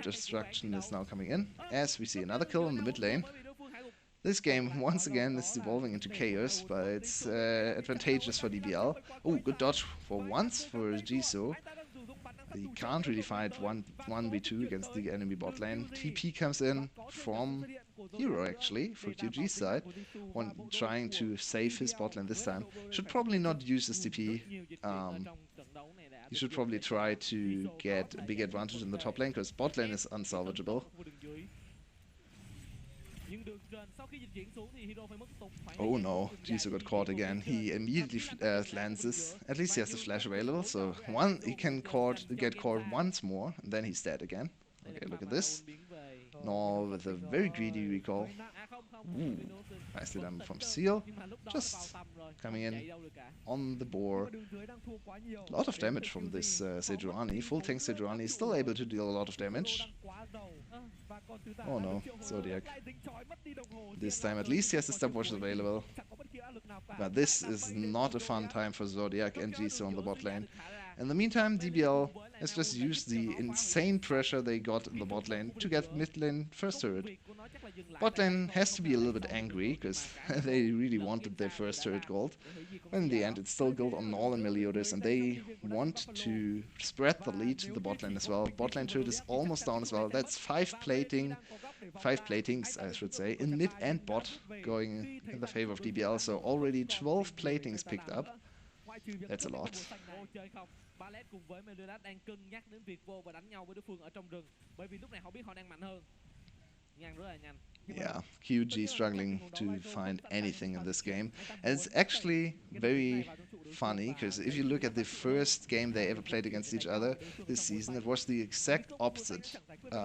destruction is now coming in, as we see another kill in the mid lane. This game, once again, is evolving into chaos, but it's advantageous for DBL. Oh, good dodge for once for Jisoo. He can't really fight 1v2 against the enemy bot lane. TP comes in from Hero, actually, for QG's side, trying to save his bot lane this time. Should probably not use his TP. He should probably try to get a big advantage in the top lane, because bot lane is unsalvageable. Oh no, Jisoo got caught again. He immediately lances. At least he has the flash available, so he can get caught once more, and then he's dead again. Okay, look at this. Null with a very greedy recall. Ooh, nicely done from Seal. Just coming in on the board. A lot of damage from this Sejuani. Full tank Sejuani is still able to deal a lot of damage. Oh no, Zodiac. This time at least he has the stopwatch available. But this is not a fun time for Zodiac and Jisoo on the bot lane. In the meantime, DBL has just used the insane pressure they got in the bot lane to get mid lane first turret. Bot lane has to be a little bit angry, because they really wanted their first turret gold. But in the end, it's still gold on Null and Meliodas, and they want to spread the lead to the bot lane as well. Bot lane turret is almost down as well. That's 5 platings, I should say, in mid and bot, going in the favor of DBL. So already 12 platings picked up. That's a lot. Yeah, QG struggling to find anything in this game. And it's actually very funny, because if you look at the first game they ever played against each other this season, it was the exact opposite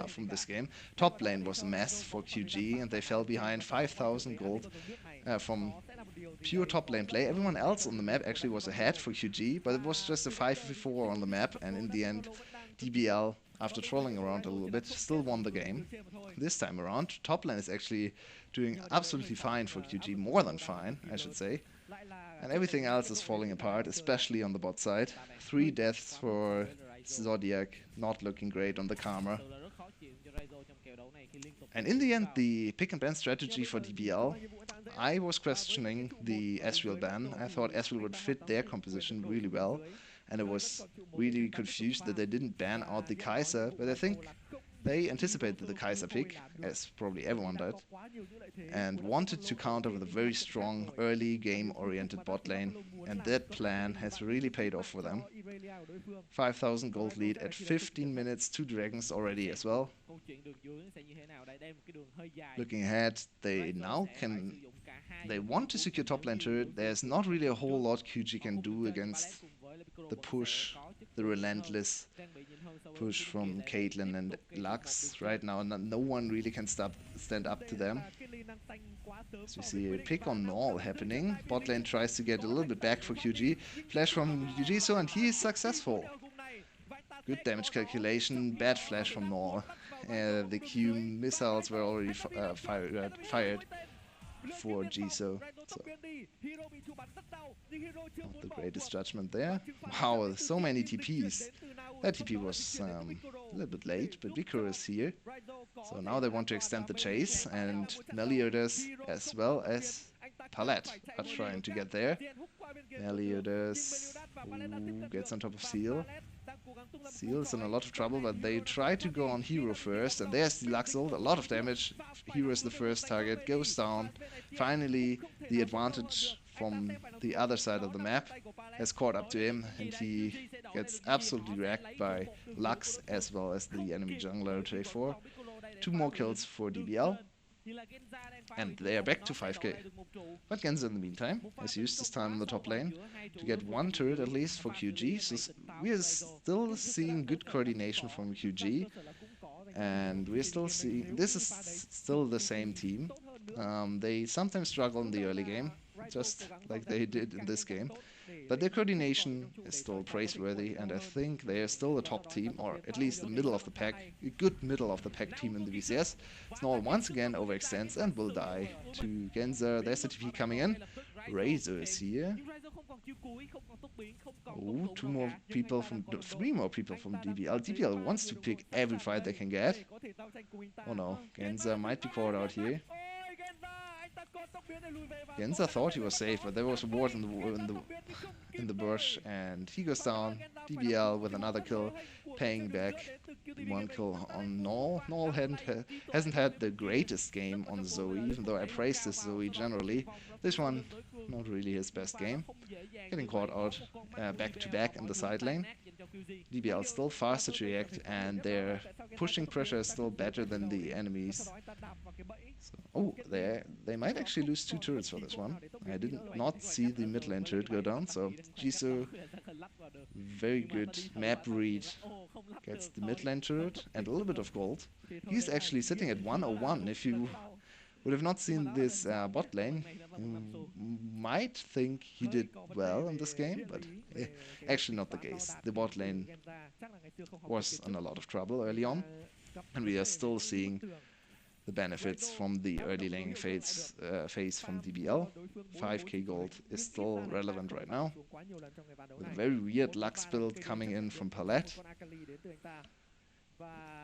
from this game. Top lane was a mess for QG, and they fell behind 5,000 gold from pure top lane play. Everyone else on the map actually was ahead for QG, but it was just a 5v4 on the map, and in the end, DBL, after trolling around a little bit, still won the game. This time around, top lane is actually doing absolutely fine for QG, more than fine, I should say. And everything else is falling apart, especially on the bot side. 3 deaths for Zodiac, not looking great on the Karma. And in the end, the pick and ban strategy for DBL, I was questioning the Ezreal ban. I thought Ezreal would fit their composition really well, and I was really confused that they didn't ban out the Kai'Sa, but I think they anticipated the Kai'Sa pick, as probably everyone did, and wanted to counter with a very strong early game-oriented bot lane, and that plan has really paid off for them. 5,000 gold lead at 15 minutes, 2 dragons already as well. Looking ahead, they want to secure top lane turret. There's not really a whole lot QG can do against the push, the relentless push from Caitlyn and Lux. Right now, no one really can stand up to them. So we see a pick on Null happening. Bot lane tries to get a little bit back for QG. Flash from Jisoo, and he is successful. Good damage calculation, bad flash from Null. The Q missiles were already fired for Jisoo. So, not the greatest judgment there. Wow, so many TPs. That TP was a little bit late, but Vicar is here. So now they want to extend the chase, and Meliodas as well as Palette are trying to get there. Meliodas gets on top of Seal. Seal is in a lot of trouble, but they try to go on Hero first, and there's the Lux ult, a lot of damage. Hero is the first target, goes down. Finally, the advantage from the other side of the map has caught up to him, and he gets absolutely wrecked by Lux as well as the enemy jungler J4. 2 more kills for DBL, and they are back to 5k. But Genza in the meantime has used his time in the top lane to get 1 turret at least for QG, so we are still seeing good coordination from QG, and we're still seeing, this is still the same team. They sometimes struggle in the early game, just like they did in this game, but their coordination is still praiseworthy, and I think they are still the top team, or at least the middle of the pack, a good middle of the pack team in the VCS. Snow once again overextends and will die to Genza. There's the TP coming in. Razor is here. Oh, 3 more people from DBL. DBL wants to pick every fight they can get. Oh no, Genza might be caught out here. Genza thought he was safe, but there was a ward in the bush, and he goes down. DBL with another kill, paying back 1 kill on Null. Null hasn't had the greatest game on Zoe, even though I praised this Zoe generally. This one, not really his best game. Getting caught out back to back in the side lane. DBL still faster to react, and their pushing pressure is still better than the enemies. So, oh, they might actually lose 2 turrets for this one. I did not see the mid lane turret go down, so Jisoo, very good map read, gets the mid lane turret and a little bit of gold. He's actually sitting at 101. If you would have not seen this bot lane, you might think he did well in this game, but actually not the case. The bot lane was in a lot of trouble early on, and we are still seeing the benefits from the early laning phase from DBL. 5k gold is still relevant right now. With a very weird Lux build coming in from Palette.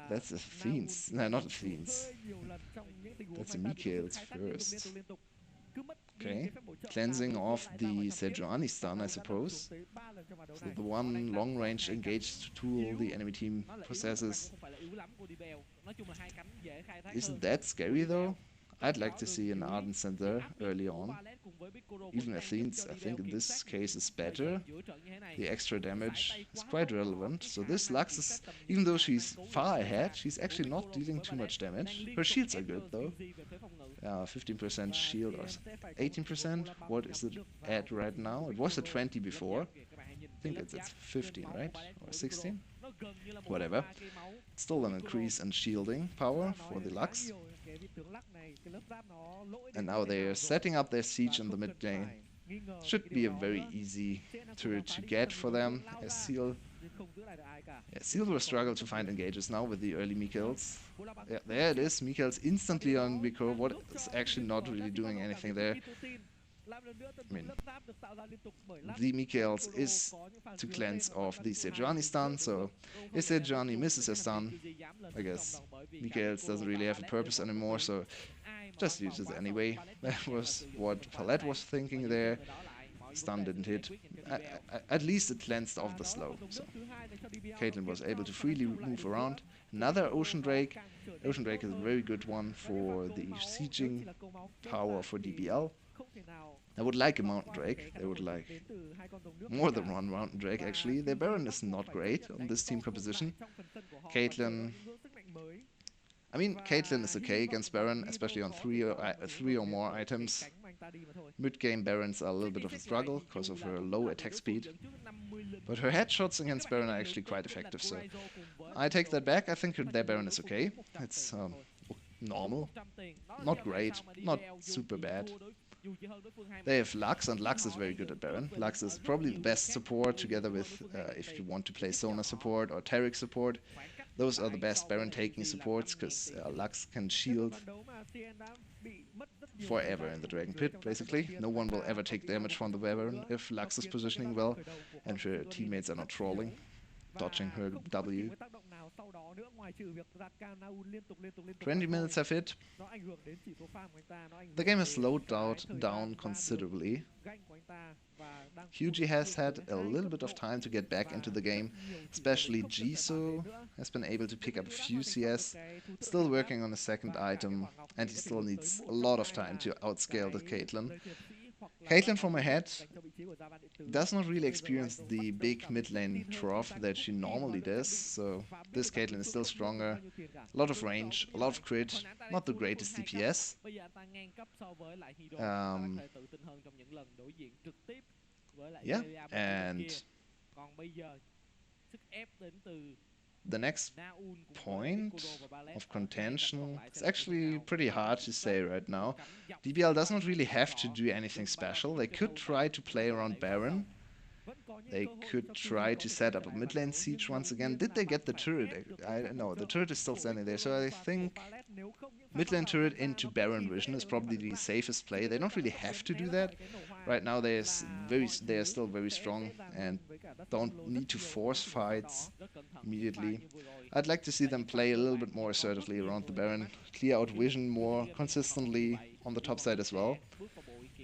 That's Athene's. No, not Athene's. That's a Mikhail's first. Okay. Cleansing off the Sejuani stun, I suppose. So the one long-range engaged tool the enemy team possesses. Isn't that scary though? I'd like to see an Ardent Center early on. Even Athene's, I think in this case, is better. The extra damage is quite relevant. So this Lux is, even though she's far ahead, she's actually not dealing too much damage. Her shields are good though. 15% shield or 18%. What is it at right now? It was at 20 before. I think it's 15, right? Or 16? Whatever. It's still an increase in shielding power for the Lux. And now they're setting up their siege in the mid lane. Should be a very easy turret to get for them, as Seal will struggle to find engages now with the early Mikhails. Yeah, there it is. Mikhails instantly on Biko. What is actually not really doing anything there. I mean, the Mikhails is to cleanse off the Sejuani stun, so if Sejuani misses a stun, I guess Mikhails doesn't really have a purpose anymore, so just use it anyway. That was what Palette was thinking there. Stun didn't hit. At least it cleansed off the slow. So Caitlyn was able to freely move around. Another Ocean Drake. Ocean Drake is a very good one for the sieging power for DBL. I would like a Mountain Drake. They would like more than one Mountain Drake actually. Their Baron is not great on this team composition. Caitlyn is okay against Baron, especially on three or more items. Mid-game Barons are a little bit of a struggle because of her low attack speed. But her headshots against Baron are actually quite effective, so I take that back. I think their Baron is okay. It's normal. Not great, not super bad. They have Lux, and Lux is very good at Baron. Lux is probably the best support, together with, if you want to play Sona support or Taric support. Those are the best Baron taking supports, because Lux can shield forever in the Dragon Pit, basically. No one will ever take damage from the Baron if Lux is positioning well, and her teammates are not trolling, dodging her W. 20 minutes have hit. The game has slowed down considerably. QG has had a little bit of time to get back into the game, especially Jisoo has been able to pick up a few CS, still working on a second item, and he still needs a lot of time to outscale the Caitlyn. Caitlyn from ahead does not really experience the big mid lane trough that she normally does, so this Caitlyn is still stronger. A lot of range, a lot of crit, not the greatest DPS. Yeah, and the next point of contention is actually pretty hard to say right now. DBL does not really have to do anything special. They could try to play around Baron. They could try to set up a mid lane siege once again. Did they get the turret? I don't know. The turret is still standing there, so I think mid lane turret into Baron vision is probably the safest play. They don't really have to do that. Right now they are still very strong and don't need to force fights immediately. I'd like to see them play a little bit more assertively around the Baron, clear out vision more consistently on the top side as well.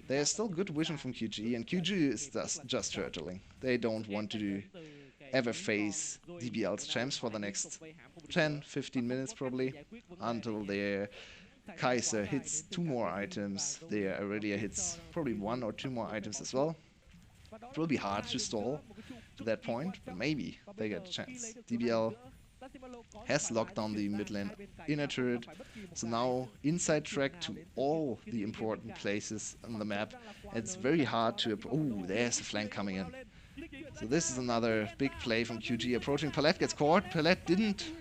There's still good vision from QG, and QG is just turtling. They don't want to ever face DBL's champs for the next 10-15 minutes probably, until their Kaiser hits 2 more items, their Aurelia hits probably 1 or 2 more items as well. It will be hard to stall to that point, but maybe they get a chance. DBL has locked down the mid lane inner turret, so now inside track to all the important places on the map. It's very hard to... Oh, there's a flank coming in. So this is another big play from QG approaching. Palette gets caught. Palette didn't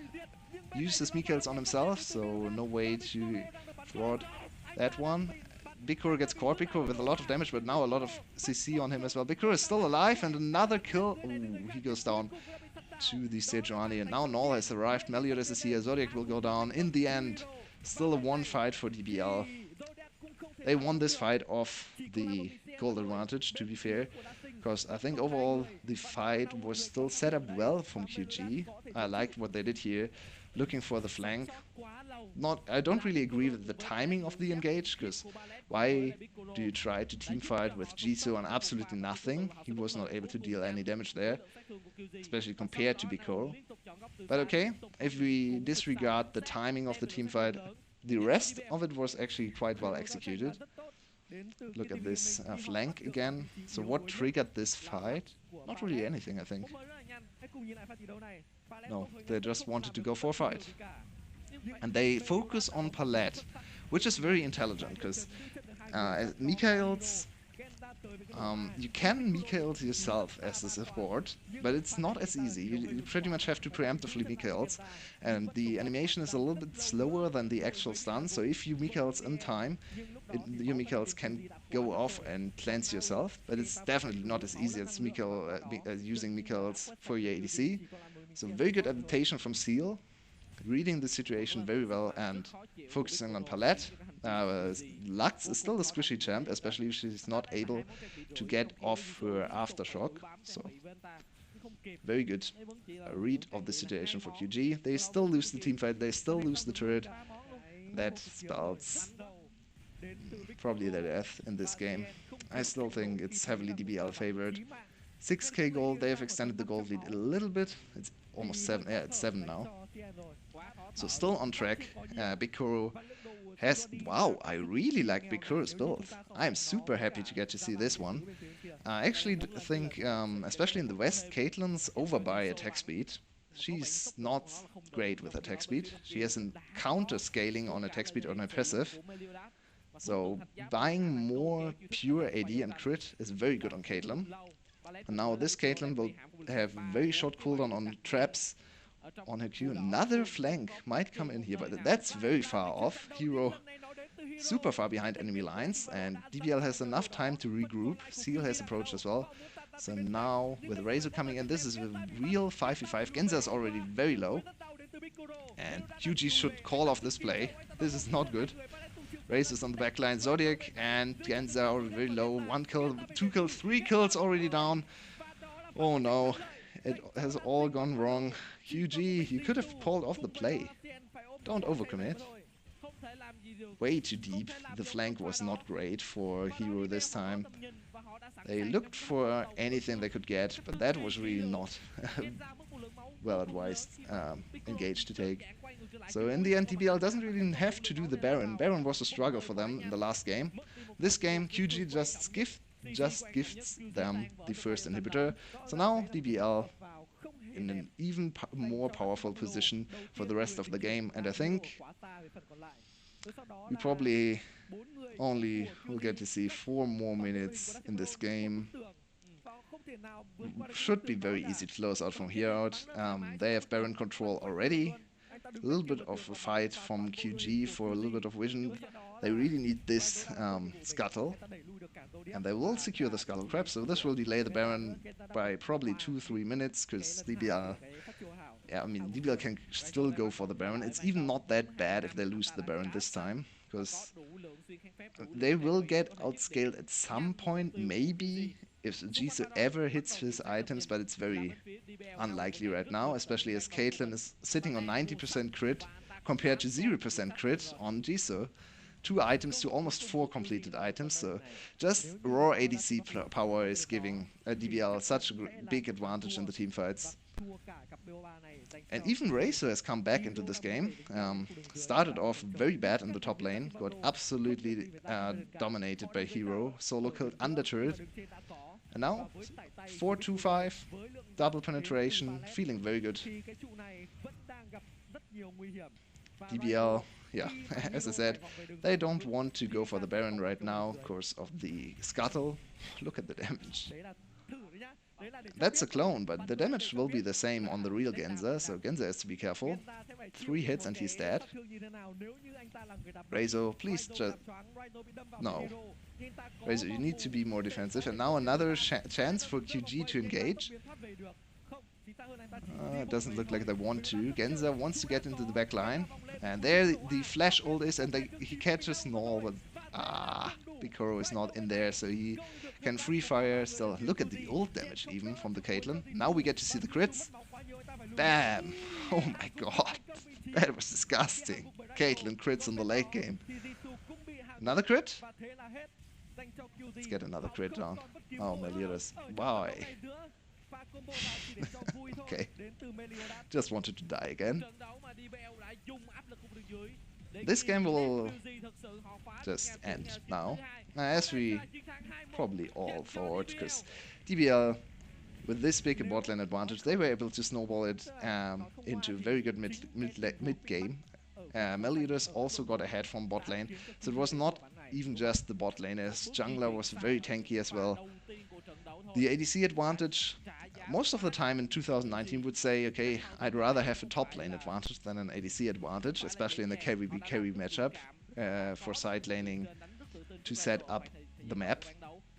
use his Mikhails on himself, so no way to thwart that one. Bikkur gets caught. Bikkur with a lot of damage, but now a lot of CC on him as well. Bikkur is still alive, and another kill. Ooh, he goes down to the Sejuani, and now Null has arrived. Meliodas is here. Zodiac will go down. In the end, still a 1 fight for DBL. They won this fight off the gold advantage, to be fair, because I think overall the fight was still set up well from QG. I liked what they did here, looking for the flank. I don't really agree with the timing of the engage, because why do you try to teamfight with Jisoo on absolutely nothing? He was not able to deal any damage there, especially compared to Biko. But okay, if we disregard the timing of the teamfight, the rest of it was actually quite well executed. Look at this flank again. So what triggered this fight? Not really anything, I think. No, they just wanted to go for a fight. And they focus on Palette, which is very intelligent because Mikhail's you can Mikhails yourself as a support, but it's not as easy. You pretty much have to preemptively Mikhails, and the animation is a little bit slower than the actual stun, so if you Mikhails in time, your Mikhails can go off and cleanse yourself, but it's definitely not as easy as using Mikhails for your ADC. So very good adaptation from Seal, reading the situation very well and focusing on Palette. Lux is still a squishy champ, especially if she's not able to get off her aftershock. So, very good read of the situation for QG. They still lose the teamfight, they still lose the turret. That spells probably their death in this game. I still think it's heavily DBL favored. 6k gold, they have extended the gold lead a little bit. It's almost 7, yeah, it's 7 now. So still on track. Big Kuro has... Wow, I really like Big Kuro's build. I'm super happy to get to see this one. I actually think, especially in the West, Caitlyn's over by attack speed. She's not great with attack speed. She has a counter scaling on attack speed on her passive. So buying more pure AD and crit is very good on Caitlyn. And now this Caitlyn will have very short cooldown on traps on her Q. Another flank might come in here, but that's very far off. Hero super far behind enemy lines, and DBL has enough time to regroup. Seal has approached as well. So now with Razor coming in, this is a real 5v5. Genza is already very low, and QG should call off this play. This is not good. Razor's on the backline, Zodiac and Genza are very low. 1 kill, 2 kills, 3 kills already down. Oh no, it has all gone wrong. QG, you could have pulled off the play. Don't overcommit. Way too deep. The flank was not great for Hero this time. They looked for anything they could get, but that was really not well advised engage to take. So in the end, DBL doesn't really have to do the Baron. Baron was a struggle for them in the last game. This game, QG just gifts them the first inhibitor. So now DBL in an even more powerful position for the rest of the game, and I think we probably only will get to see 4 more minutes in this game. Should be very easy to close out from here out. They have Baron control already. A little bit of a fight from QG for a little bit of vision. They really need this scuttle, and they will secure the scuttle crab, so this will delay the Baron by probably 2-3 minutes, because DBL, yeah, I mean, DBL can still go for the Baron. It's even not that bad if they lose the Baron this time, because they will get outscaled at some point, maybe, if Jisoo ever hits his items, but it's very unlikely right now, especially as Caitlyn is sitting on 90% crit compared to 0% crit on Jisoo. 2 items to almost 4 completed items, so just raw ADC power is giving DBL such a big advantage in the teamfights. And even Razor has come back into this game. Started off very bad in the top lane, got absolutely dominated by Hero, solo killed under turret, and now 4-2-5, double penetration, feeling very good. DBL, yeah, as I said, they don't want to go for the Baron right now, of course, of the Scuttle. Look at the damage. That's a clone, but the damage will be the same on the real Genza, so Genza has to be careful. 3 hits and he's dead. Razor, please just... No. Razor, you need to be more defensive. And now another chance for QG to engage. It doesn't look like they want to. Genza wants to get into the back line. And there the flash ult is, and he catches Null, but... Bikoro is not in there, so he can free fire still. Look at the ult damage even from the Caitlyn. Now we get to see the crits. Bam! Oh my god. That was disgusting. Caitlyn crits in the late game. Another crit? Let's get another crit down. Oh, Meliodas. Why? Okay. Just wanted to die again. This game will just end now, as we probably all thought, because DBL, with this big bot lane advantage, they were able to snowball it into a very good mid game, Meliodas also got ahead from bot lane, so it was not even just the bot lane, as jungler was very tanky as well. The ADC advantage, most of the time in 2019 would say, okay, I'd rather have a top lane advantage than an ADC advantage, especially in the carry v carry matchup for side laning to set up the map.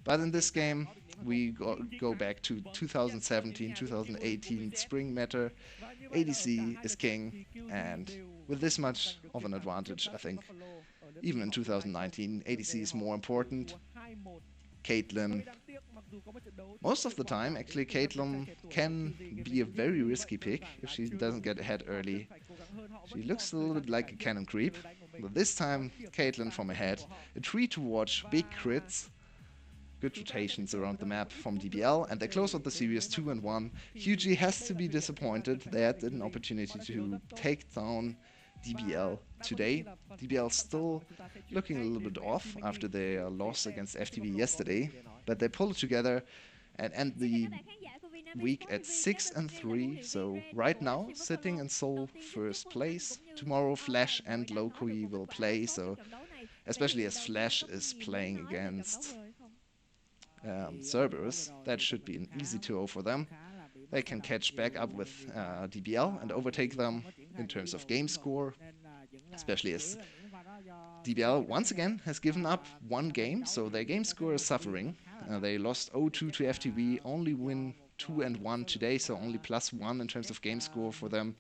But in this game, we go back to 2017, 2018 spring meta. ADC is king, and with this much of an advantage, I think even in 2019, ADC is more important. Caitlyn, most of the time, actually, Caitlyn can be a very risky pick if she doesn't get ahead early. She looks a little bit like a cannon creep, but this time, Caitlyn from ahead, a treat to watch, big crits, good rotations around the map from DBL, and they close out the series 2-1. QG has to be disappointed. They had an opportunity to take down DBL today. DBL still looking a little bit off after their loss against FTV yesterday, but they pull it together and end the week at 6-3. So right now sitting in sole first place. Tomorrow Flash and Loki will play, so especially as Flash is playing against Cerberus, that should be an easy 2-0 for them. They can catch back up with DBL and overtake them in terms of game score, especially as DBL once again has given up one game, so their game score is suffering. They lost 0-2 to FTV, only win 2-1 today, so only +1 in terms of game score for them.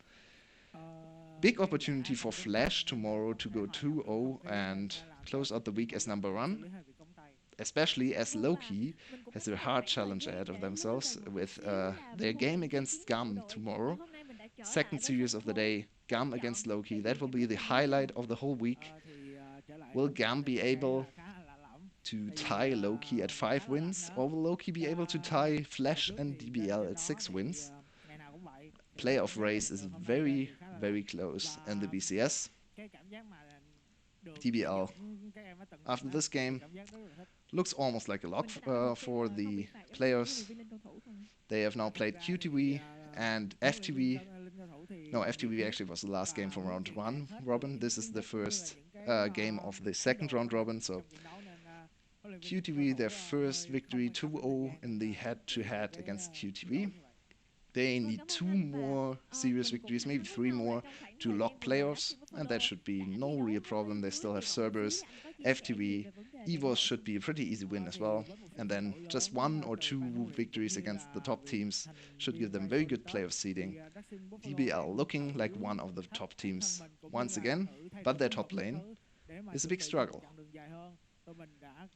Big opportunity for Flash tomorrow to go 2-0 and close out the week as number 1. Especially as Loki has a hard challenge ahead of themselves with their game against Gam tomorrow. Second series of the day, Gam against Loki. That will be the highlight of the whole week. Will Gam be able to tie Loki at 5 wins, or will Loki be able to tie Flash and DBL at 6 wins? Playoff race is very, very close in the VCS. DBL, after this game, looks almost like a lock for the players. They have now played QTV and FTV. No, FTV actually was the last game from round 1 robin. This is the first game of the second round robin. So QTV, their first victory 2-0 in the head-to-head against QTV. They need 2 more serious victories, maybe 3 more, to lock playoffs, and that should be no real problem. They still have Cerberus, FTV, EVOS should be a pretty easy win as well, and then just 1 or 2 victories against the top teams should give them very good playoff seeding. DBL looking like one of the top teams once again, but their top lane is a big struggle.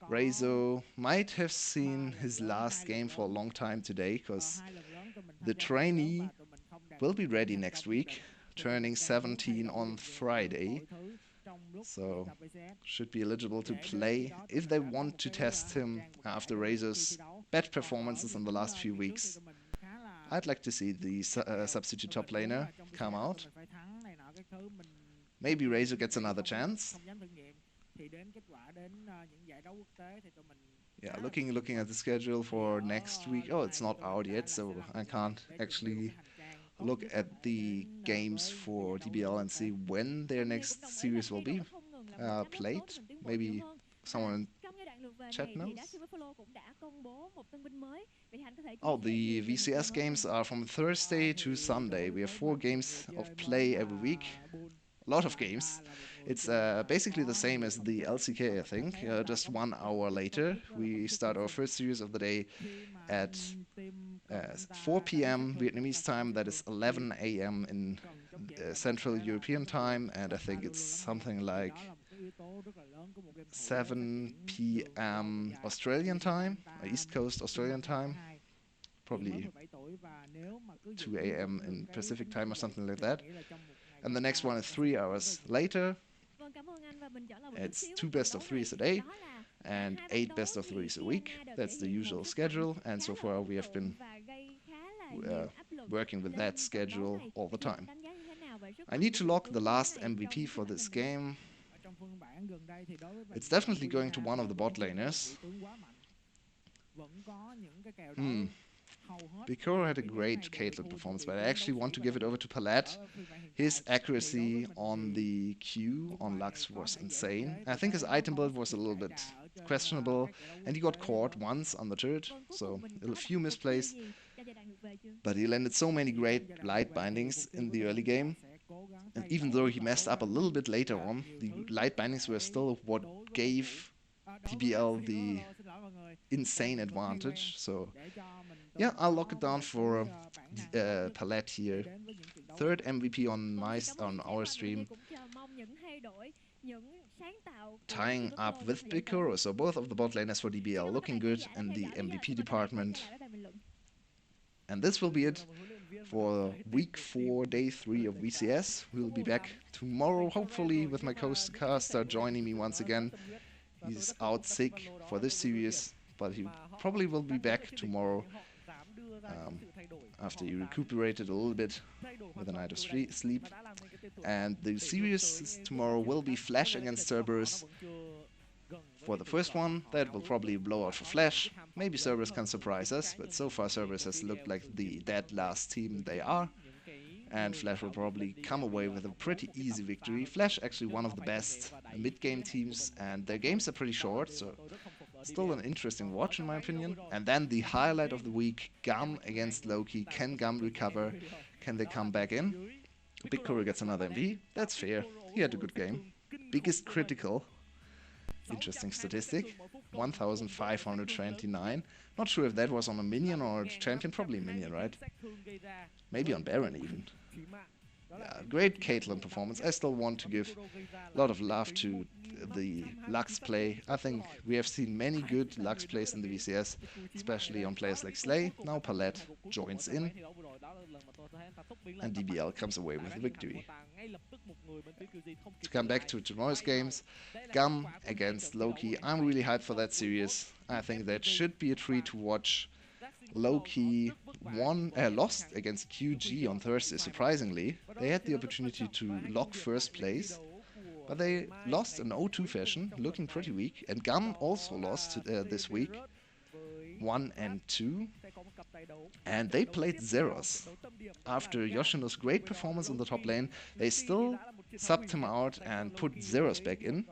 Rezo might have seen his last game for a long time today, because the trainee will be ready next week, turning 17 on Friday, so should be eligible to play if they want to test him after Rezo's bad performances in the last few weeks. I'd like to see the substitute top laner come out. Maybe Rezo gets another chance. Yeah, looking at the schedule for next week. Oh, it's not out yet, so I can't actually look at the games for DBL and see when their next series will be played. Maybe someone in chat knows. Oh, the VCS games are from Thursday to Sunday. We have 4 games of play every week. A lot of games. It's basically the same as the LCK, I think, just 1 hour later. We start our first series of the day at 4 p.m. Vietnamese time, that is 11 a.m. in Central European time, and I think it's something like 7 p.m. Australian time, East Coast Australian time, probably 2 a.m. in Pacific time or something like that. And the next one is 3 hours later. It's 2 best of 3s a day and 8 best of 3s a week. That's the usual schedule, and so far we have been working with that schedule all the time. I need to lock the last MVP for this game. It's definitely going to one of the bot laners. Bikoro had a great Caitlyn performance, but I actually want to give it over to Palette. His accuracy on the Q on Lux was insane. I think his item build was a little bit questionable, and he got caught once on the turret, so a few misplays. But he landed so many great light bindings in the early game, and even though he messed up a little bit later on, the light bindings were still what gave DBL the insane advantage. So yeah, I'll lock it down for Palette here. Third MVP on our stream, tying up with Bikoro. So both of the bot laners for DBL looking good in the MVP department. And this will be it for week 4, day 3 of VCS. We'll be back tomorrow, hopefully, with my co-caster joining me once again. He's out sick for this series, but he probably will be back tomorrow after he recuperated a little bit with a night of sleep. And the series tomorrow will be Flash against Cerberus. For the first one, that will probably blow out for Flash. Maybe Cerberus can surprise us, but so far Cerberus has looked like the dead last team they are. And Flash will probably come away with a pretty easy victory. Flash actually one of the best mid-game teams, and their games are pretty short, so still an interesting watch in my opinion. And then the highlight of the week, Gum against Loki. Can Gum recover? Can they come back in? Bikoro gets another MVP. That's fair. He had a good game. Biggest critical. Interesting statistic. 1529. Not sure if that was on a minion or a champion. Probably a minion, right? Maybe on Baron even. Yeah, great Caitlyn performance. I still want to give a lot of love to the Lux play. I think we have seen many good Lux plays in the VCS, especially on players like Slay. Now Palette joins in, and DBL comes away with the victory. To come back to tomorrow's games, Gum against Loki. I'm really hyped for that series. I think that should be a treat to watch. Loki lost against QG on Thursday, surprisingly. They had the opportunity to lock first place, but they lost in 0-2 fashion, looking pretty weak. And Gum also lost this week, 1-2. And they played Zeros. After Yoshino's great performance in the top lane, they still subbed him out and put Zeros back in.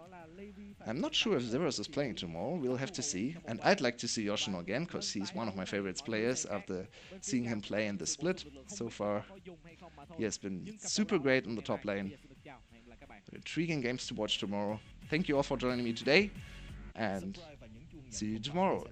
I'm not sure if Zeros is playing tomorrow, we'll have to see. And I'd like to see Yoshino again, because he's one of my favorites players after seeing him play in the split. So far, he has been super great in the top lane. Intriguing games to watch tomorrow. Thank you all for joining me today, and see you tomorrow.